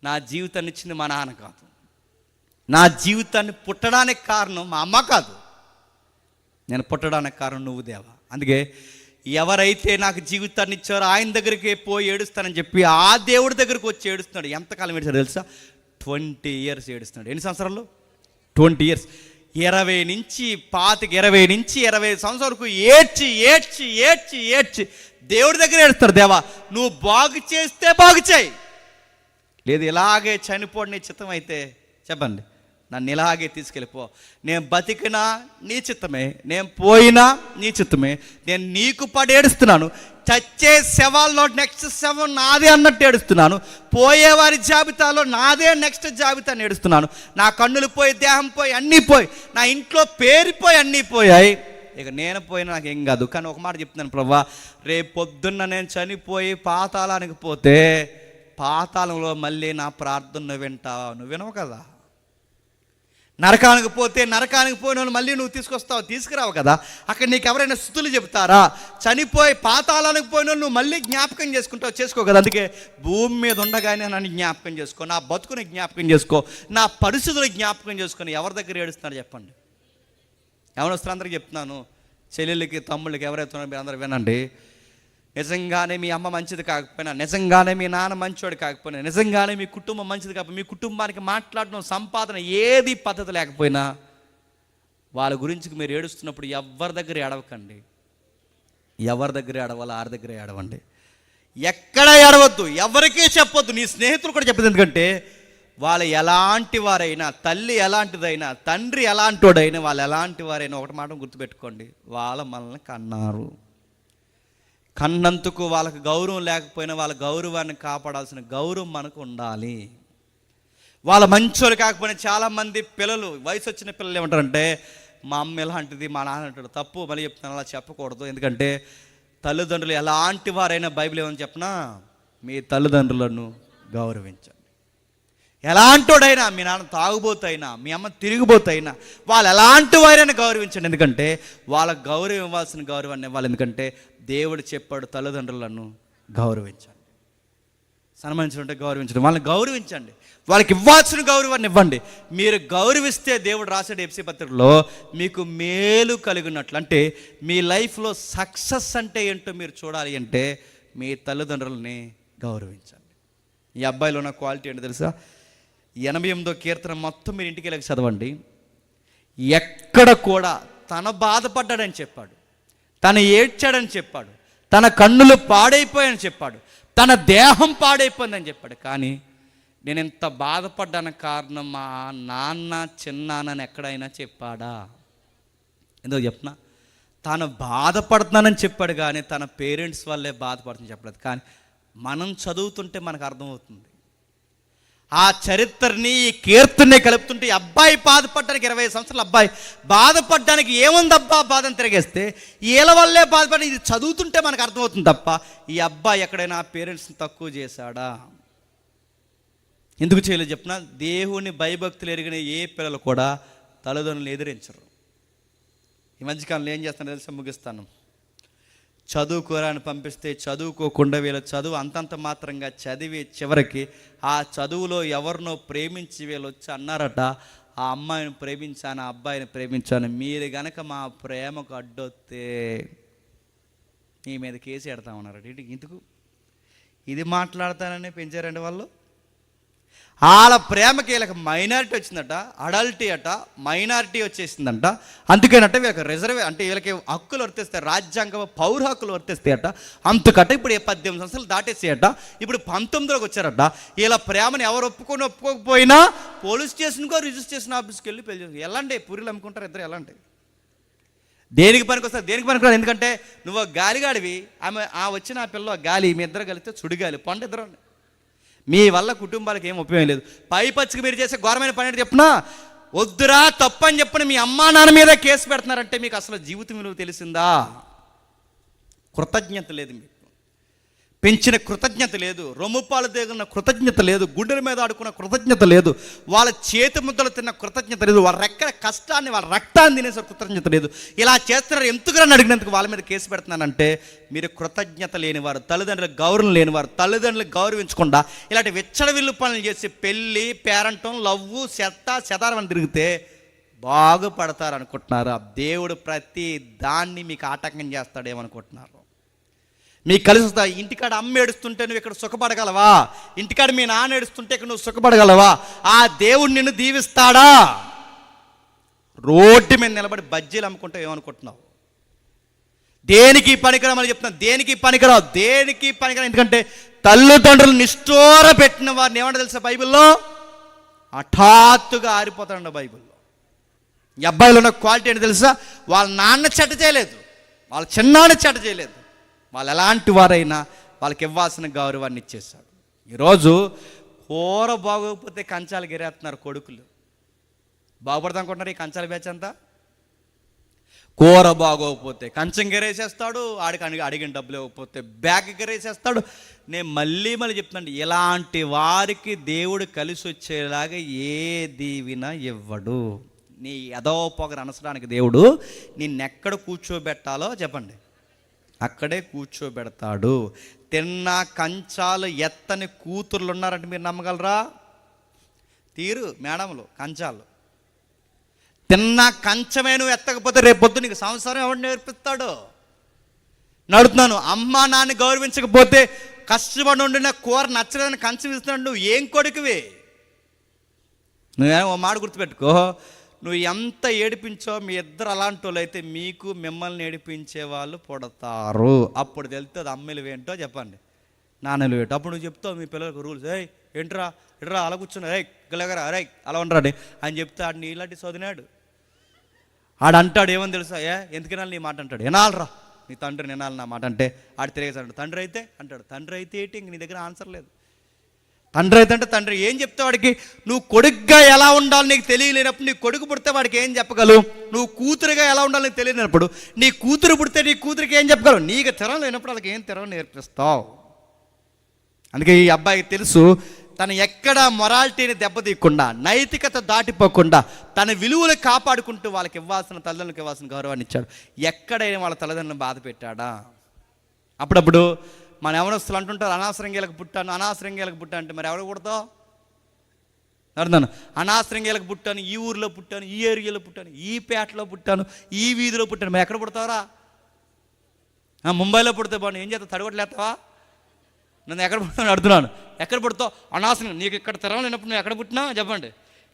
నా జీవితాన్ని ఇచ్చింది మా నాన్న కాదు, నా జీవితాన్ని పుట్టడానికి కారణం మా అమ్మ కాదు, నేను పుట్టడానికి కారణం నువ్వు దేవా. అందుకే ఎవరైతే నాకు జీవితాన్ని ఇచ్చారో ఆయన దగ్గరికి పోయి ఏడుస్తానని చెప్పి ఆ దేవుడి దగ్గరికి వచ్చి ఏడుస్తున్నాడు. ఎంతకాలం ఏడుస్తాడు తెలుసా? 20 years ఏడుస్తున్నాడు. ఎన్ని సంవత్సరాలు? 20 years. 20 నుంచి 25 సంవత్సరాల వరకు ఏడ్చి ఏడ్చి ఏడ్చి ఏడ్చి దేవుడి దగ్గర ఏడుస్తాడు. దేవా నువ్వు బాగు చేస్తే బాగు చేయి, లేదు ఇలాగే చనిపోండి నీ చిత్తం అయితే చెప్పండి, నన్ను ఇలాగే తీసుకెళ్ళిపో. నేను బతికినా నీ చిత్తమే, నేను పోయినా నీ చిత్తమే. నేను నీకు పడి ఏడుస్తున్నాను. చచ్చే శవాల్లో నెక్స్ట్ శవం నాదే అన్నట్టు ఏడుస్తున్నాను. పోయేవారి జాబితాలో నాదే నెక్స్ట్ జాబితాని ఏడుస్తున్నాను. నా కన్నులు పోయి, దేహం పోయి, అన్నీ పోయి, నా ఇంట్లో పేరిపోయి, అన్నీ పోయాయి. ఇక నేను పోయినా నాకేం కాదు. కానీ ఒక మాట చెప్తున్నాను ప్రభా, రేపు పొద్దున్న నేను చనిపోయి పాతాళానికి పోతే పాతాళంలో మళ్ళీ నా ప్రార్థన వింటావా? నువ్వు వినవు కదా. నరకానికి పోయిన వాళ్ళు మళ్ళీ నువ్వు తీసుకురావు కదా. అక్కడ నీకు ఎవరైనా స్తుతులు చెబుతారా? చనిపోయి పాతాళానికి పోయిన వాళ్ళు నువ్వు మళ్ళీ జ్ఞాపకం చేసుకో కదా. అందుకే భూమి మీద ఉండగానే నన్ను జ్ఞాపకం చేసుకో, నా బతుకుని జ్ఞాపకం చేసుకో, నా పరిస్థితులు జ్ఞాపకం చేసుకొని. ఎవరి దగ్గర ఏడుస్తున్నారు చెప్పండి? యవనస్తులందరికీ చెప్తున్నాను, చెల్లెళ్ళకి తమ్ముళ్ళకి ఎవరైతే ఉన్నారో మీరు అందరూ వినండి. నిజంగానే మీ అమ్మ మంచిది కాకపోయినా, నిజంగానే మీ నాన్న మంచోడు కాకపోయినా, నిజంగానే మీ కుటుంబం మంచిది కాకపోయినా, మీ కుటుంబానికి మాట్లాడడం, సంపాదన ఏది పద్ధతి లేకపోయినా, వాళ్ళ గురించి మీరు ఏడుస్తున్నప్పుడు ఎవరి దగ్గర ఏడవకండి. ఎవరి దగ్గర ఏడవాలో ఆరి దగ్గర ఏడవండి. ఎక్కడ ఏడవద్దు, ఎవరికీ చెప్పొద్దు, నీ స్నేహితులు కూడా చెప్పదు. ఎందుకంటే వాళ్ళు ఎలాంటి వారైనా, తల్లి ఎలాంటిదైనా, తండ్రి ఎలాంటోడైనా, వాళ్ళు ఎలాంటి వారైనా ఒకటి మాట గుర్తుపెట్టుకోండి, వాళ్ళ మనల్ని కన్నారు. కన్నందుకు వాళ్ళకి గౌరవం లేకపోయినా వాళ్ళ గౌరవాన్ని కాపాడాల్సిన గౌరవం మనకు ఉండాలి. వాళ్ళ మంచోళ్ళు కాకపోయినా చాలామంది పిల్లలు, వయసు వచ్చిన పిల్లలు ఏమంటారంటే మా అమ్మ ఎలాంటిది, మా నాన్న అంటాడు. తప్పు, మళ్ళీ చెప్తాను, అలా చెప్పకూడదు. ఎందుకంటే తల్లిదండ్రులు ఎలాంటి వారైనా బైబిల్ ఏమని చెప్పినా మీ తల్లిదండ్రులను గౌరవించండి. ఎలాంటోడైనా, మీ నాన్న తాగుబోతైనా, మీ అమ్మ తిరిగిపోతైనా, వాళ్ళు ఎలాంటి వారైనా గౌరవించండి. ఎందుకంటే వాళ్ళకి గౌరవం ఇవ్వాల్సిన గౌరవాన్ని ఇవ్వాలి. ఎందుకంటే దేవుడు చెప్పాడు తల్లిదండ్రులను గౌరవించండి. సన్మానించడం గౌరవించడం, వాళ్ళని గౌరవించండి, వాళ్ళకి ఇవ్వాల్సిన గౌరవాన్ని ఇవ్వండి. మీరు గౌరవిస్తే దేవుడు రాసాడు ఎఫ్సీ పత్రికలో, మీకు మేలు కలిగినట్లు. అంటే మీ లైఫ్లో సక్సెస్ అంటే ఏంటో మీరు చూడాలి అంటే మీ తల్లిదండ్రులని గౌరవించండి. ఈ అబ్బాయిలో ఉన్న క్వాలిటీ ఏంటో తెలుసా? 88వ కీర్తన మొత్తం మీరు ఇంటికి వెళ్ళి చదవండి. ఎక్కడ కూడా తన బాధపడ్డాడని చెప్పాడు, తను ఏడ్చాడని చెప్పాడు, తన కన్నులు పాడైపోయాయని చెప్పాడు, తన దేహం పాడైపోయిందని చెప్పాడు. కానీ నేను ఎంత బాధపడ్డానికి కారణం మా నాన్న చిన్నాన్నని ఎక్కడైనా చెప్పాడా? ఎందుకు చెప్పినా, తను బాధపడుతున్నానని చెప్పాడు కానీ తన పేరెంట్స్ వల్లే బాధపడుతుందని చెప్పలేదు. కానీ మనం చదువుతుంటే మనకు అర్థమవుతుంది. ఆ చరిత్రని, ఈ కీర్తనని కలుపుతుంటే ఈ అబ్బాయి బాధపడడానికి, 20 సంవత్సరాల అబ్బాయి బాధపడడానికి ఏముందబ్బా బాధ అని తిరిగేస్తే వీళ్ళ వల్లే బాధపడి, ఇది చదువుతుంటే మనకు అర్థమవుతుంది తప్ప ఈ అబ్బాయి ఎక్కడైనా పేరెంట్స్ని తక్కువ చేశాడా? ఎందుకు చేయలేదు చెప్పిన, దేవుని భయభక్తులు ఎరిగిన ఏ పిల్లలు కూడా తల్లిదండ్రులను ఎదిరించరు. ఈ మధ్యకాలంలో ఏం చేస్తాను తెలుసా, ముగిస్తాను. చదువుకోరాని పంపిస్తే చదువుకోకుండా వీళ్ళ చదువు అంతంత మాత్రంగా చదివి చివరికి ఆ చదువులో ఎవరినో ప్రేమించి వీళ్ళు వచ్చి అన్నారట, ఆ అమ్మాయిని ప్రేమించాను, ఆ అబ్బాయిని ప్రేమించాను, మీరు గనక మా ప్రేమకు అడ్డొస్తే మీ మీద కేసు పెడతామన్నారట. ఇందుకు ఇది మాట్లాడతానని పెంచారండి వాళ్ళు. వాళ్ళ ప్రేమకి వీళ్ళకి మైనారిటీ వచ్చిందట, అడల్టీ అట, మైనారిటీ వచ్చేసిందంట. అందుకేనట వీళ్ళకి అంటే వీళ్ళకి హక్కులు వర్తిస్తాయి, రాజ్యాంగ పౌర హక్కులు వర్తిస్తాయట. అంతకట ఇప్పుడు 18 సంవత్సరాలు దాటేసాయట, ఇప్పుడు 19లోకి వచ్చారట. వీళ్ళ ప్రేమను ఎవరు ఒప్పుకోకపోయినా పోలీస్ స్టేషన్కో రిజిస్ట్రేషన్ ఆఫీస్కి వెళ్ళి పెళ్లి చేసి ఎలాంటి పూరీలు అమ్ముకుంటారు ఇద్దరు. ఎలాంటి దేనికి పనికి వస్తారు, దేనికి పనికి? ఎందుకంటే నువ్వు గాలిగాడివి, ఆమె వచ్చిన ఆ పిల్ల గాలి, మీ ఇద్దరు కలిస్తే సుడిగాలి, పంట ఇద్దరు. మీ వల్ల కుటుంబాలకు ఏం ఉపయోగం లేదు. పైపచ్చికి మీరు చేసే ఘోరమైన పని ఏంటి చెప్పినా, వద్దురా తప్పని చెప్పని మీ అమ్మా నాన్న మీద కేసు పెడుతున్నారంటే మీకు అసలు జీవితం విలువ తెలిసిందా? కృతజ్ఞత లేదు, మీకు పెంచిన కృతజ్ఞత లేదు, రొమ్ముపాలు దిగిన కృతజ్ఞత లేదు, గుండెల మీద ఆడుకున్న కృతజ్ఞత లేదు, వాళ్ళ చేతి ముద్దలు తిన్న కృతజ్ఞత లేదు, వాళ్ళ రెక్కల కష్టాన్ని, వాళ్ళ రక్తాన్ని తినేసరికి కృతజ్ఞత లేదు. ఇలా చేస్తున్నారు ఎందుకుని అడిగినందుకు వాళ్ళ మీద కేసు పెడుతున్నానంటే మీరు కృతజ్ఞత లేనివారు, తల్లిదండ్రులకు గౌరవం లేనివారు, తల్లిదండ్రులకు గౌరవించకుండా ఇలాంటి విచ్చడవిల్లు పనులు చేసి పెళ్ళి, పేరంటం, లవ్వు, శతారం అని తిరిగితే బాగుపడతారు అనుకుంటున్నారు. ఆ దేవుడు ప్రతి దాన్ని మీకు ఆటంకం చేస్తాడేమనుకుంటున్నారు. మీకు కలిసి వస్తా. ఇంటికాడ అమ్మ ఏడుస్తుంటే నువ్వు ఇక్కడ సుఖపడగలవా? ఇంటికాడ మీ నాన్న ఏడుస్తుంటే ఇక్కడ నువ్వు సుఖపడగలవా? ఆ దేవుడు నిన్ను దీవిస్తాడా? రోడ్డు మీద నిలబడి బజ్జీలు అమ్ముకుంటే ఏమనుకుంటున్నావు? దేనికి పనికిరామని చెప్తున్నాను, దేనికి పనికిరావు, దేనికి పనికిరా. ఎందుకంటే తల్లిదండ్రులు నిష్ఠూర పెట్టిన వారిని ఏమంటే తెలుసా బైబిల్లో? హఠాత్తుగా ఆరిపోతాడు బైబిల్లో. ఈ అబ్బాయిలో ఉన్న క్వాలిటీ ఏంటి తెలుసా? వాళ్ళ నాన్న చెడ్డ చేయలేదు, వాళ్ళ చిన్నాన్న చెడ్డ చేయలేదు, వాళ్ళు ఎలాంటి వారైనా వాళ్ళకి ఇవ్వాల్సిన గౌరవాన్ని ఇచ్చేశాడు. ఈరోజు కూర బాగోకపోతే కంచాలు గిరేస్తున్నారు కొడుకులు. బాగుపడతా అనుకుంటున్నారు ఈ కంచాల బ్యాచ్ అంతా. కూర బాగోకపోతే కంచం గిరేసేస్తాడు, ఆడికి అడిగిన డబ్బులు ఇవ్వకపోతే బ్యాగ్ గిరేసేస్తాడు. నేను మళ్ళీ చెప్తున్నాను, ఇలాంటి వారికి దేవుడు కలిసి వచ్చేలాగా ఏ దీవిన ఇవ్వడు. నీ ఎదో పొగరు అనసడానికి దేవుడు నిన్నెక్కడ కూర్చోబెట్టాలో చెప్పండి, అక్కడే కూర్చోబెడతాడు. తిన్న కంచాలు ఎత్తని కూతుర్లు ఉన్నారంటే మీరు నమ్మగలరా? తీరు మేడంలు కంచాలు. తిన్న కంచమే నువ్వు ఎత్తకపోతే రేపు పొద్దు నీకు సంసారం ఎవడు నేర్పిస్తాడు? నడుతున్నాను. అమ్మ నాన్న గౌరవించకపోతే కష్టపడి ఉండిన కూర నచ్చలేదని కంచం ఇస్తున్నాడు. నువ్వు ఏం కొడుకువి? నువ్వేమో మాట గుర్తుపెట్టుకో, నువ్వు ఎంత ఏడిపించో మీ ఇద్దరు అలాంటి వాళ్ళు అయితే మీకు మిమ్మల్ని ఏడిపించే వాళ్ళు పుడతారు. అప్పుడు తెలుస్తుంది అమ్మలు ఏంటో చెప్పండి, నాన్నలు ఏంటో. అప్పుడు నువ్వు చెప్తావు మీ పిల్లలకు రూల్స్, ఏంట్రా ఇట్రా అలా కూర్చున్నా, గలగరా అలా ఉండరాడి అని చెప్తే ఆడు నీలాంటి చదివినాడు. ఆడు అంటాడు ఏమని తెలుసా, ఎందుకైనా నీ మాట అంటాడు, వినాలరా నీ తండ్రి వినాలి నా మాట అంటే ఆడు తిరిగేసాడు. తండ్రి అయితే అంటాడు, తండ్రి అయితే ఏంటి, ఇంక నీ దగ్గర ఆన్సర్ లేదు. తండ్రి అయితే అంటే తండ్రి ఏం చెప్తే వాడికి, నువ్వు కొడుకుగా ఎలా ఉండాలో నీకు తెలియలేనప్పుడు నీ కొడుకు పుడితే వాడికి ఏం చెప్పగలవు? నువ్వు కూతురుగా ఎలా ఉండాలో నీకు తెలియనప్పుడు నీ కూతురు పుడితే నీ కూతురికి ఏం చెప్పగలవు? నీకు తెరం లేనప్పుడు వాళ్ళకి ఏం తెరం నేర్పిస్తావు? అందుకే ఈ అబ్బాయికి తెలుసు, తను ఎక్కడ మొరాలిటీని దెబ్బతీయకుండా, నైతికత దాటిపోకుండా, తన విలువలు కాపాడుకుంటూ వాళ్ళకి ఇవ్వాల్సిన, తల్లిదండ్రులకు ఇవ్వాల్సిన గౌరవాన్ని ఇచ్చాడు. ఎక్కడైనా వాళ్ళ తల్లిదండ్రులను బాధ పెట్టాడా? అప్పుడప్పుడు మన యవనస్తులు అంటుంటారు, అనవసరంగీలకు పుట్టాను, అనవసరంగీలకు పుట్టాను అంటే మరి ఎవరు పుడతావు? అర్థం, అనవసరంగీలకు పుట్టాను, ఈ ఊరిలో పుట్టాను, ఈ ఏరియాలో పుట్టాను, ఈ పేటలో పుట్టాను, ఈ వీధిలో పుట్టాను, మరి ఎక్కడ పుడతావరా? ముంబైలో పుడితే బాగుంది, ఏం చేస్తావు? తడగొట్టలేస్తావా? నన్ను ఎక్కడ పుట్టాను అడుగుతున్నాను. ఎక్కడ పుడతావు? అనవసరం, నీకు ఇక్కడ తెరం లేనప్పుడు నువ్వు ఎక్కడ పుట్టినా చెప్పండి.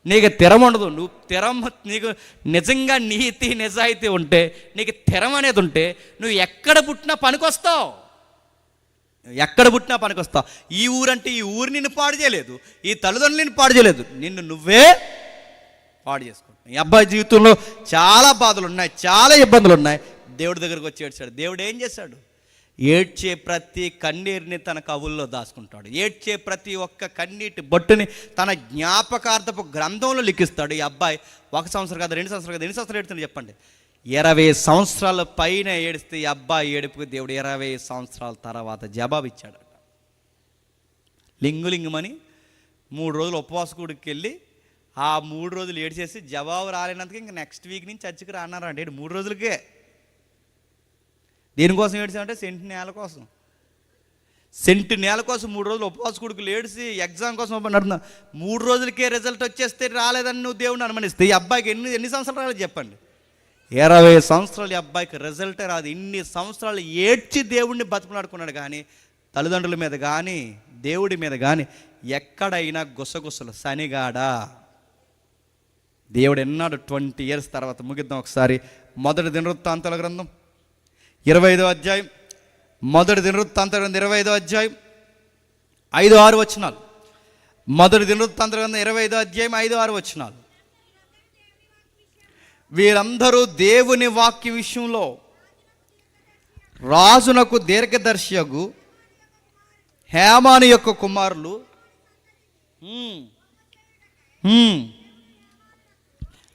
నీకు తెరం ఉండదు. నువ్వు తెరం, నీకు నిజంగా నీతి నిజాయితీ ఉంటే, నీకు తెరం అనేది ఉంటే, నువ్వు ఎక్కడ పుట్టినా పనికొస్తావు. ఎక్కడ పుట్టినా పనికొస్తావు. ఈ ఊరంటే ఈ ఊరు నిన్ను పాడు చేయలేదు, ఈ తల్లిదండ్రులు నిన్ను పాడు చేయలేదు, నిన్ను నువ్వే పాడు చేసుకుంటావు. ఈ అబ్బాయి జీవితంలో చాలా బాధలు ఉన్నాయి, చాలా ఇబ్బందులు ఉన్నాయి. దేవుడి దగ్గరకు వచ్చి ఏడ్చాడు. దేవుడు ఏం చేశాడు? ఏడ్చే ప్రతి కన్నీరుని తన కవుల్లో దాచుకుంటాడు. ఏడ్చే ప్రతి ఒక్క కన్నీటి బొట్టుని తన జ్ఞాపకార్థపు గ్రంథంలో లిఖిస్తాడు. ఈ అబ్బాయి 1 సంవత్సరం కాదు, 2 సంవత్సరాలు కాదు, ఎన్ని సంవత్సరాలు ఏడుతుంది చెప్పండి? 20 సంవత్సరాల పైన ఏడిస్తే ఈ అబ్బాయి ఏడుపుకి దేవుడు 20 సంవత్సరాల తర్వాత జవాబు ఇచ్చాడట. లింగులింగమని 3 రోజులు ఉపవాస కూడికి వెళ్ళి ఆ 3 రోజులు ఏడ్చేసి జవాబు రాలేనందుకు ఇంక నెక్స్ట్ వీక్ నుంచి చర్చికి రాన్నారంటే 3 రోజులకే. దేనికోసం ఏడ్చామంటే సెంటు నేల కోసం. సెంటు నేల కోసం 3 రోజులు ఉపవాస కూడుకులు ఏడిసి ఎగ్జామ్ కోసం నడుతున్నా. 3 రోజులకే రిజల్ట్ వచ్చేస్తే రాలేదని నువ్వు దేవుడిని అనుమానిస్తే ఈ అబ్బాయికి ఎన్ని సంవత్సరాలు రాలేదు చెప్పండి? 20 సంవత్సరాలు ఈ అబ్బాయికి రిజల్టే రాదు. ఇన్ని సంవత్సరాలు ఏడ్చి దేవుడిని బతుకులాడుకున్నాడు, కానీ తల్లిదండ్రుల మీద కానీ దేవుడి మీద కానీ ఎక్కడైనా గుసగుసలు శనిగాడా. దేవుడు ఎన్నాడు 20 years తర్వాత. ముగిద్దాం ఒకసారి. మొదటి దినవృత్తాంతాల గ్రంథం 25వ అధ్యాయం. మొదటి దినవృత్తాంతాల గ్రంథం 25వ అధ్యాయం 5-6 వచనాలు. మొదటి దినవృత్తాంతాల గ్రంథం 25వ అధ్యాయం 5-6 వచనాలు. వీరందరూ దేవుని వాక్య విషయంలో రాజునకు దీర్ఘదర్శియగు హేమాను యొక్క కుమారులు.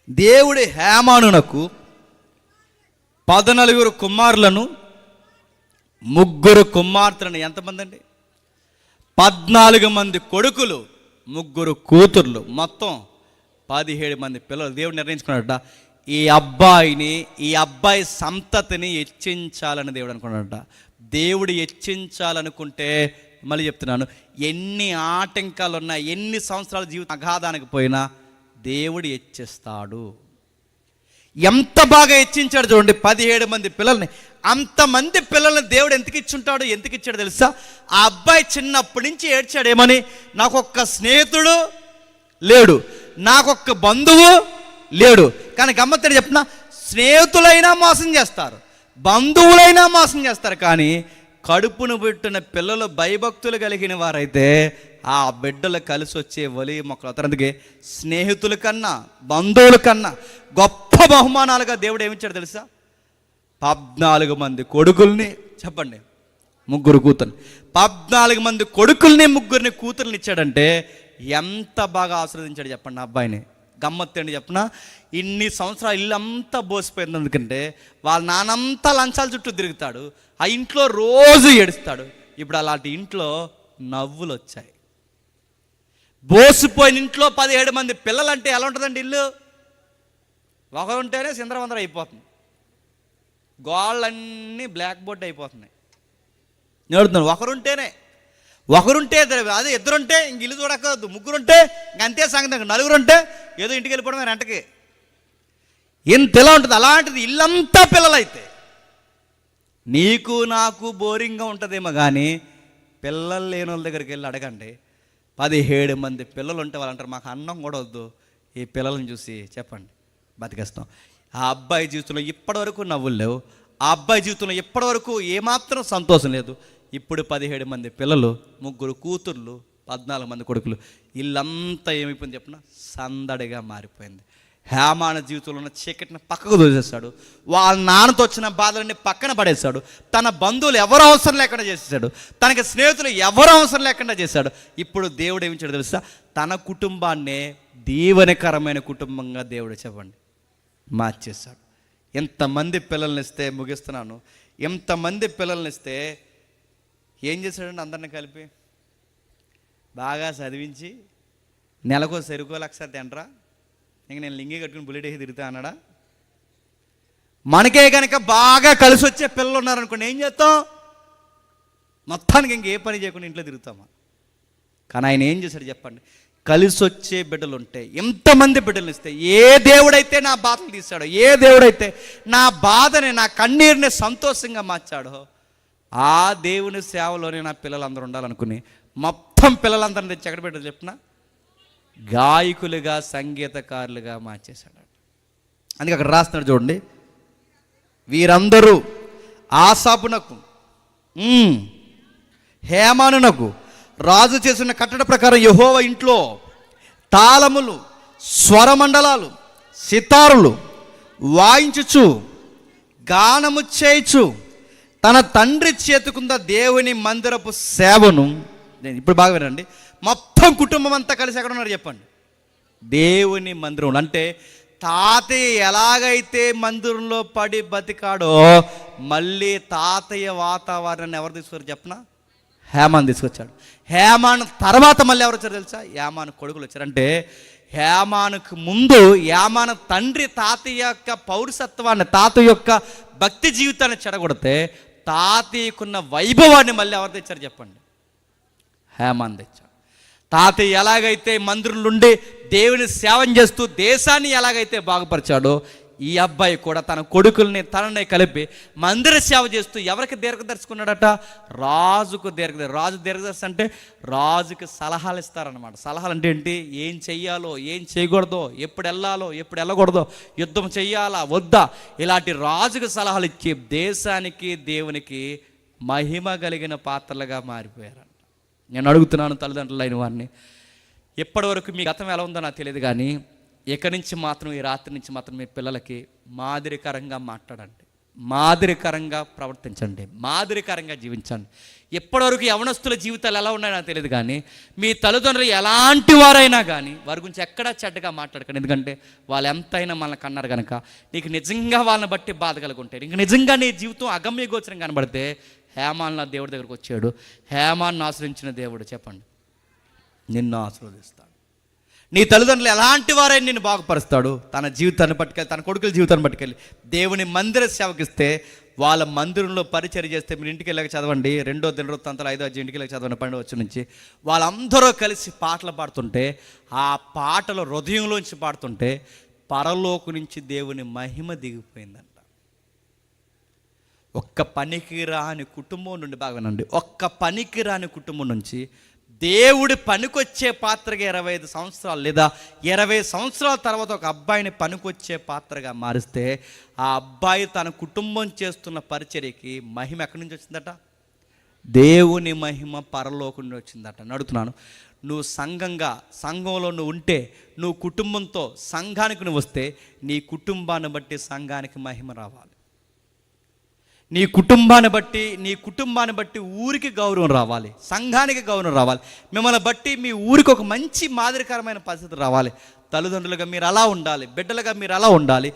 దేవుడి హేమానునకు 14 కుమారులను 3 కుమార్తెలను. ఎంతమంది అండి? 14 మంది కొడుకులు, 3 కూతుర్లు, మొత్తం 17 మంది పిల్లలు. దేవుడు నిర్ణయించుకున్నాడట, ఈ అబ్బాయి సంతతిని హెచ్చించాలని దేవుడు అనుకున్నాడట. దేవుడు హెచ్చించాలనుకుంటే, మళ్ళీ చెప్తున్నాను, ఎన్ని ఆటంకాలు ఉన్నా, ఎన్ని సంవత్సరాల జీవితం అగాధానికి పోయినా దేవుడు హెచ్చిస్తాడు. ఎంత బాగా హెచ్చించాడు చూడండి 17 మంది పిల్లల్ని. అంతమంది పిల్లల్ని దేవుడు ఎందుకు ఇచ్చాడు తెలుసా? ఆ అబ్బాయి చిన్నప్పటి నుంచి ఏడ్చాడు. ఏమని? నాకొక్క స్నేహితుడు లేడు, నాకొక్క బంధువు లేడు. కానీ గమ్మత్తడి చెప్పిన, స్నేహితులైనా మోసం చేస్తారు, బంధువులైనా మోసం చేస్తారు, కానీ కడుపును పెట్టిన పిల్లలు భయభక్తులు కలిగిన వారైతే ఆ బిడ్డలు కలిసి వచ్చే ఒలి మొక్కలు అవుతారు. అందుకే స్నేహితుల కన్నా బంధువుల కన్నా గొప్ప బహుమానాలుగా దేవుడు ఏమిచ్చాడు తెలుసా? 14 మంది కొడుకుల్ని, చెప్పండి, 3 కూతుర్ని. 14 మంది కొడుకుల్ని 3 కూతుర్ని ఇచ్చాడంటే ఎంత బాగా ఆశీర్వదించాడు చెప్పండి ఆ అబ్బాయిని. గమ్మత్తండి చెప్పిన, ఇన్ని సంవత్సరాలు ఇల్లు అంతా బోసిపోయింది. ఎందుకంటే వాళ్ళ నానంతా లంచాల చుట్టూ తిరుగుతాడు, ఆ ఇంట్లో రోజు ఏడుస్తాడు. ఇప్పుడు అలాంటి ఇంట్లో నవ్వులు వచ్చాయి. బోసిపోయిన ఇంట్లో 17 మంది పిల్లలంటే ఎలా ఉంటుందండి ఇల్లు? ఒకరుంటేనే సిందరవందర అయిపోతుంది, గోళ్ళన్నీ బ్లాక్ బోర్డ్ అయిపోతున్నాయి. నేడుతున్నాను, ఒకరుంటే అదే, 2 ఉంటే ఇంక ఇల్లు చూడక్కర్దు, 3 ఉంటే ఇంక అంతే సంగతి, 4 ఉంటే ఏదో ఇంటికి వెళ్ళిపోవడమే రెంటకి. ఎంత ఎలా ఉంటుంది? అలాంటిది ఇల్లంతా పిల్లలైతే నీకు నాకు బోరింగ్గా ఉంటుందేమో, కానీ పిల్లలు లేని వాళ్ళ దగ్గరికి వెళ్ళి అడగండి. 17 మంది పిల్లలు ఉంటే వాళ్ళు అంటారు, మాకు అన్నం కూడా వద్దు, ఈ పిల్లల్ని చూసి చెప్పండి బతికేస్తాం. ఆ అబ్బాయి జీవితంలో ఇప్పటివరకు నవ్వులు లేవు, ఆ అబ్బాయి జీవితంలో ఇప్పటివరకు ఏమాత్రం సంతోషం లేదు. ఇప్పుడు 17 మంది పిల్లలు, 3 కూతుర్లు, 14 మంది కొడుకులు. ఇల్లంతా ఏమైపోయింది చెప్పిన? సందడిగా మారిపోయింది. హేమాన జీవితంలో ఉన్న చీకటిని పక్కకు దూసేశాడు. వాళ్ళ నాన్నతో వచ్చిన బాధలన్నీ పక్కన పడేశాడు. తన బంధువులు ఎవరు అవసరం లేకుండా చేసేసాడు. తనకి స్నేహితులు ఎవరు అవసరం లేకుండా చేశాడు. ఇప్పుడు దేవుడు ఏమి చేయడం తెలుసా? తన కుటుంబాన్నే దీవెనకరమైన కుటుంబంగా దేవుడు చెప్పండి మార్చేశాడు. ఎంతమంది పిల్లల్ని ఇస్తే, ముగిస్తున్నాను, ఎంతమంది పిల్లల్ని ఇస్తే ఏం చేశాడండి? అందరిని కలిపి బాగా చదివించి నెలకో సరుకో లక్ష తింటరా, ఇంక నేను లింగి కట్టుకుని బుల్లెట్ వేసి తిరుగుతా అన్నాడా? మనకే కనుక బాగా కలిసి వచ్చే పిల్లలు ఉన్నారనుకోండి, ఏం చేస్తాం? మొత్తానికి ఇంక ఏ పని చేయకుండా ఇంట్లో తిరుగుతామా? కానీ ఆయన ఏం చేశాడు చెప్పండి? కలిసి వచ్చే బిడ్డలు ఉంటే, ఎంతమంది బిడ్డలు ఇస్తే, ఏ దేవుడైతే నా బాధలు తీశాడో, ఏ దేవుడైతే నా బాధని, నా కన్నీరుని సంతోషంగా మార్చాడో, ఆ దేవుని సేవలోనే నా పిల్లలందరూ ఉండాలనుకుని మొత్తం పిల్లలందరిని తెచ్చి ఎక్కడ పెట్టారు చెప్పిన? గాయకులుగా, సంగీతకారులుగా మార్చేశాడు. అందుకే అక్కడ రాస్తున్నాడు చూడండి, వీరందరూ ఆసాపునకు హేమానునకు రాజు చేసిన కట్టడ ప్రకారం యెహోవా ఇంట్లో తాళములు, స్వరమండలాలు, సితారులు వాయించుచు గానము చేయుచు తన తండ్రి చేతుకుంద దేవుని మందిరపు సేవను, ఇప్పుడు బాగా వినండి, మొత్తం కుటుంబం అంతా కలిసి ఎక్కడ ఉన్నారు చెప్పండి? దేవుని మందిరం. అంటే తాతయ్య ఎలాగైతే మందిరంలో పడి బతికాడో, మళ్ళీ తాతయ్య వాతావరణాన్ని ఎవరు తీసుకొచ్చారు చెప్పనా? హేమాన్ తీసుకొచ్చాడు. హేమాన్ తర్వాత మళ్ళీ ఎవరు వచ్చారు తెలుసా? యామాను కొడుకులు వచ్చారు. అంటే హేమానుకు ముందు యామాను తండ్రి తాతయ్య యొక్క పౌరసత్వాన్ని, తాతయ్య యొక్క భక్తి జీవితాన్ని చెడగొడితే, తాతయ్యకున్న వైభవాన్ని మళ్ళీ ఎవరు తెచ్చారు చెప్పండి? హేమాన్ తెచ్చాడు. తాతయ్య ఎలాగైతే మందిరం నుండి దేవుని సేవం చేస్తూ దేశాన్ని ఎలాగైతే బాగుపరిచాడో, ఈ అబ్బాయి కూడా తన కొడుకుల్ని తనని కలిపి మందిర సేవ చేస్తూ ఎవరికి దీర్ఘదర్శకున్నాడట? రాజుకు రాజు దీర్ఘదర్శి అంటే రాజుకి సలహాలు ఇస్తారనమాట. సలహాలు అంటే ఏంటి? ఏం చెయ్యాలో, ఏం చేయకూడదో, ఎప్పుడు వెళ్ళాలో, ఎప్పుడు వెళ్ళకూడదో, యుద్ధం చెయ్యాలా వద్దా, ఇలాంటి రాజుకు సలహాలు ఇచ్చి దేశానికి దేవునికి మహిమ కలిగిన పాత్రలుగా మారిపోయారంట. నేను అడుగుతున్నాను తల్లిదండ్రులు అయిన వారిని, ఇప్పటి వరకు మీ గతం ఎలా ఉందో నాకు తెలియదు, కానీ ఇక నుంచి మాత్రం, ఈ రాత్రి నుంచి మాత్రం మీ పిల్లలకి మాదిరికరంగా మాట్లాడండి, మాదిరికరంగా ప్రవర్తించండి, మాదిరికరంగా జీవించండి. ఇప్పటివరకు యవనస్తుల జీవితాలు ఎలా ఉన్నాయో నాకు తెలియదు, కానీ మీ తల్లిదండ్రులు ఎలాంటి వారైనా కానీ వారి గురించి ఎక్కడా చెడ్డగా మాట్లాడకండి. ఎందుకంటే వాళ్ళు ఎంతైనా మనల్ని కన్నారు కనుక, నీకు నిజంగా వాళ్ళని బట్టి బాధ కలుగుంటే, నీకు నిజంగా నీ జీవితం అగమ్య గోచరం కనబడితే, హేమాన్ నా దేవుడి దగ్గరకు వచ్చాడు, హేమాన్ని ఆశ్రయించిన దేవుడు చెప్పండి నిన్ను ఆశీర్వదిస్తాడు. నీ తల్లిదండ్రులు ఎలాంటి వారైనా నిన్ను బాగుపరుస్తాడు. తన జీవితాన్ని పట్టుకెళ్ళి, తన కొడుకుల జీవితాన్ని పట్టుకెళ్ళి దేవుని మందిర సేవకిస్తే, వాళ్ళ మందిరంలో పరిచర్య చేస్తే, మీరు ఇంటికి వెళ్ళక చదవండి, 2వ దినవృత్తాంతాలు 5వ అధ్యాయం ఇంటికి వెళ్ళక చదవండి 12వ నుంచి, వాళ్ళందరూ కలిసి పాటలు పాడుతుంటే, ఆ పాటలు హృదయంలోంచి పాడుతుంటే పరలోకు నుంచి దేవుని మహిమ దిగిపోయిందంట. ఒక్క పనికిరాని కుటుంబం నుండి, బాగా వినండి, ఒక్క పనికిరాని కుటుంబం నుంచి దేవుడి పనికొచ్చే పాత్రగా 25 సంవత్సరాలు లేదా 20 సంవత్సరాల తర్వాత ఒక అబ్బాయిని పనికొచ్చే పాత్రగా మారిస్తే, ఆ అబ్బాయి తన కుటుంబం చేస్తున్న పరిచర్యకి మహిమ ఎక్కడి నుంచి వచ్చిందట? దేవుని మహిమ పరలోకం నుండి వచ్చిందట. అడుగుతున్నాను, నువ్వు సంఘంలో నువ్వు ఉంటే, నువ్వు కుటుంబంతో సంఘానికి నువ్వు వస్తే, నీ కుటుంబాన్ని బట్టి సంఘానికి మహిమ రావాలి. నీ కుటుంబాన్ని బట్టి ఊరికి గౌరవం రావాలి, సంఘానికి గౌరవం రావాలి, మిమ్మల్ని బట్టి మీ ఊరికి ఒక మంచి మాదిరికరమైన పరిస్థితి రావాలి. తల్లిదండ్రులుగా మీరు అలా ఉండాలి, బిడ్డలుగా మీరు అలా ఉండాలి,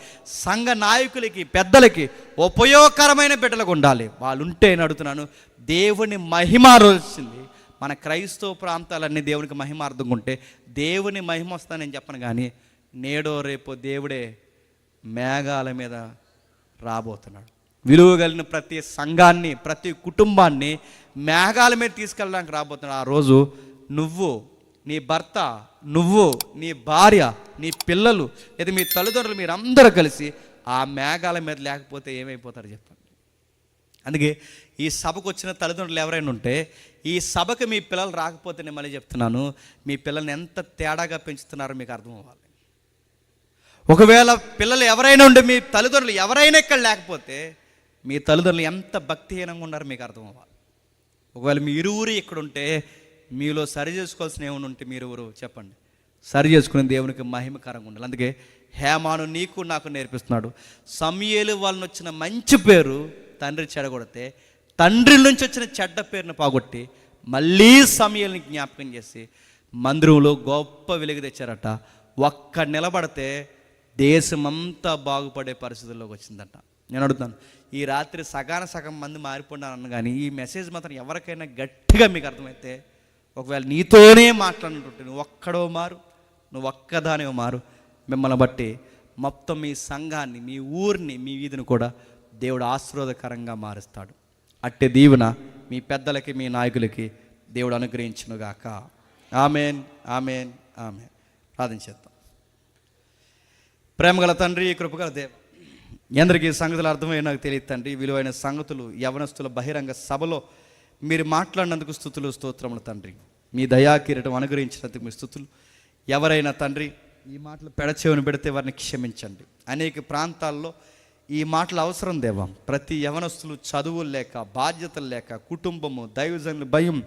సంఘ నాయకులకి, పెద్దలకి ఉపయోగకరమైన బిడ్డలుగా ఉండాలి. వాళ్ళు ఉంటే అడుగుతున్నాను, దేవుని మహిమ వచ్చింది. మన క్రైస్తవ ప్రాంతాలన్నీ దేవునికి మహిమార్థంగా ఉంటే దేవుని మహిమ వస్తుందని నేను చెప్పను, కానీ నేడో రేపో దేవుడే మేఘాల మీద రాబోతున్నాడు. విలువ కలిగిన ప్రతి సంఘాన్ని, ప్రతి కుటుంబాన్ని మేఘాల మీద తీసుకెళ్ళడానికి రాబోతున్నాడు. ఆ రోజు నువ్వు, నీ భర్త, నువ్వు, నీ భార్య, నీ పిల్లలు, లేదా మీ తల్లిదండ్రులు, మీరు అందరూ కలిసి ఆ మేఘాల మీద లేకపోతే ఏమైపోతారు చెప్పండి. అందుకే ఈ సభకు వచ్చిన తల్లిదండ్రులు ఎవరైనా ఉంటే, ఈ సభకు మీ పిల్లలు రాకపోతే, నేను మళ్ళీ చెప్తున్నాను, మీ పిల్లల్ని ఎంత తేడాగా పెంచుతున్నారో మీకు అర్థం అవ్వాలి. ఒకవేళ పిల్లలు ఎవరైనా ఉంటే, మీ తల్లిదండ్రులు ఎవరైనా ఇక్కడ లేకపోతే, మీ తల్లిదండ్రులు ఎంత భక్తిహీనంగా ఉన్నారో మీకు అర్థం అవ్వాలి. ఒకవేళ మీ ఇరువురు ఇక్కడ ఉంటే, మీలో సరి చేసుకోవాల్సిన ఏమైనా ఉంటే మీరు ఎవరు చెప్పండి, సరి చేసుకుని దేవునికి మహిమకరంగా ఉండాలి. అందుకే హేమాను నీకు నాకు నేర్పిస్తున్నాడు. సమూయేలు వాళ్ళని వచ్చిన మంచి పేరు తండ్రి చెడగొడితే, తండ్రి నుంచి వచ్చిన చెడ్డ పేరును పోగొట్టి మళ్ళీ సమూయేలుని జ్ఞాపకం చేసి మందిరంలో గొప్ప వెలుగు తెచ్చారట. ఒక్క నిలబడితే దేశమంతా బాగుపడే పరిస్థితుల్లోకి వచ్చిందట. నేను అడుగుతాను, ఈ రాత్రి సగం మంది మారిపోయినాను, కానీ ఈ మెసేజ్ మాత్రం ఎవరికైనా గట్టిగా మీకు అర్థమైతే, ఒకవేళ నీతోనే మాట్లాడుతుంటే నువ్వు ఒక్కడో మారు, నువ్వు ఒక్కదానివో మారు, మిమ్మల్ని బట్టి మొత్తం మీ సంఘాన్ని, మీ ఊరిని, మీ వీధిని కూడా దేవుడు ఆశీర్వాదకరంగా మారుస్తాడు. అట్టి దీవెన మీ పెద్దలకి, మీ నాయకులకి దేవుడు అనుగ్రహించునుగాక. Amen, amen, amen. ప్రార్థన చేద్దాం. ప్రేమగల తండ్రి, కృపగల దేవ, ఎందరికీ సంగతులు అర్థమయ్యే నాకు తెలియదు తండ్రి. విలువైన సంగతులు యవనస్తుల బహిరంగ సభలో మీరు మాట్లాడినందుకు స్తుతులు, స్తోత్రములు తండ్రి. మీ దయాకిరీటం అనుగ్రహించినందుకు మీ స్తుతులు. ఎవరైనా తండ్రి ఈ మాటలు పెడచెవిని పెడితే వారిని క్షమించండి. అనేక ప్రాంతాల్లో ఈ మాటలు అవసరం దేవా. ప్రతి యవనస్తులు చదువులు లేక, బాధ్యతలు లేక, కుటుంబము, దైవజనుల భయం,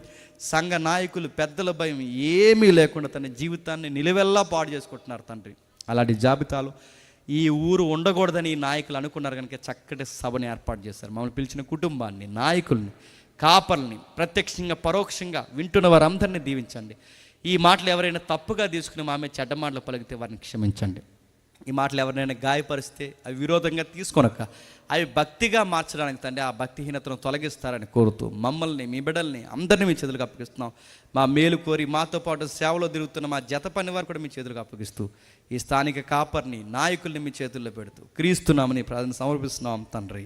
సంఘ నాయకులు, పెద్దల భయం ఏమీ లేకుండా తన జీవితాన్ని నిలువెల్లా పాడు చేసుకుంటున్నారు తండ్రి. అలాంటి జాబితాలు ఈ ఊరు ఉండకూడదని ఈ నాయకులు అనుకున్నారు కనుక చక్కటి సభని ఏర్పాటు చేశారు. మమ్మల్ని పిలిచిన కుటుంబాన్ని, నాయకుల్ని, కాపర్ని, ప్రత్యక్షంగా పరోక్షంగా వింటున్న వారందరినీ దీవించండి. ఈ మాటలు ఎవరైనా తప్పుగా తీసుకుని మా మీద చెడ్డ మాటలు పలికితే వారిని క్షమించండి. ఈ మాటలు ఎవరినైనా గాయపరిస్తే అవి విరోధంగా తీసుకొనక అవి భక్తిగా మార్చడానికి తండ్రి ఆ భక్తిహీనతను తొలగిస్తారని కోరుతూ మమ్మల్ని, మీ బిడ్డల్ని అందరినీ మీ చేతులకు అప్పగిస్తున్నాం. మా మేలు కోరి మాతో పాటు సేవలో తిరుగుతున్న మా జత పని వారు కూడా మీ చేతులకు అప్పగిస్తూ ఈ స్థానిక కాపర్ని, నాయకుల్ని మీ చేతుల్లో పెడుతూ క్రీస్తున్నామని ప్రార్థన సమర్పిస్తున్నాం తండ్రి.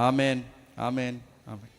Amen, amen, amen.